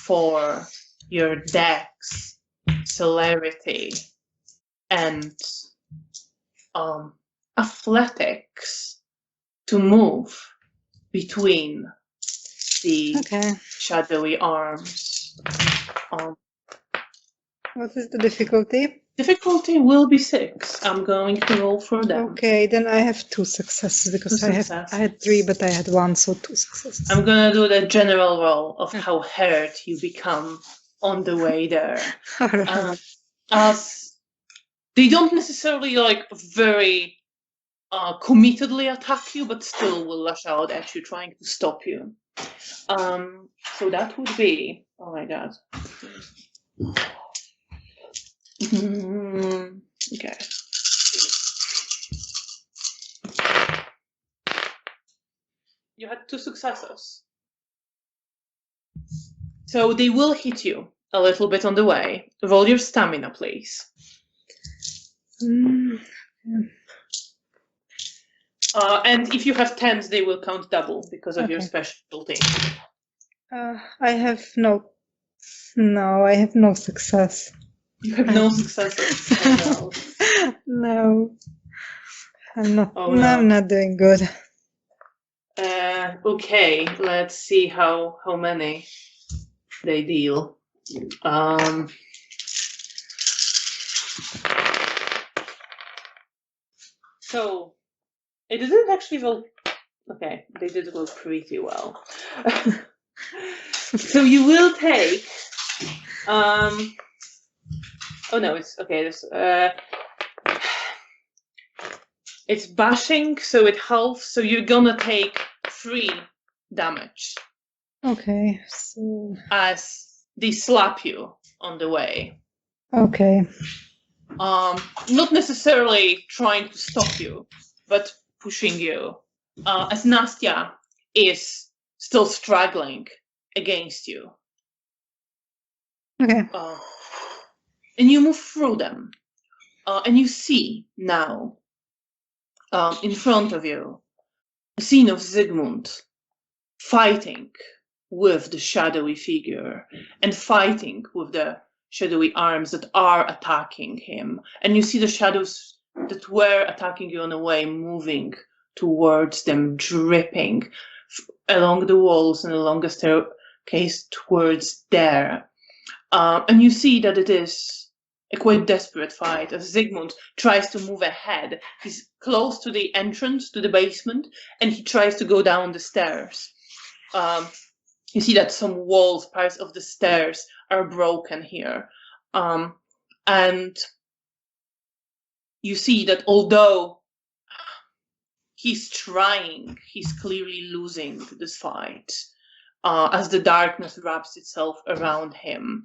for your dex, celerity, and athletics to move between the shadowy arms. What is the difficulty? Difficulty will be 6. I'm going to roll for them. Okay, then I have 2 successes because I had 3, but I had 1, so 2 successes. I'm gonna do the general roll of how hurt you become on the way there. As they don't necessarily like very committedly attack you, but still will lash out at you, trying to stop you. So that would be, oh my god. Okay. You had 2 successes. So they will hit you a little bit on the way. Roll your stamina, please. Yeah. And if you have 10s, they will count double because of your Okay. specialty. I have no success. You have no successes. Oh, No. I'm not. Oh, no. I'm not doing good. Okay, let's see how many they deal. So it didn't actually roll. Okay, they did roll pretty well. So you will take. Oh no, it's okay. It's bashing, so it halves. So you're gonna take 3 damage Okay. So. as they slap you on the way. Okay. Not necessarily trying to stop you, but pushing you. As Nastia is still struggling against you. Okay. And you move through them. And you see now, in front of you, a scene of Zygmunt fighting with the shadowy figure and fighting with the shadowy arms that are attacking him. And you see the shadows that were attacking you on the way moving towards them, dripping along the walls and along the staircase towards there. And you see that it is a quite desperate fight as Zygmunt tries to move ahead. He's close to the entrance to the basement and he tries to go down the stairs. You see that some walls, parts of the stairs are broken here. And you see that although he's trying, he's clearly losing this fight as the darkness wraps itself around him.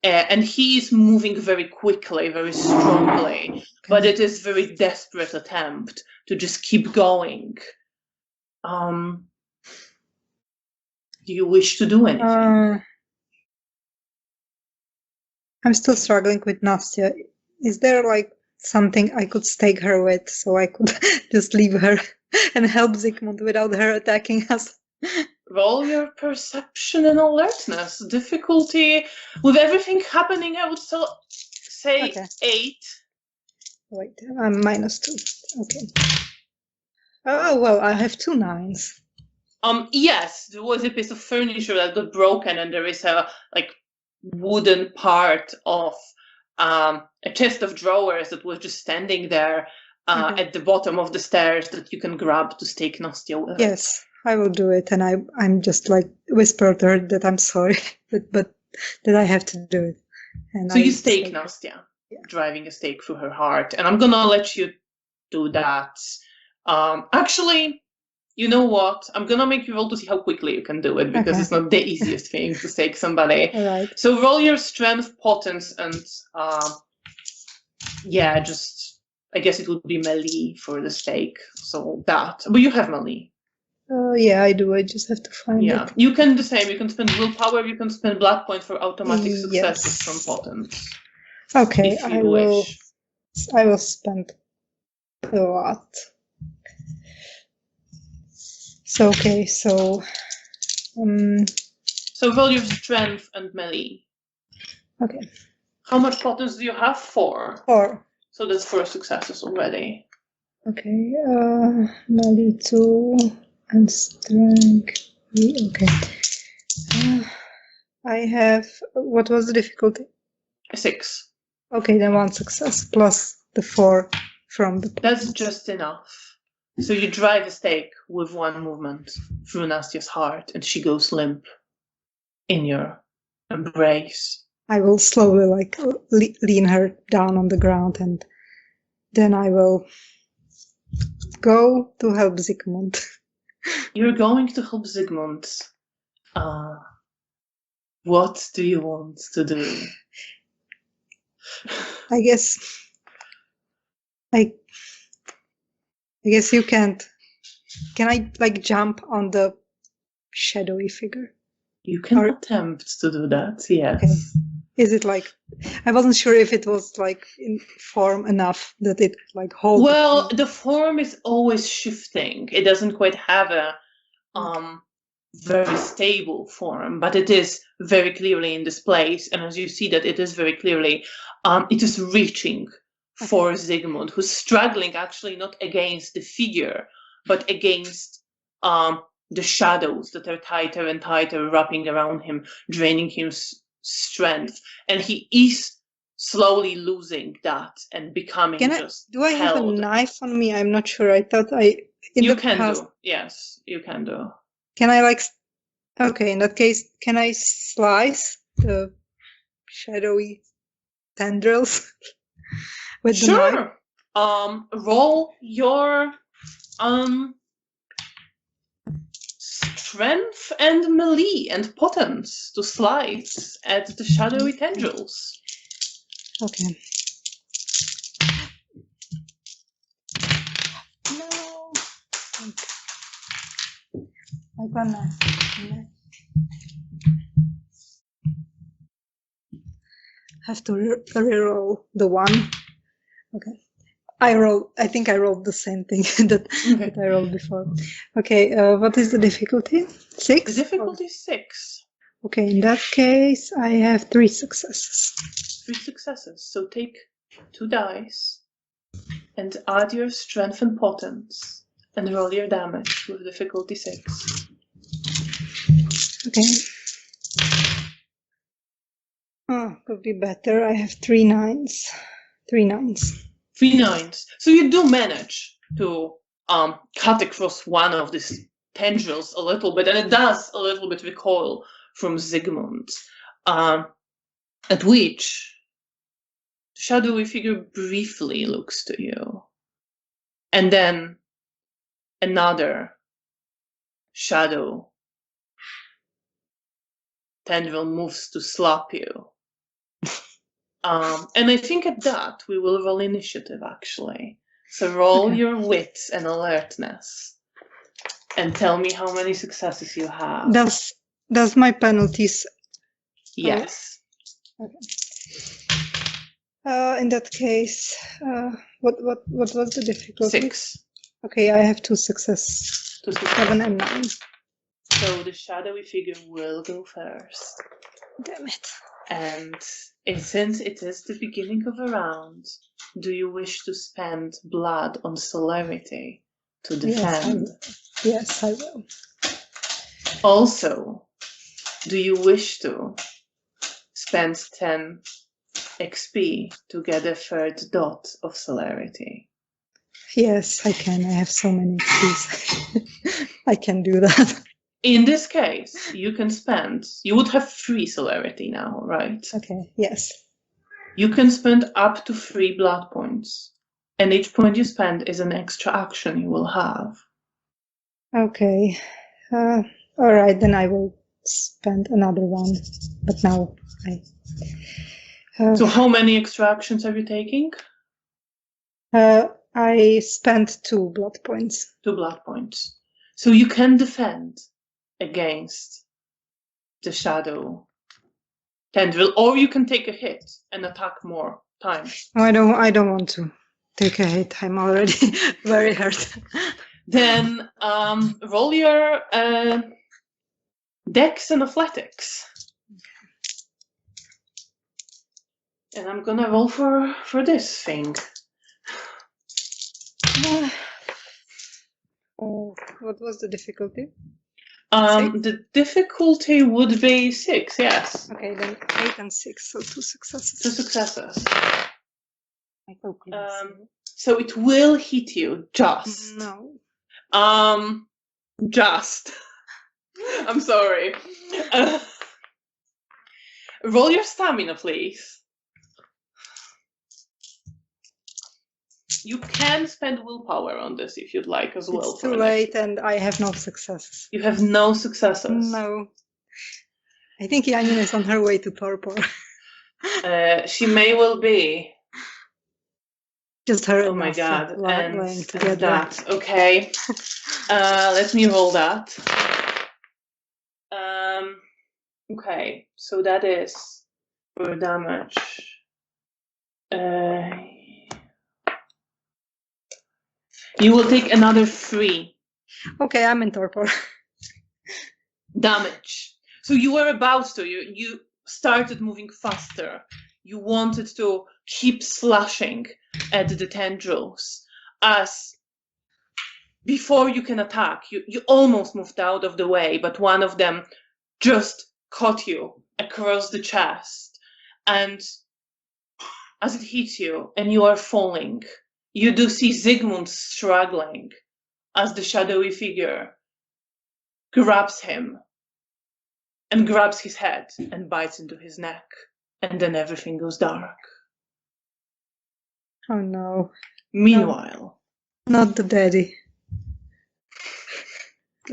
And he's moving very quickly, very strongly, but it is a very desperate attempt to just keep going. Do you wish to do anything? I'm still struggling with Nastia. Is there like something I could stake her with so I could just leave her and help Zygmunt without her attacking us? Roll your perception and alertness. Difficulty with everything happening, I would still say Okay. 8. Wait, I'm -2. Okay. Oh well, I have 2 9s. Yes, there was a piece of furniture that got broken, and there is a wooden part of a chest of drawers that was just standing there at the bottom of the stairs that you can grab to stake Nastia with. Yes, I will do it, and I'm just like whisper to her that I'm sorry, but that I have to do it. And so you stake Nastia, driving a stake through her heart, and I'm gonna let you do that. Actually, you know what? I'm gonna make you roll to see how quickly you can do it because it's not the easiest thing to stake somebody. Right. So roll your strength, potence, and just I guess it would be melee for the stake. So that, but you have melee. Yeah, I do. I just have to find it. Yeah, you can the same. You can spend willpower. You can spend blood point for automatic successes from potence. Okay, if you wish. I will spend a lot. So okay, so roll your strength and melee. Okay. How much potence do you have? 4. 4. So that's 4 successes already. Okay, melee 2 and strength 3. Okay. I have, what was the difficulty? 6. Okay, then 1 success plus the 4 from the potence. That's just enough. So you drive a stake with 1 movement through Nastia's heart, and she goes limp in your embrace. I will slowly lean her down on the ground, and then I will go to help Zygmunt. You're going to help Zygmunt. What do you want to do? I guess you can't Can I like jump on the shadowy figure? You can Or- attempt to do that, yes. Okay. Is it like, I wasn't sure if it was like in form enough that it like holds. Well, the form is always shifting. It doesn't quite have a very stable form, but it is very clearly in this place. And as you see that it is very clearly, it is reaching for Zygmunt, who's struggling actually not against the figure, but against the shadows that are tighter and tighter wrapping around him, draining his strength. And he is slowly losing that and becoming just Do I have a held. knife on me? I'm not sure. I thought in You the can past, do, yes, you can do. Can I like, okay, in that case, can I slice the shadowy tendrils with the knife? Sure. Roll your strength and melee and potence to slice at the shadowy tendrils. Okay. No. I gonna. Have to reroll the one. Okay. I think I rolled the same thing that I rolled before. Okay, what is the difficulty? 6? The difficulty is 6. Okay, in that case, I have 3 successes. 3 successes. So take 2 dice and add your strength and potence and roll your damage with difficulty 6. Okay. Oh, could be better. I have 3 9s. 3 9s. 3 9s. So you do manage to cut across one of these tendrils a little bit, and it does a little bit recoil from Zygmunt. At which the shadowy figure briefly looks to you. And then another shadow tendril moves to slap you. And I think at that we will roll initiative, actually. So roll your wits and alertness and tell me how many successes you have. Does my penalties? Yes. Okay. In that case, what was the difficulty? 6. Okay, I have 2 successes. 2 successes. 7 and 9. So the shadowy figure will go first. Damn it. And since it is the beginning of a round, do you wish to spend blood on celerity to defend? Yes, I will. Also, do you wish to spend 10 XP to get a third dot of celerity? Yes, I can. I have so many XPs. I can do that. In this case, you would have 3 celerity now, right? Okay, yes. You can spend up to 3 blood points, and each point you spend is an extra action you will have. Okay. All right, then I will spend another one. But now So how many extra actions are you taking? I spent 2 blood points. 2 blood points. So you can defend against the shadow tendril, or you can take a hit and attack more times. No, I don't want to take a hit. I'm already very hurt. Then roll your dex and athletics. And I'm gonna roll for this thing. Oh, what was the difficulty? The difficulty would be 6, yes. Okay, then 8 and 6, so 2 successes. 2 successes. I hope So it will hit you just. No. Just. I'm sorry. Roll your stamina, please. You can spend willpower on this if you'd like as well. It's too late and I have no successes. You have no successes. No. I think Janina is on her way to torpor. She may well be. Just her Oh and my Nastia god. lying And together. that. Okay. Let me roll that. Okay, so that is for damage. You will take another 3 Okay, I'm in torpor. damage. So you were about to. You started moving faster. You wanted to keep slashing at the tendrils. As before you can attack, you almost moved out of the way, but one of them just caught you across the chest. And as it hits you and you are falling, you do see Zygmunt struggling as the shadowy figure grabs him and grabs his head and bites into his neck. And then everything goes dark. Oh no. Meanwhile, Not the daddy.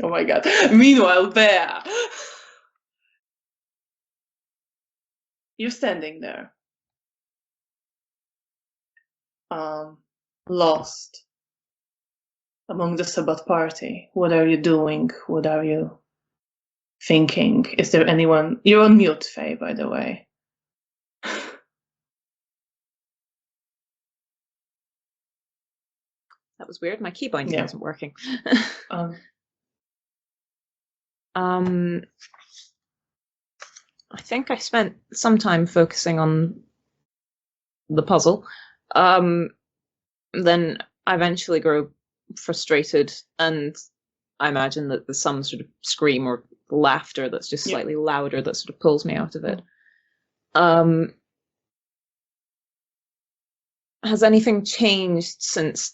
oh my god. Meanwhile, Bea, you're standing there, lost among the Sabbat party. What are you doing? What are you thinking? Is there anyone? You're on mute, Faye, by the way. That was weird. My key binding Yeah. wasn't working. I think I spent some time focusing on the puzzle. Then I eventually grow frustrated, and I imagine that there's some sort of scream or laughter that's just slightly louder that sort of pulls me out of it. Has anything changed since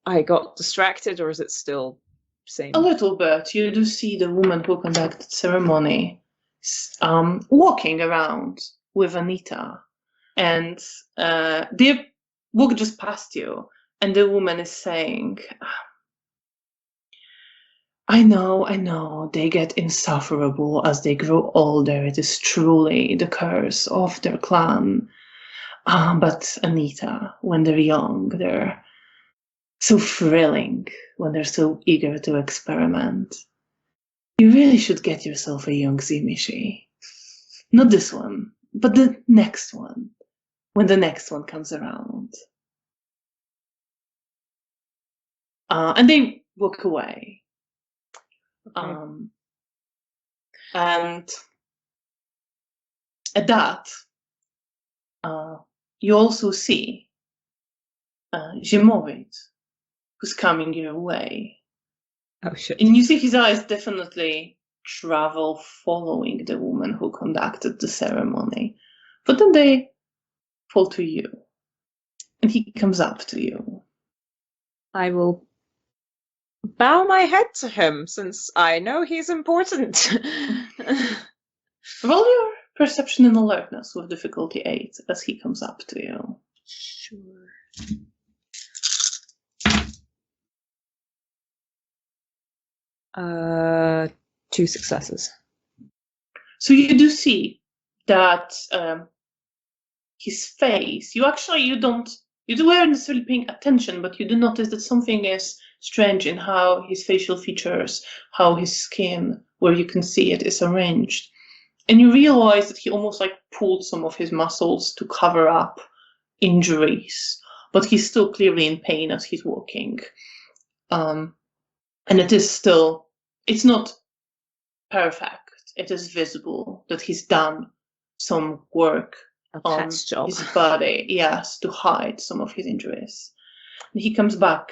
I got distracted, or is it still the same? A little bit. You do see the woman who conducted ceremony walking around with Anita, and they walk just past you, and the woman is saying, I know, they get insufferable as they grow older. It is truly the curse of their clan. But Anita, when they're young, they're so thrilling, when they're so eager to experiment. You really should get yourself a young Zimishi. Not this one, but the next one, when the next one comes around. And they walk away. Okay. And at that, you also see Zimowit, who's coming your way. Oh shit. And you see his eyes definitely travel following the woman who conducted the ceremony. But then they fall to you. And he comes up to you. I will bow my head to him, since I know he's important. Roll your perception and alertness with difficulty 8 as he comes up to you. Sure. Two successes. So you do see that his face, you weren't necessarily paying attention, but you do notice that something is strange in how his facial features, how his skin, where you can see it, is arranged. And you realize that he almost like pulled some of his muscles to cover up injuries, but he's still clearly in pain as he's walking. And it's not perfect. It is visible that he's done some work on his body, yes, to hide some of his injuries. And he comes up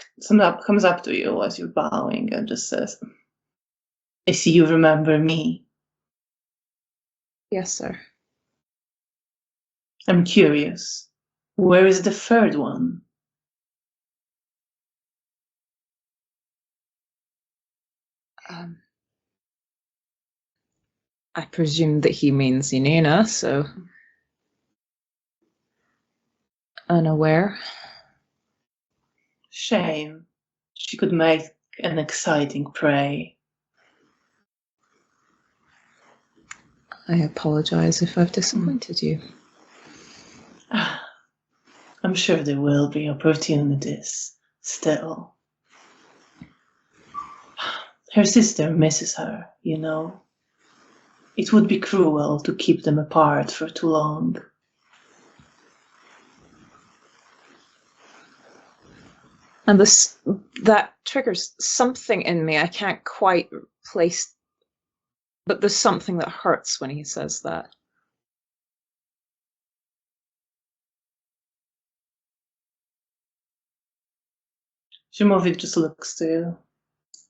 to you as you're bowing and just says, I see you remember me. Yes, sir. I'm curious. Where is the third one? I presume that he means Janina, so unaware. Shame. She could make an exciting prey. I apologize if I've disappointed you. I'm sure there will be opportunities still. Her sister misses her, you know. It would be cruel to keep them apart for too long. And that triggers something in me. I can't quite place, but there's something that hurts when he says that. Shimovic just looks to you.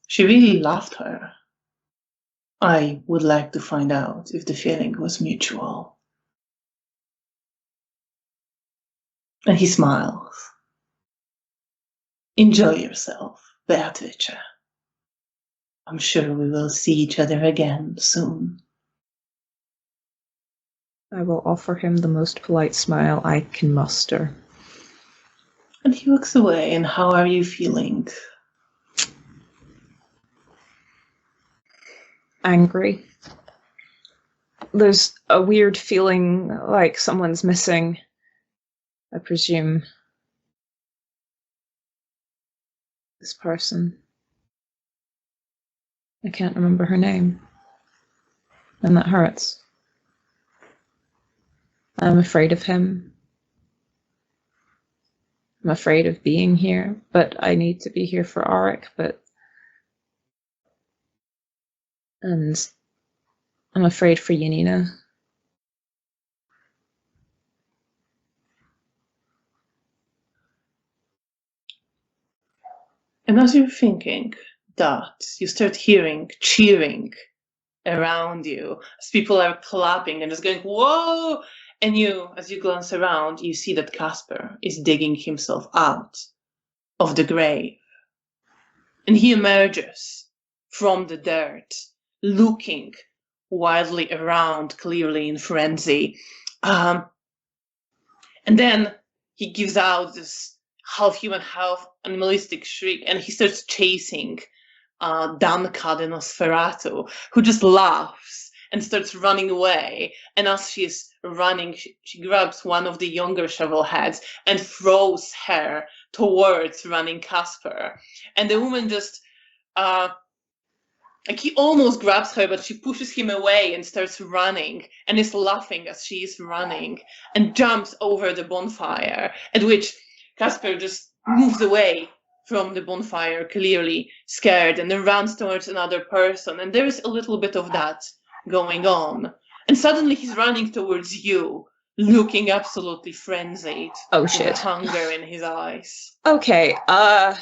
She really loved her. I would like to find out if the feeling was mutual. And he smiles. Enjoy yourself, Beatrice. I'm sure we will see each other again soon. I will offer him the most polite smile I can muster. And he walks away, and how are you feeling? Angry. There's a weird feeling like someone's missing, I presume. This person. I can't remember her name. And that hurts. I'm afraid of him. I'm afraid of being here, but I need to be here for Auric, and I'm afraid for Janina. And as you're thinking that, you start hearing cheering around you as people are clapping and just going, whoa! And you, as you glance around, you see that Casper is digging himself out of the grave. And he emerges from the dirt, looking wildly around, clearly in frenzy. And then he gives out this half-human, half-animalistic shriek, and he starts chasing Danka the Nosferatu, who just laughs and starts running away. And as she's running, she grabs one of the younger shovel heads and throws her towards running Casper. And the woman just, like, he almost grabs her, but she pushes him away and starts running and is laughing as she is running and jumps over the bonfire, at which Casper just moves away from the bonfire, clearly scared, and then runs towards another person. And there's a little bit of that going on. And suddenly he's running towards you, looking absolutely frenzied. Oh, with shit. the hunger in his eyes. Okay, I'm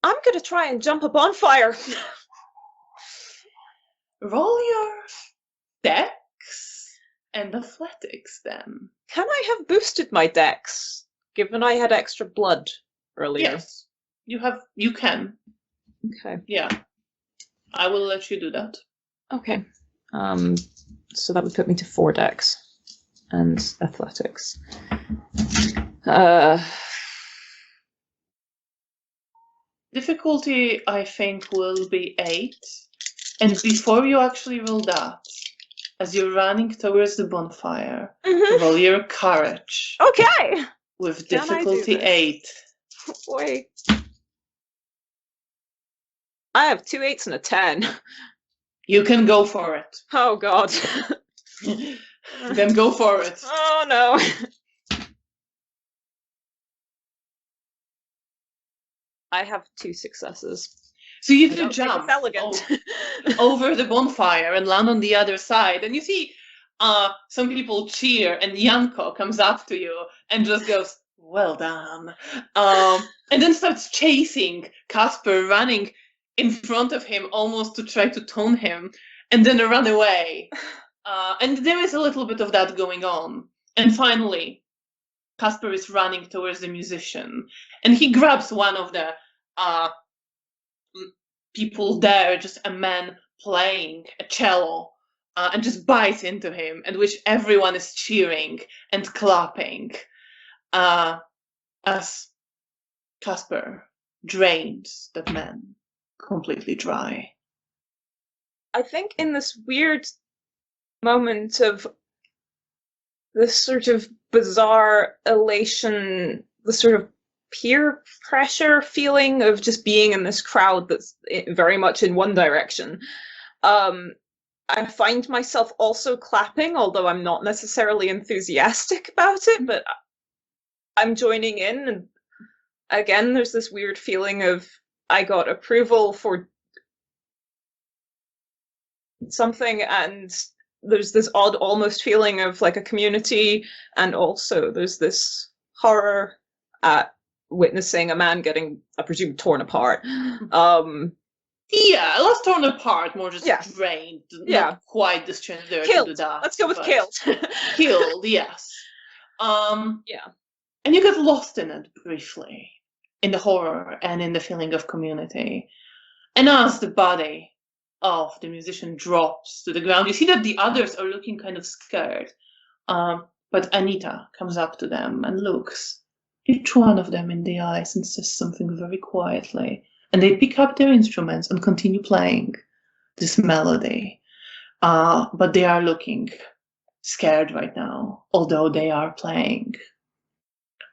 gonna try and jump a bonfire. Roll your dex and athletics then. Can I have boosted my dex, given I had extra blood earlier? Yes, you can. Okay. Yeah, I will let you do that. Okay. So that would put me to 4 dex and athletics. Difficulty, I think, will be 8. And before you actually roll that, as you're running towards the bonfire, roll your courage. Okay. With Can I do difficulty this? 8. Wait. I have 2 8s and a 10. You can go for it. Oh god. Then go for it. Oh no. I have 2 successes. So you I can don't think jump it's elegant. over the bonfire and land on the other side, and you see some people cheer, and Janko comes up to you and just goes, well done, and then starts chasing Casper, running in front of him almost to try to taunt him, and then run away. And there is a little bit of that going on. And finally, Casper is running towards the musician, and he grabs one of the people there, just a man playing a cello, and just bites into him, at which everyone is cheering and clapping as Casper drains that man completely dry. I think in this weird moment of this sort of bizarre elation, the sort of peer pressure feeling of just being in this crowd that's very much in one direction. I find myself also clapping, although I'm not necessarily enthusiastic about it, but I'm joining in. And again, there's this weird feeling of I got approval for something, and there's this odd almost feeling of like a community, and also there's this horror at witnessing a man getting, I presume, torn apart. Yeah, less torn apart, more just drained. Yeah. Not quite disgender Killed. to do that. Let's go with killed. Killed, yes. Yeah. And you get lost in it briefly, in the horror and in the feeling of community. And as the body of the musician drops to the ground, you see that the others are looking kind of scared. But Anita comes up to them and looks each one of them in the eyes and says something very quietly. And they pick up their instruments and continue playing this melody. But they are looking scared right now, although they are playing.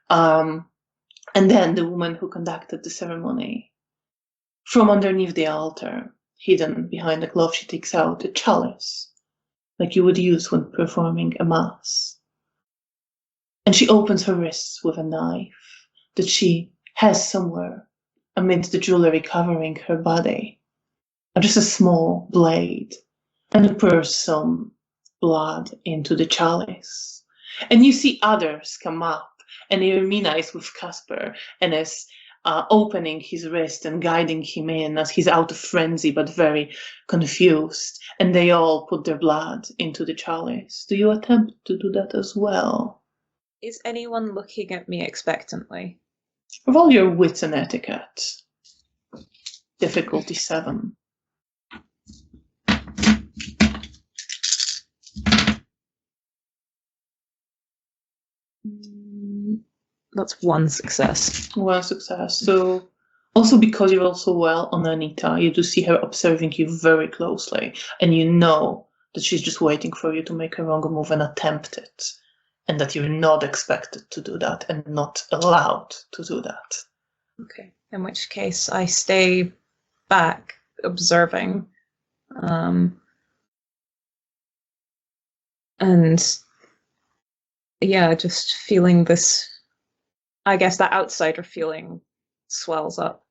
And then the woman who conducted the ceremony, from underneath the altar, hidden behind the cloth, she takes out a chalice, like you would use when performing a mass. And she opens her wrists with a knife that she has somewhere amid the jewelry covering her body. Just a small blade, and pours some blood into the chalice. And you see others come up, and Ermina is with Casper and is opening his wrist and guiding him in as he's out of frenzy but very confused. And they all put their blood into the chalice. Do you attempt to do that as well? Is anyone looking at me expectantly? Roll your wits and etiquette. Difficulty 7. That's one success. One success. So, also because you roll so well on Anita, you do see her observing you very closely, and you know that she's just waiting for you to make a wrong move and attempt it, and that you're not expected to do that and not allowed to do that. Okay. In which case, I stay back observing, and yeah, just feeling this. I guess that outsider feeling swells up.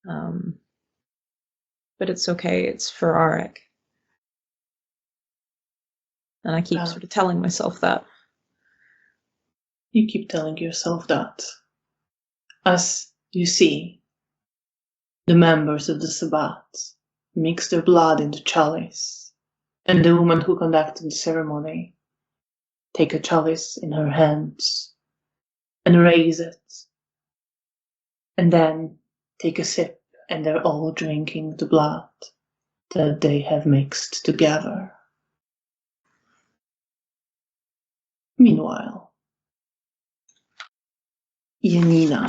But it's okay, it's for Arik. And I keep sort of telling myself that. You keep telling yourself that. As you see the members of the Sabbat mix their blood in the chalice, and the woman who conducted the ceremony take a chalice in her hands and raise it, and then take a sip, and they're all drinking the blood that they have mixed together. Meanwhile, Janina,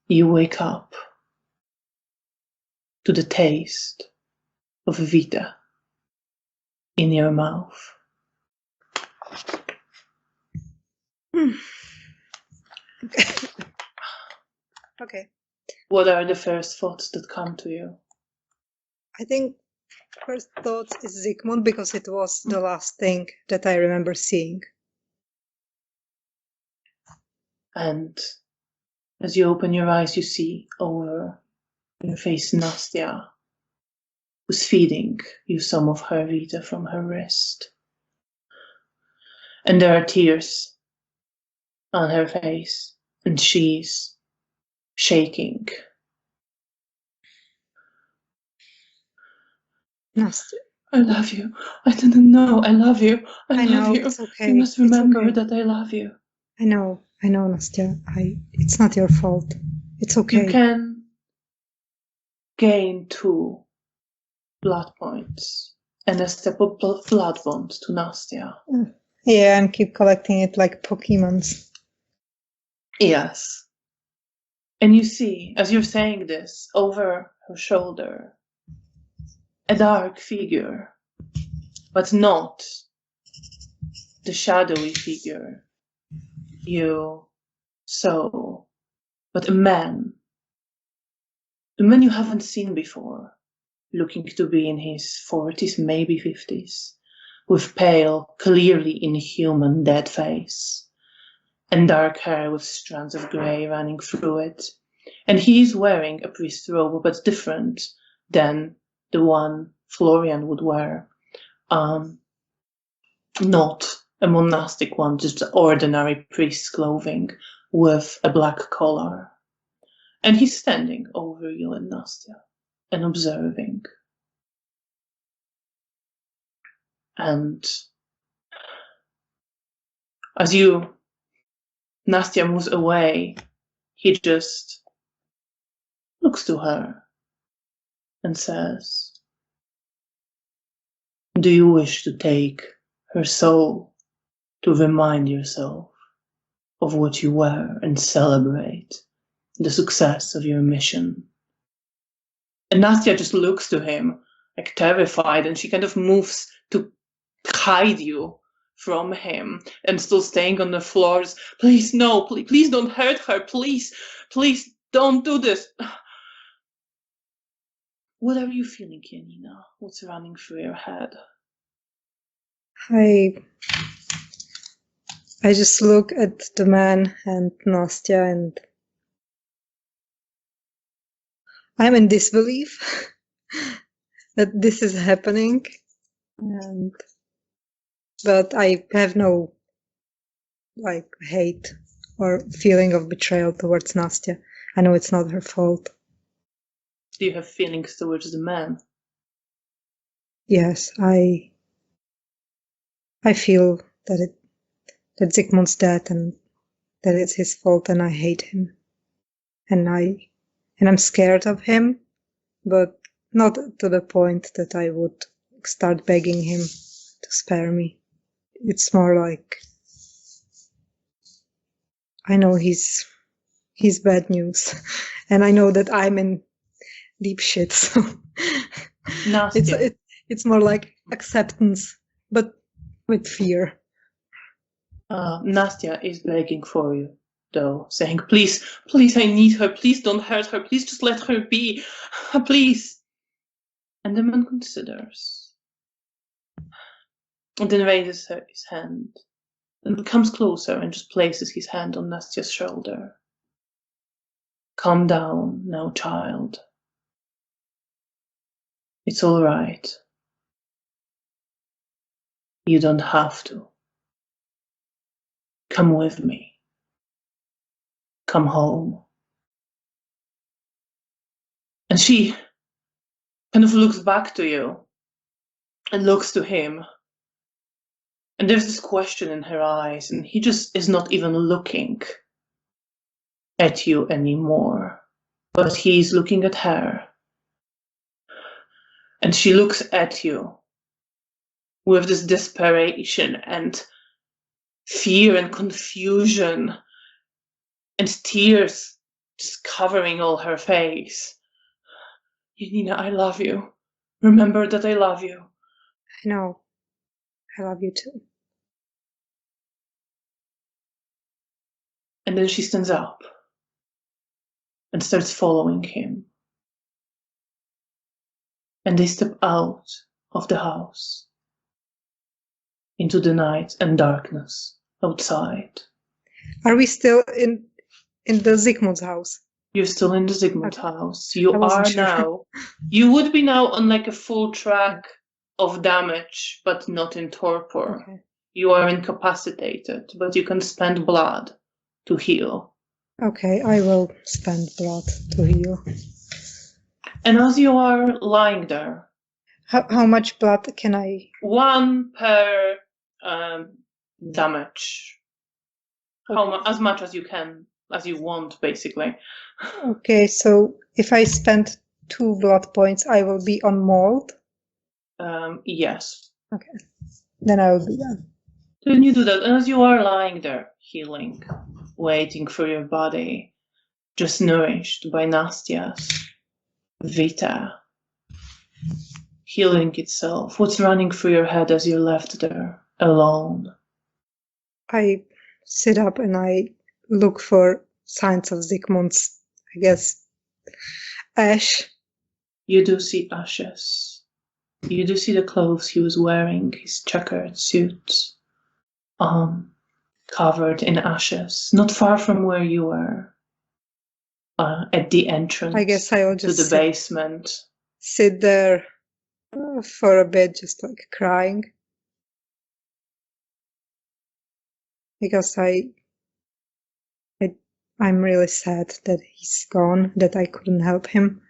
you wake up to the taste of Vita in your mouth. Okay. What are the first thoughts that come to you? I think first thought is Zygmunt, because it was the last thing that I remember seeing. And as you open your eyes, you see over your face Nastia, who's feeding you some of her Vita from her wrist. And there are tears on her face, and she's shaking. Nastia. I love you. I didn't know. I love you. I love know, you. it's okay. You must remember It's okay. that I love you. I know, Nastia. It's not your fault. It's okay. You can gain 2 blood points and a step of blood bond to Nastia. Yeah, I'm keep collecting it like Pokemons. Yes. And you see, as you're saying this, over her shoulder, a dark figure but not the shadowy figure you saw, but a man you haven't seen before, looking to be in his 40s, maybe 50s, with pale, clearly inhuman dead face, and dark hair with strands of grey running through it. And he is wearing a priest's robe, but different than the one Florian would wear. Not a monastic one, just ordinary priest's clothing with a black collar. And he's standing over you and Nastia and observing. And as Nastia moves away, he just looks to her and says, "Do you wish to take her soul to remind yourself of what you were and celebrate the success of your mission?" And Nastia just looks to him, like terrified, and she kind of moves to hide you from him and still staying on the floors. "Please, no, please don't hurt her. Please don't do this." What are you feeling, Janina? What's running through your head? I just look at the man and Nastia, and I'm in disbelief that this is happening, but I have no hate or feeling of betrayal towards Nastia. I know it's not her fault. Do you have feelings towards the man? Yes, I feel that Zygmunt's dead and that it's his fault, and I hate him, and I'm scared of him, but not to the point that I would start begging him to spare me. It's more like I know he's bad news, and I know that I'm in deep shit. So it's more like acceptance, but with fear. Nastia is begging for you, though, saying, "Please, I need her. Please don't hurt her. Please just let her be. Please." And the man considers, and then raises his hand, and comes closer and just places his hand on Nastia's shoulder. "Calm down now, child. It's all right. You don't have to. Come with me. Come home." And she kind of looks back to you and looks to him. And there's this question in her eyes, and he just is not even looking at you anymore, but he's looking at her. And she looks at you with this desperation and fear and confusion and tears just covering all her face. "Janina, I love you. Remember that I love you." I know. I love you too. And then she stands up and starts following him. And they step out of the house into the night and darkness outside. Are we still in the Zygmunt's house? You're still in the Zygmunt house. You would be now on like a full track of damage, but not in torpor. Okay. You are incapacitated, but you can spend blood to heal. Okay, I will spend blood to heal. And as you are lying there, how much blood can I? 1 per damage. Okay. As much as you can, as you want, basically. Okay, so if I spend 2 blood points, I will be on mold. Yes. Okay, then I will be done. Then you do that, and as you are lying there, healing, waiting for your body, just nourished by Nastia's Vita, healing itself. What's running through your head as you're left there, alone? I sit up and I look for signs of Zygmunt's, I guess, ash. You do see ashes. You do see the clothes he was wearing, his checkered suit, covered in ashes, not far from where you were, at the entrance I guess I'll to just the basement. sit there for a bit, just like crying. Because I'm really sad that he's gone, that I couldn't help him,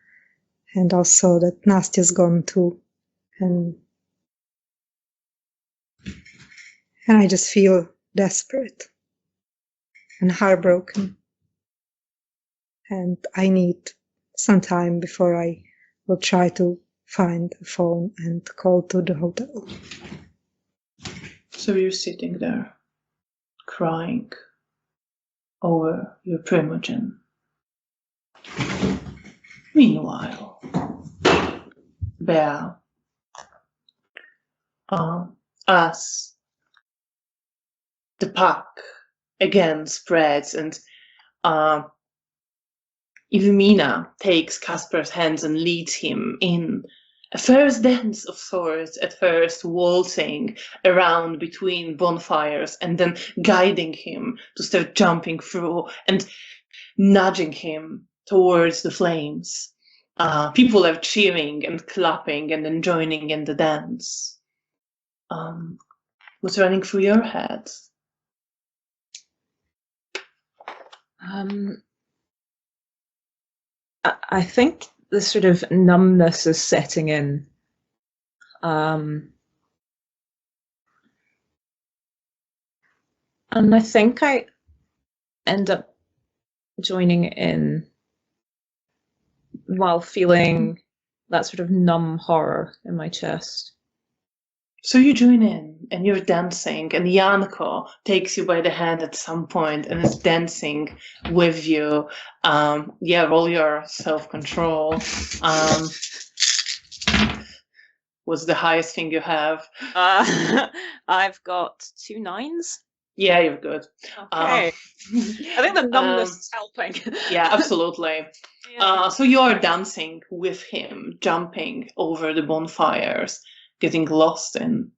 and also that Nastia's gone too, and I just feel desperate and heartbroken, and I need some time before I will try to find a phone and call to the hotel. So you're sitting there, crying over your primogen. Meanwhile, Bea, as the pack again spreads and Evemina takes Casper's hands and leads him in a first dance of sorts, at first waltzing around between bonfires and then guiding him to start jumping through and nudging him towards the flames. People are cheering and clapping and then joining in the dance. What's running through your head? I think the sort of numbness is setting in. And I think I end up joining in while feeling that sort of numb horror in my chest. So you join in and you're dancing, and Janko takes you by the hand at some point and is dancing with you. Roll your self-control. What's the highest thing you have? I've got 2 9s. Yeah, you're good. Okay. I think the numbness is helping. Yeah, absolutely. Yeah. So you're dancing with him, jumping over the bonfires, getting lost in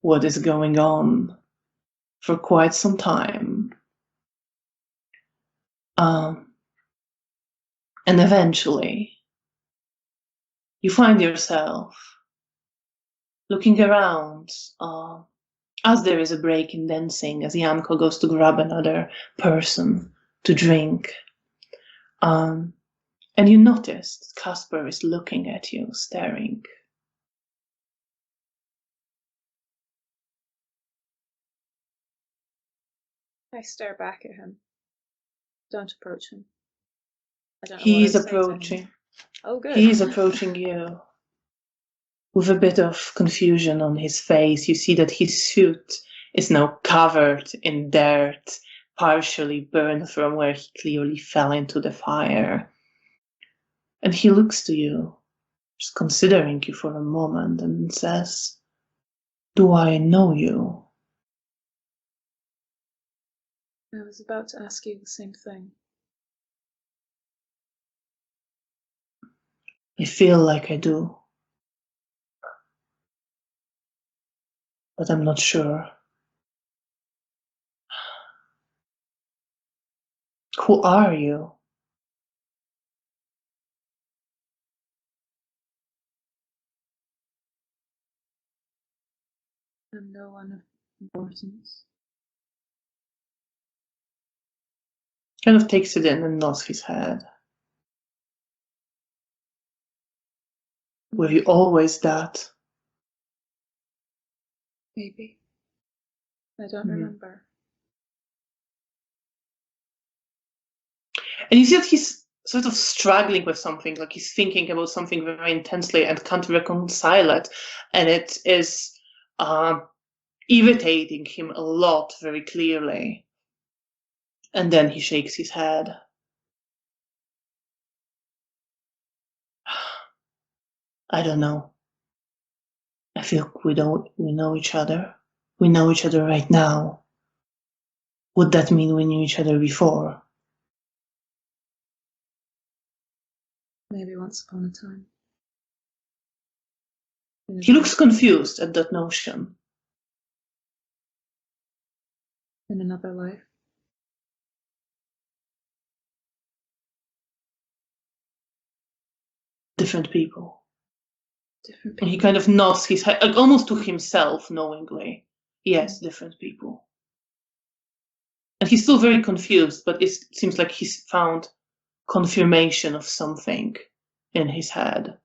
what is going on for quite some time. And eventually, you find yourself looking around as there is a break in dancing, as Janko goes to grab another person to drink. And you notice that Casper is looking at you, staring. I stare back at him. Don't approach him. I don't know He's what I say to him. approaching. Oh, good. He's approaching you. With a bit of confusion on his face, you see that his suit is now covered in dirt, partially burned from where he clearly fell into the fire. And he looks to you, just considering you for a moment, and says, "Do I know you?" I was about to ask you the same thing. I feel like I do, but I'm not sure. Who are you? I'm no one of importance. Kind of takes it in and nods his head. Were you always that? Maybe. I don't remember. And you see that he's sort of struggling with something, like he's thinking about something very intensely and can't reconcile it. And it is irritating him a lot, very clearly. And then he shakes his head. I don't know. I feel we know each other. We know each other right now. Would that mean we knew each other before? Maybe once upon a time. He looks confused at that notion. In another life. Different people. Different And he people. kind of nods his head, like almost to himself, knowingly. Yes, different people. And he's still very confused, but it seems like he's found confirmation of something in his head.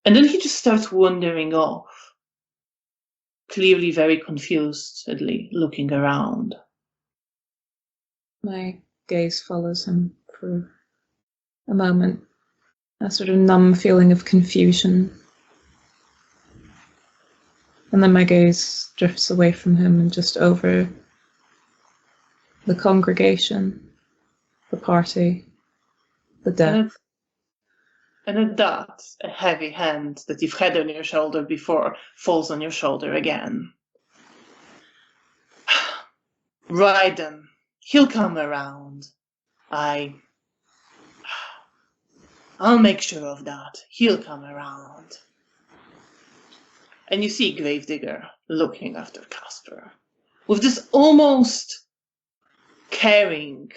And then he just starts wandering off, clearly very confusedly looking around. My gaze follows him for a moment, a sort of numb feeling of confusion. And then my gaze drifts away from him and just over the congregation, the party, the death. And at that, a heavy hand that you've had on your shoulder before falls on your shoulder again. Right then, he'll come around. I'll make sure of that. He'll come around. And you see Gravedigger looking after Casper with this almost caring,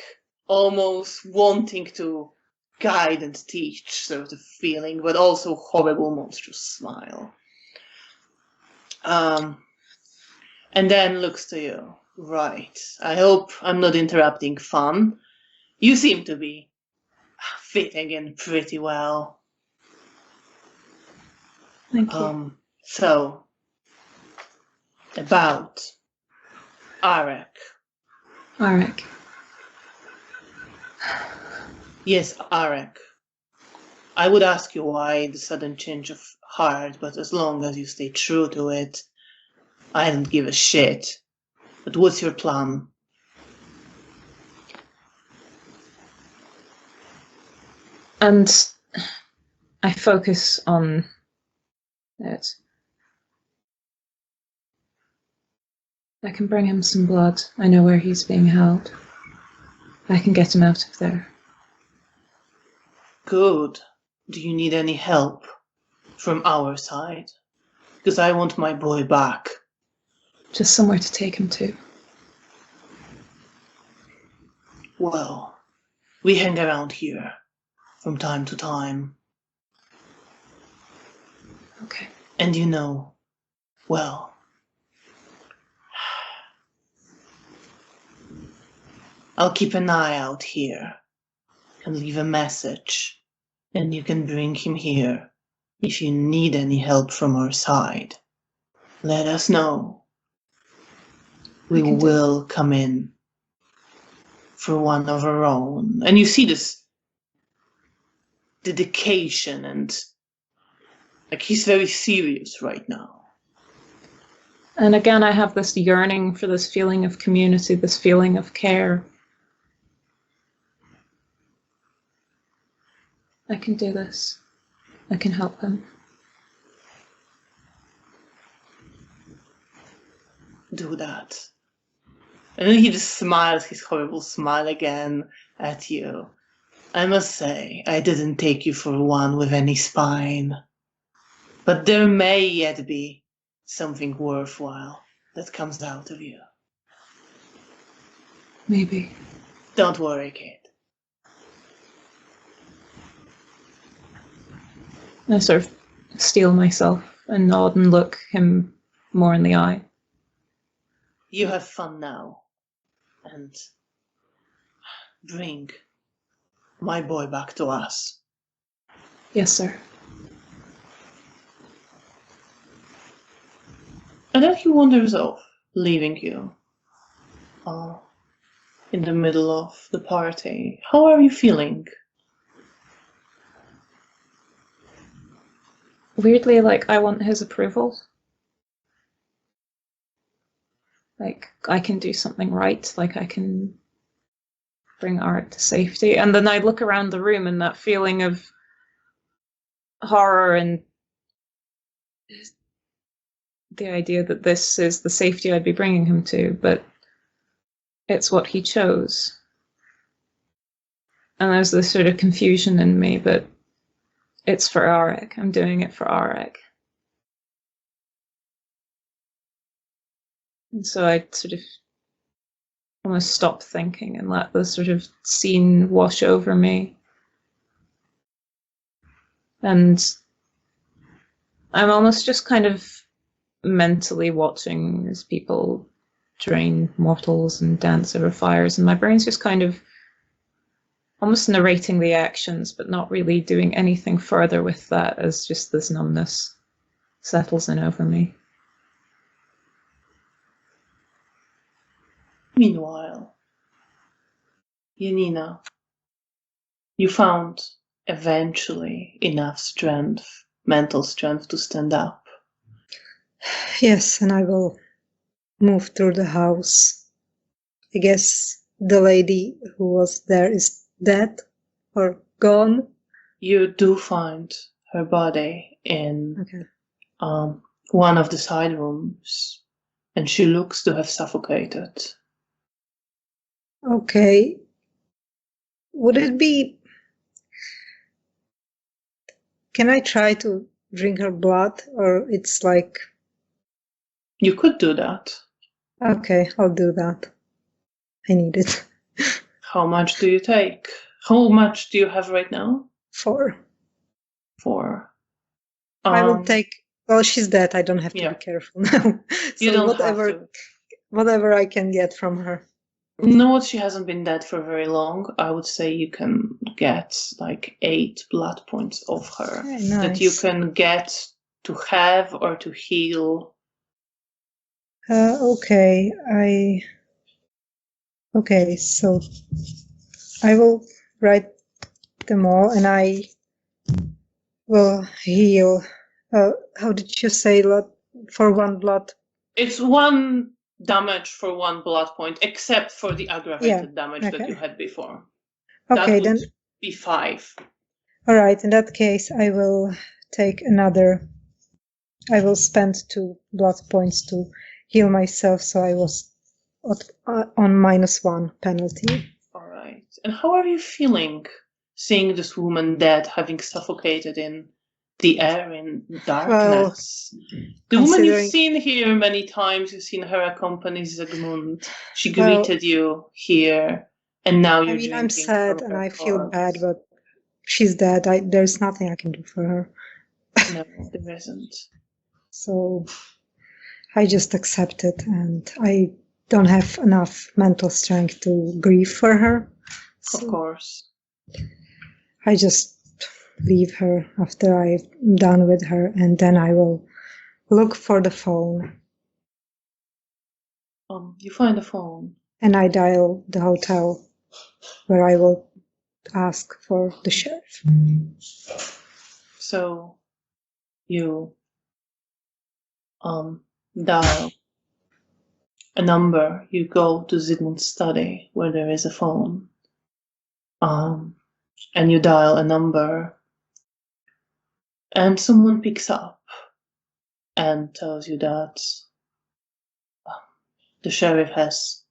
almost wanting to guide and teach sort of feeling, but also horrible, monstrous smile. And then looks to you. Right. I hope I'm not interrupting fun. You seem to be fitting in pretty well. Thank you. So, about Arek. Arek. Yes, Arek. I would ask you why the sudden change of heart, but as long as you stay true to it, I don't give a shit. But what's your plan? And I focus on it. I can bring him some blood. I know where he's being held. I can get him out of there. Good. Do you need any help from our side? Because I want my boy back. Just somewhere to take him to. Well, we hang around here from time to time. Okay. And you know, well, I'll keep an eye out here and leave a message, and you can bring him here if you need any help from our side. Let us know. We will come in for one of our own. And you see this dedication and like he's very serious right now. And again, I have this yearning for this feeling of community, this feeling of care. I can do this. I can help him. Do that. And then he just smiles his horrible smile again at you. I must say, I didn't take you for one with any spine. But there may yet be something worthwhile that comes out of you. Maybe. Don't worry, kid. I sort of steel myself and nod and look him more in the eye. You have fun now. And bring my boy back to us. Yes, sir. And then he wanders off, leaving you in the middle of the party. How are you feeling? Weirdly, like, I want his approval. Like, I can do something right. Like, I can bring Arek to safety. And then I look around the room and that feeling of horror and the idea that this is the safety I'd be bringing him to, but it's what he chose. And there's this sort of confusion in me, but it's for Arik. I'm doing it for Arik. And so I sort of almost stop thinking and let the sort of scene wash over me. And I'm almost just kind of mentally watching as people drain mortals and dance over fires, and my brain's just kind of almost narrating the actions, but not really doing anything further with that, as just this numbness settles in over me. Meanwhile, Janina, you found eventually enough strength, mental strength, to stand up. Yes, and I will move through the house. I guess the lady who was there is dead or gone. You do find her body in Okay. one of the side rooms, and she looks to have suffocated. Okay. Would it be... Can I try to drink her blood, or it's like... You could do that. Okay, I'll do that. I need it. How much do you take? How much do you have right now? 4. 4. I will take... Well, she's dead. I don't have to Yeah. be careful now. You So don't whatever, have to. whatever I can get from her. No, she hasn't been dead for very long. I would say you can get like 8 blood points off her. Very That you nice. can get to have or to heal. Okay, Okay, so I will write them all, and I will heal. How did you say for 1 blood? It's 1 damage for 1 blood point, except for the aggravated damage that okay. you had before. Okay, that then. would be 5. All right, in that case, I will take another. I will spend 2 blood points to heal myself, so I was on -1 penalty. All right. And how are you feeling seeing this woman dead, having suffocated in the air in darkness? The woman you've seen here many times, you've seen her accompany Zygmunt. She greeted you here, and now you're drinking. I'm sad and I feel corpse. bad, but she's dead. There's nothing I can do for her. No, there isn't. So I just accept it, and I don't have enough mental strength to grieve for her. Of course. I just leave her after I'm done with her, and then I will look for the phone. You find the phone. And I dial the hotel where I will ask for the sheriff. So you dial a number. You go to Zygmunt's study where there is a phone. And you dial a number, and someone picks up and tells you that the sheriff has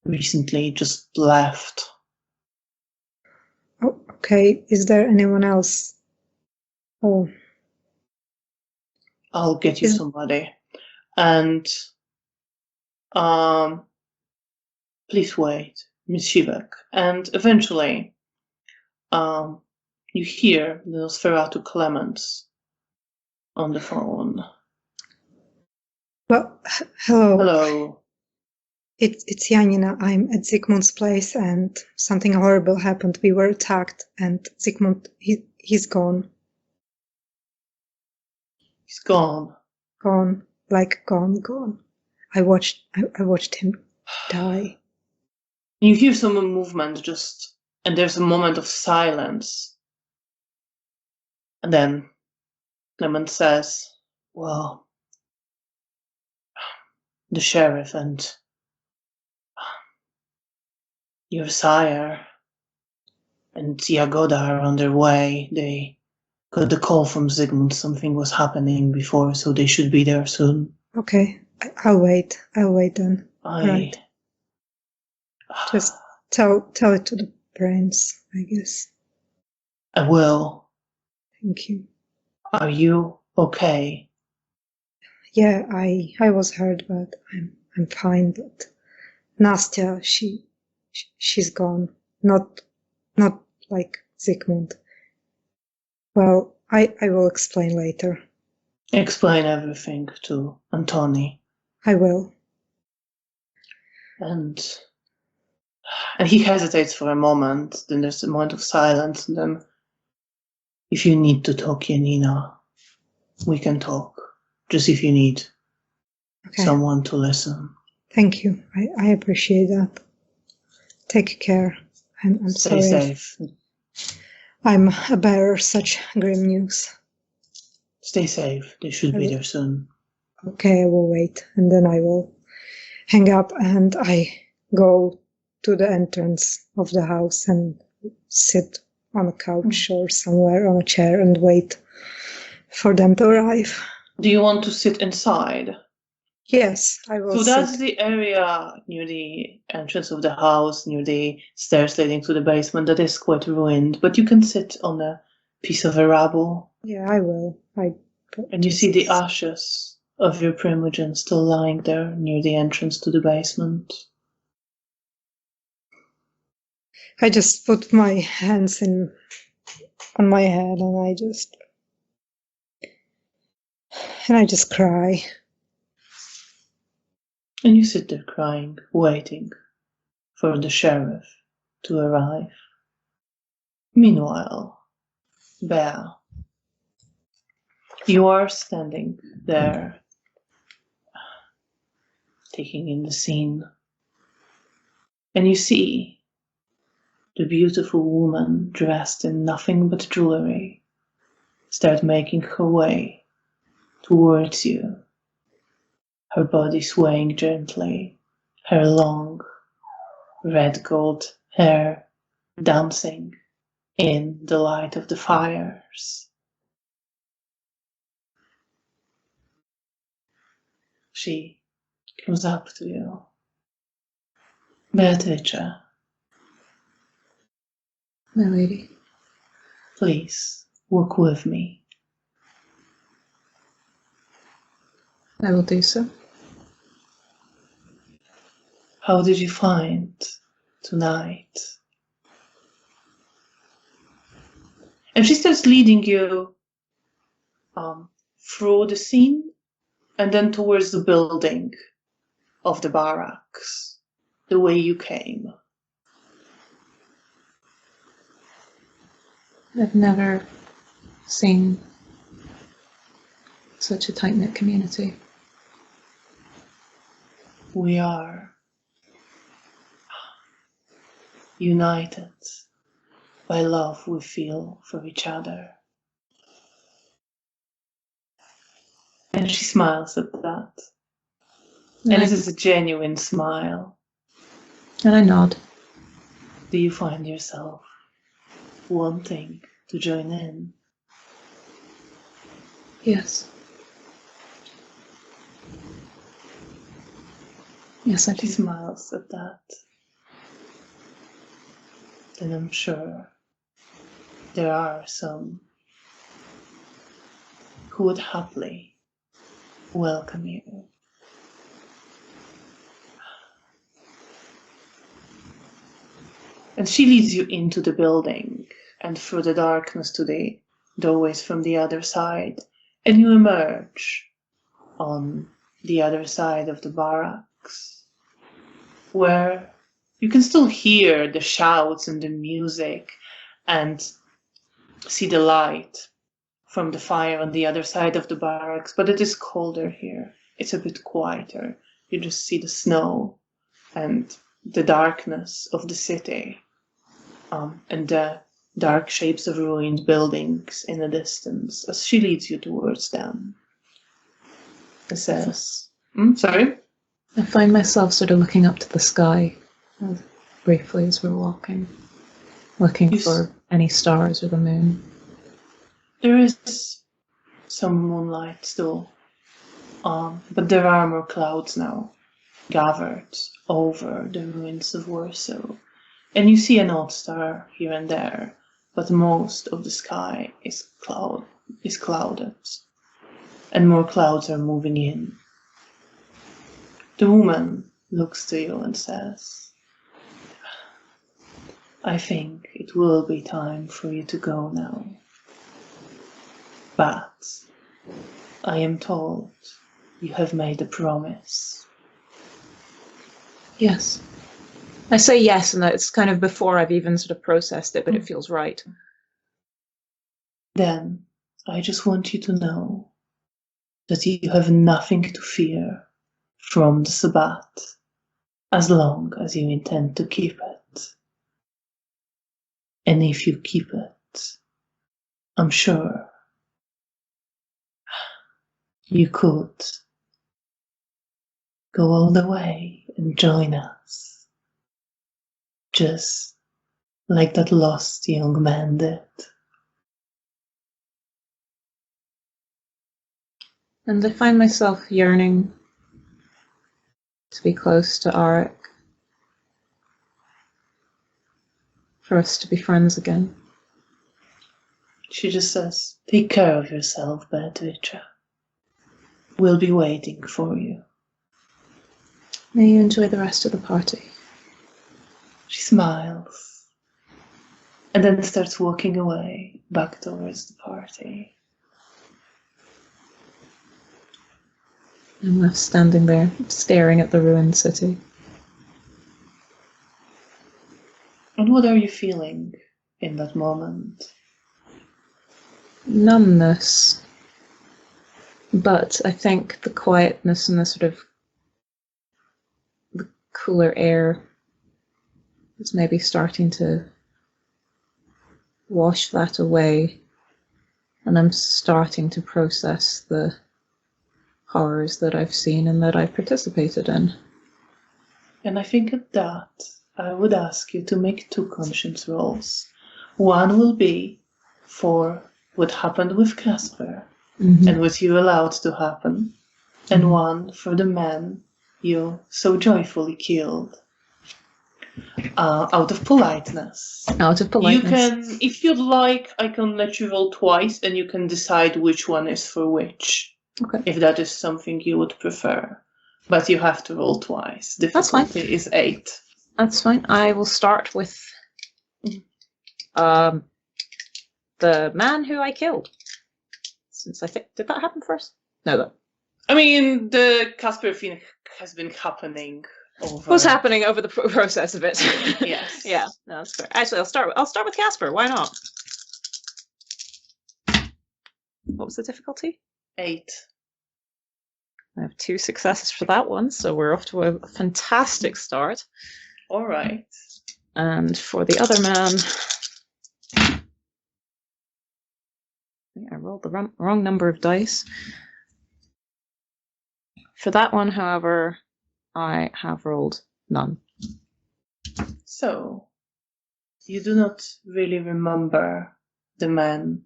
recently just left. Oh, okay. Is there anyone else? Oh. I'll get you somebody. And please wait, Miss Shivak. And eventually you hear Nosferatu Clemens on the phone. Well, hello. Hello. It's Janina. I'm at Zygmunt's place, and something horrible happened. We were attacked, and Zygmunt, he's gone. He's gone. Gone. Like gone. I watched him die. You hear some movement and there's a moment of silence. And then Clement says, well, the sheriff and your sire and Jagoda are on their way. They got the call from Zygmunt. Something was happening before, so they should be there soon. Okay, I'll wait. I'll wait then. Right. Just tell it to the prince, I guess. I will. Thank you. Are you okay? Yeah, I was hurt, but I'm fine. But Nastia, she's gone. Not like Zygmunt. Well, I will explain later. Explain everything to Antoni. I will. And he hesitates for a moment. Then there's a moment of silence. And then, if you need to talk, Janina, we can talk. Just if you need someone to listen. Thank you. I appreciate that. Take care. I'm Stay sorry. safe. I'm a bearer of such grim news. Stay safe. They should be there soon. Okay, I will wait. And then I will hang up and I go to the entrance of the house and sit on a couch or somewhere on a chair and wait for them to arrive. Do you want to sit inside? Yes, I will. So that's the area near the entrance of the house, near the stairs leading to the basement, that is quite ruined, but you can sit on a piece of a rubble. Yeah, I will. And you see the ashes of your primogen still lying there near the entrance to the basement. I just put my hands on my head and I just cry. And you sit there crying, waiting for the sheriff to arrive. Meanwhile, Bear, you are standing there, taking in the scene, and you see the beautiful woman dressed in nothing but jewelry start making her way towards you, her body swaying gently, her long red gold hair dancing in the light of the fires. She comes up to you. Beatrice, My lady. please walk with me. I will do so. How did you find tonight? And she starts leading you through the scene and then towards the building of the barracks, the way you came. I've never seen such a tight-knit community. We are united by love we feel for each other. And she smiles at that. And it is a genuine smile. And I nod. Do you find yourself wanting to join in? Yes. Yes, I do. She smiles at that. Then I'm sure there are some who would happily welcome you. And she leads you into the building and through the darkness to the doorways from the other side. And you emerge on the other side of the barracks, where you can still hear the shouts and the music and see the light from the fire on the other side of the barracks, but it is colder here. It's a bit quieter. You just see the snow and the darkness of the city, and the dark shapes of ruined buildings in the distance as she leads you towards them. It says, sorry? I find myself sort of looking up to the sky briefly as we're walking, looking for any stars or the moon. There is some moonlight still But there are more clouds now, gathered over the ruins of Warsaw. And you see an odd star here and there, but most of the sky is clouded. And more clouds are moving in. The woman looks to you and says, I think it will be time for you to go now. But I am told you have made a promise. Yes. I say yes, and it's kind of before I've even sort of processed it, but it feels right. Then I just want you to know that you have nothing to fear from the Sabbat, as long as you intend to keep it. And if you keep it, I'm sure you could go all the way and join us, just like that lost young man did. And I find myself yearning to be close to Arik, for us to be friends again. She just says, take care of yourself, Beatrice. We'll be waiting for you. May you enjoy the rest of the party. She smiles and then starts walking away back towards the party. I'm left standing there, staring at the ruined city. And what are you feeling in that moment? Numbness. But I think the quietness and the sort of the cooler air is maybe starting to wash that away. And I'm starting to process the horrors that I've seen and that I've participated in. And I think at that, I would ask you to make 2 conscience rolls. One will be for what happened with Casper and what you allowed to happen, and one for the man you so joyfully killed. Out of politeness. Out of politeness. You can, if you'd like, I can let you roll twice and you can decide which one is for which. Okay. If that is something you would prefer. But you have to roll twice. Difficulty is 8. That's fine. I will start with the man who I killed. Since I think, did that happen first? No, I mean, the Casper thing has been happening over... What's happening over the process of it? Yes. Yeah, no, that's fair. Actually, I'll start with Casper. Why not? What was the difficulty? 8. I have 2 successes for that one, so we're off to a fantastic start. All right. And for the other man, I rolled the wrong number of dice. For that one, however, I have rolled none. So, you do not really remember the man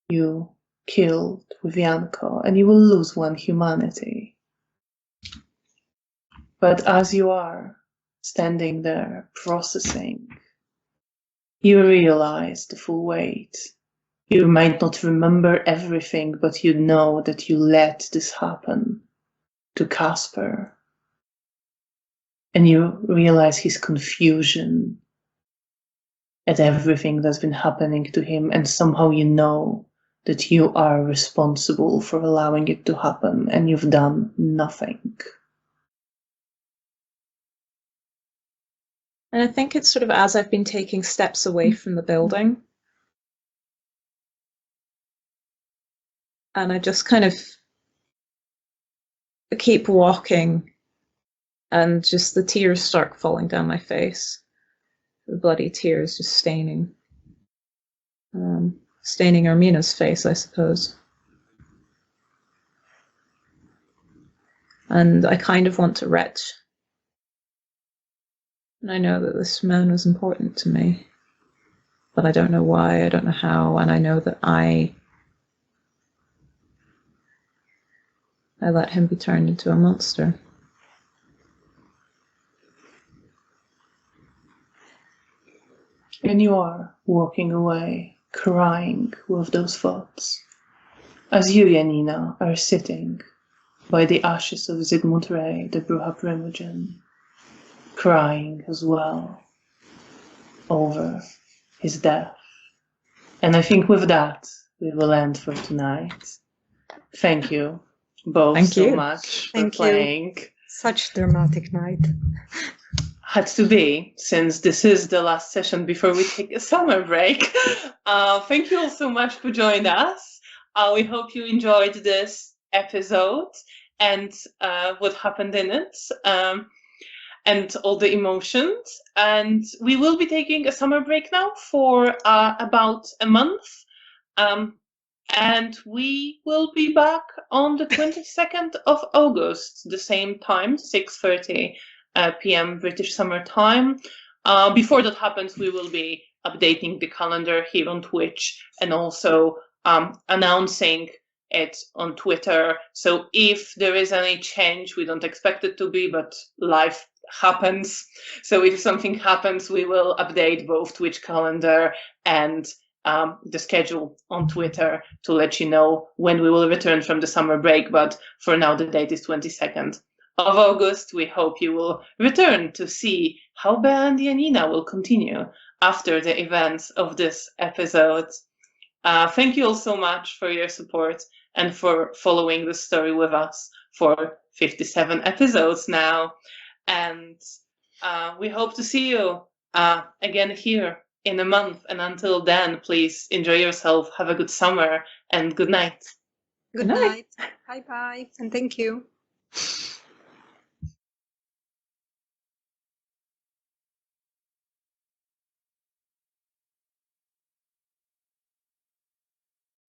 you killed with Janko, and you will lose 1 humanity. But as you are standing there processing, you realize the full weight. You might not remember everything, but you know that you let this happen to Casper. And you realize his confusion at everything that's been happening to him, and somehow you know that you are responsible for allowing it to happen, and you've done nothing. And I think it's sort of as I've been taking steps away from the building, and I just kind of keep walking, and just the tears start falling down my face. The bloody tears just staining Ermina's face, I suppose. And I kind of want to retch. And I know that this man was important to me, but I don't know why, I don't know how, and I know that I I let him be turned into a monster. And you are walking away, crying with those thoughts, as you, Janina, are sitting by the ashes of Zygmunt Ray, the Bruja primogen, crying as well over his death. And I think with that, we will end for tonight. Thank you both so much for playing. Such dramatic night. Had to be, since this is the last session before we take a summer break. Thank you all so much for joining us. We hope you enjoyed this episode and what happened in it, and all the emotions. And we will be taking a summer break now for about a month. And we will be back on the 22nd of August, the same time, 6:30 p.m. British Summer Time. Before that happens, we will be updating the calendar here on Twitch and also announcing it on Twitter. So if there is any change, we don't expect it to be, but life happens. So if something happens, we will update both Twitch calendar and the schedule on Twitter to let you know when we will return from the summer break. But for now, the date is 22nd of August. We hope you will return to see how Bea and Janina will continue after the events of this episode. Thank you all so much for your support and for following the story with us for 57 episodes now. And we hope to see you again here in a month. And until then, please enjoy yourself, have a good summer, and good night. Good night. Bye-bye. And thank you.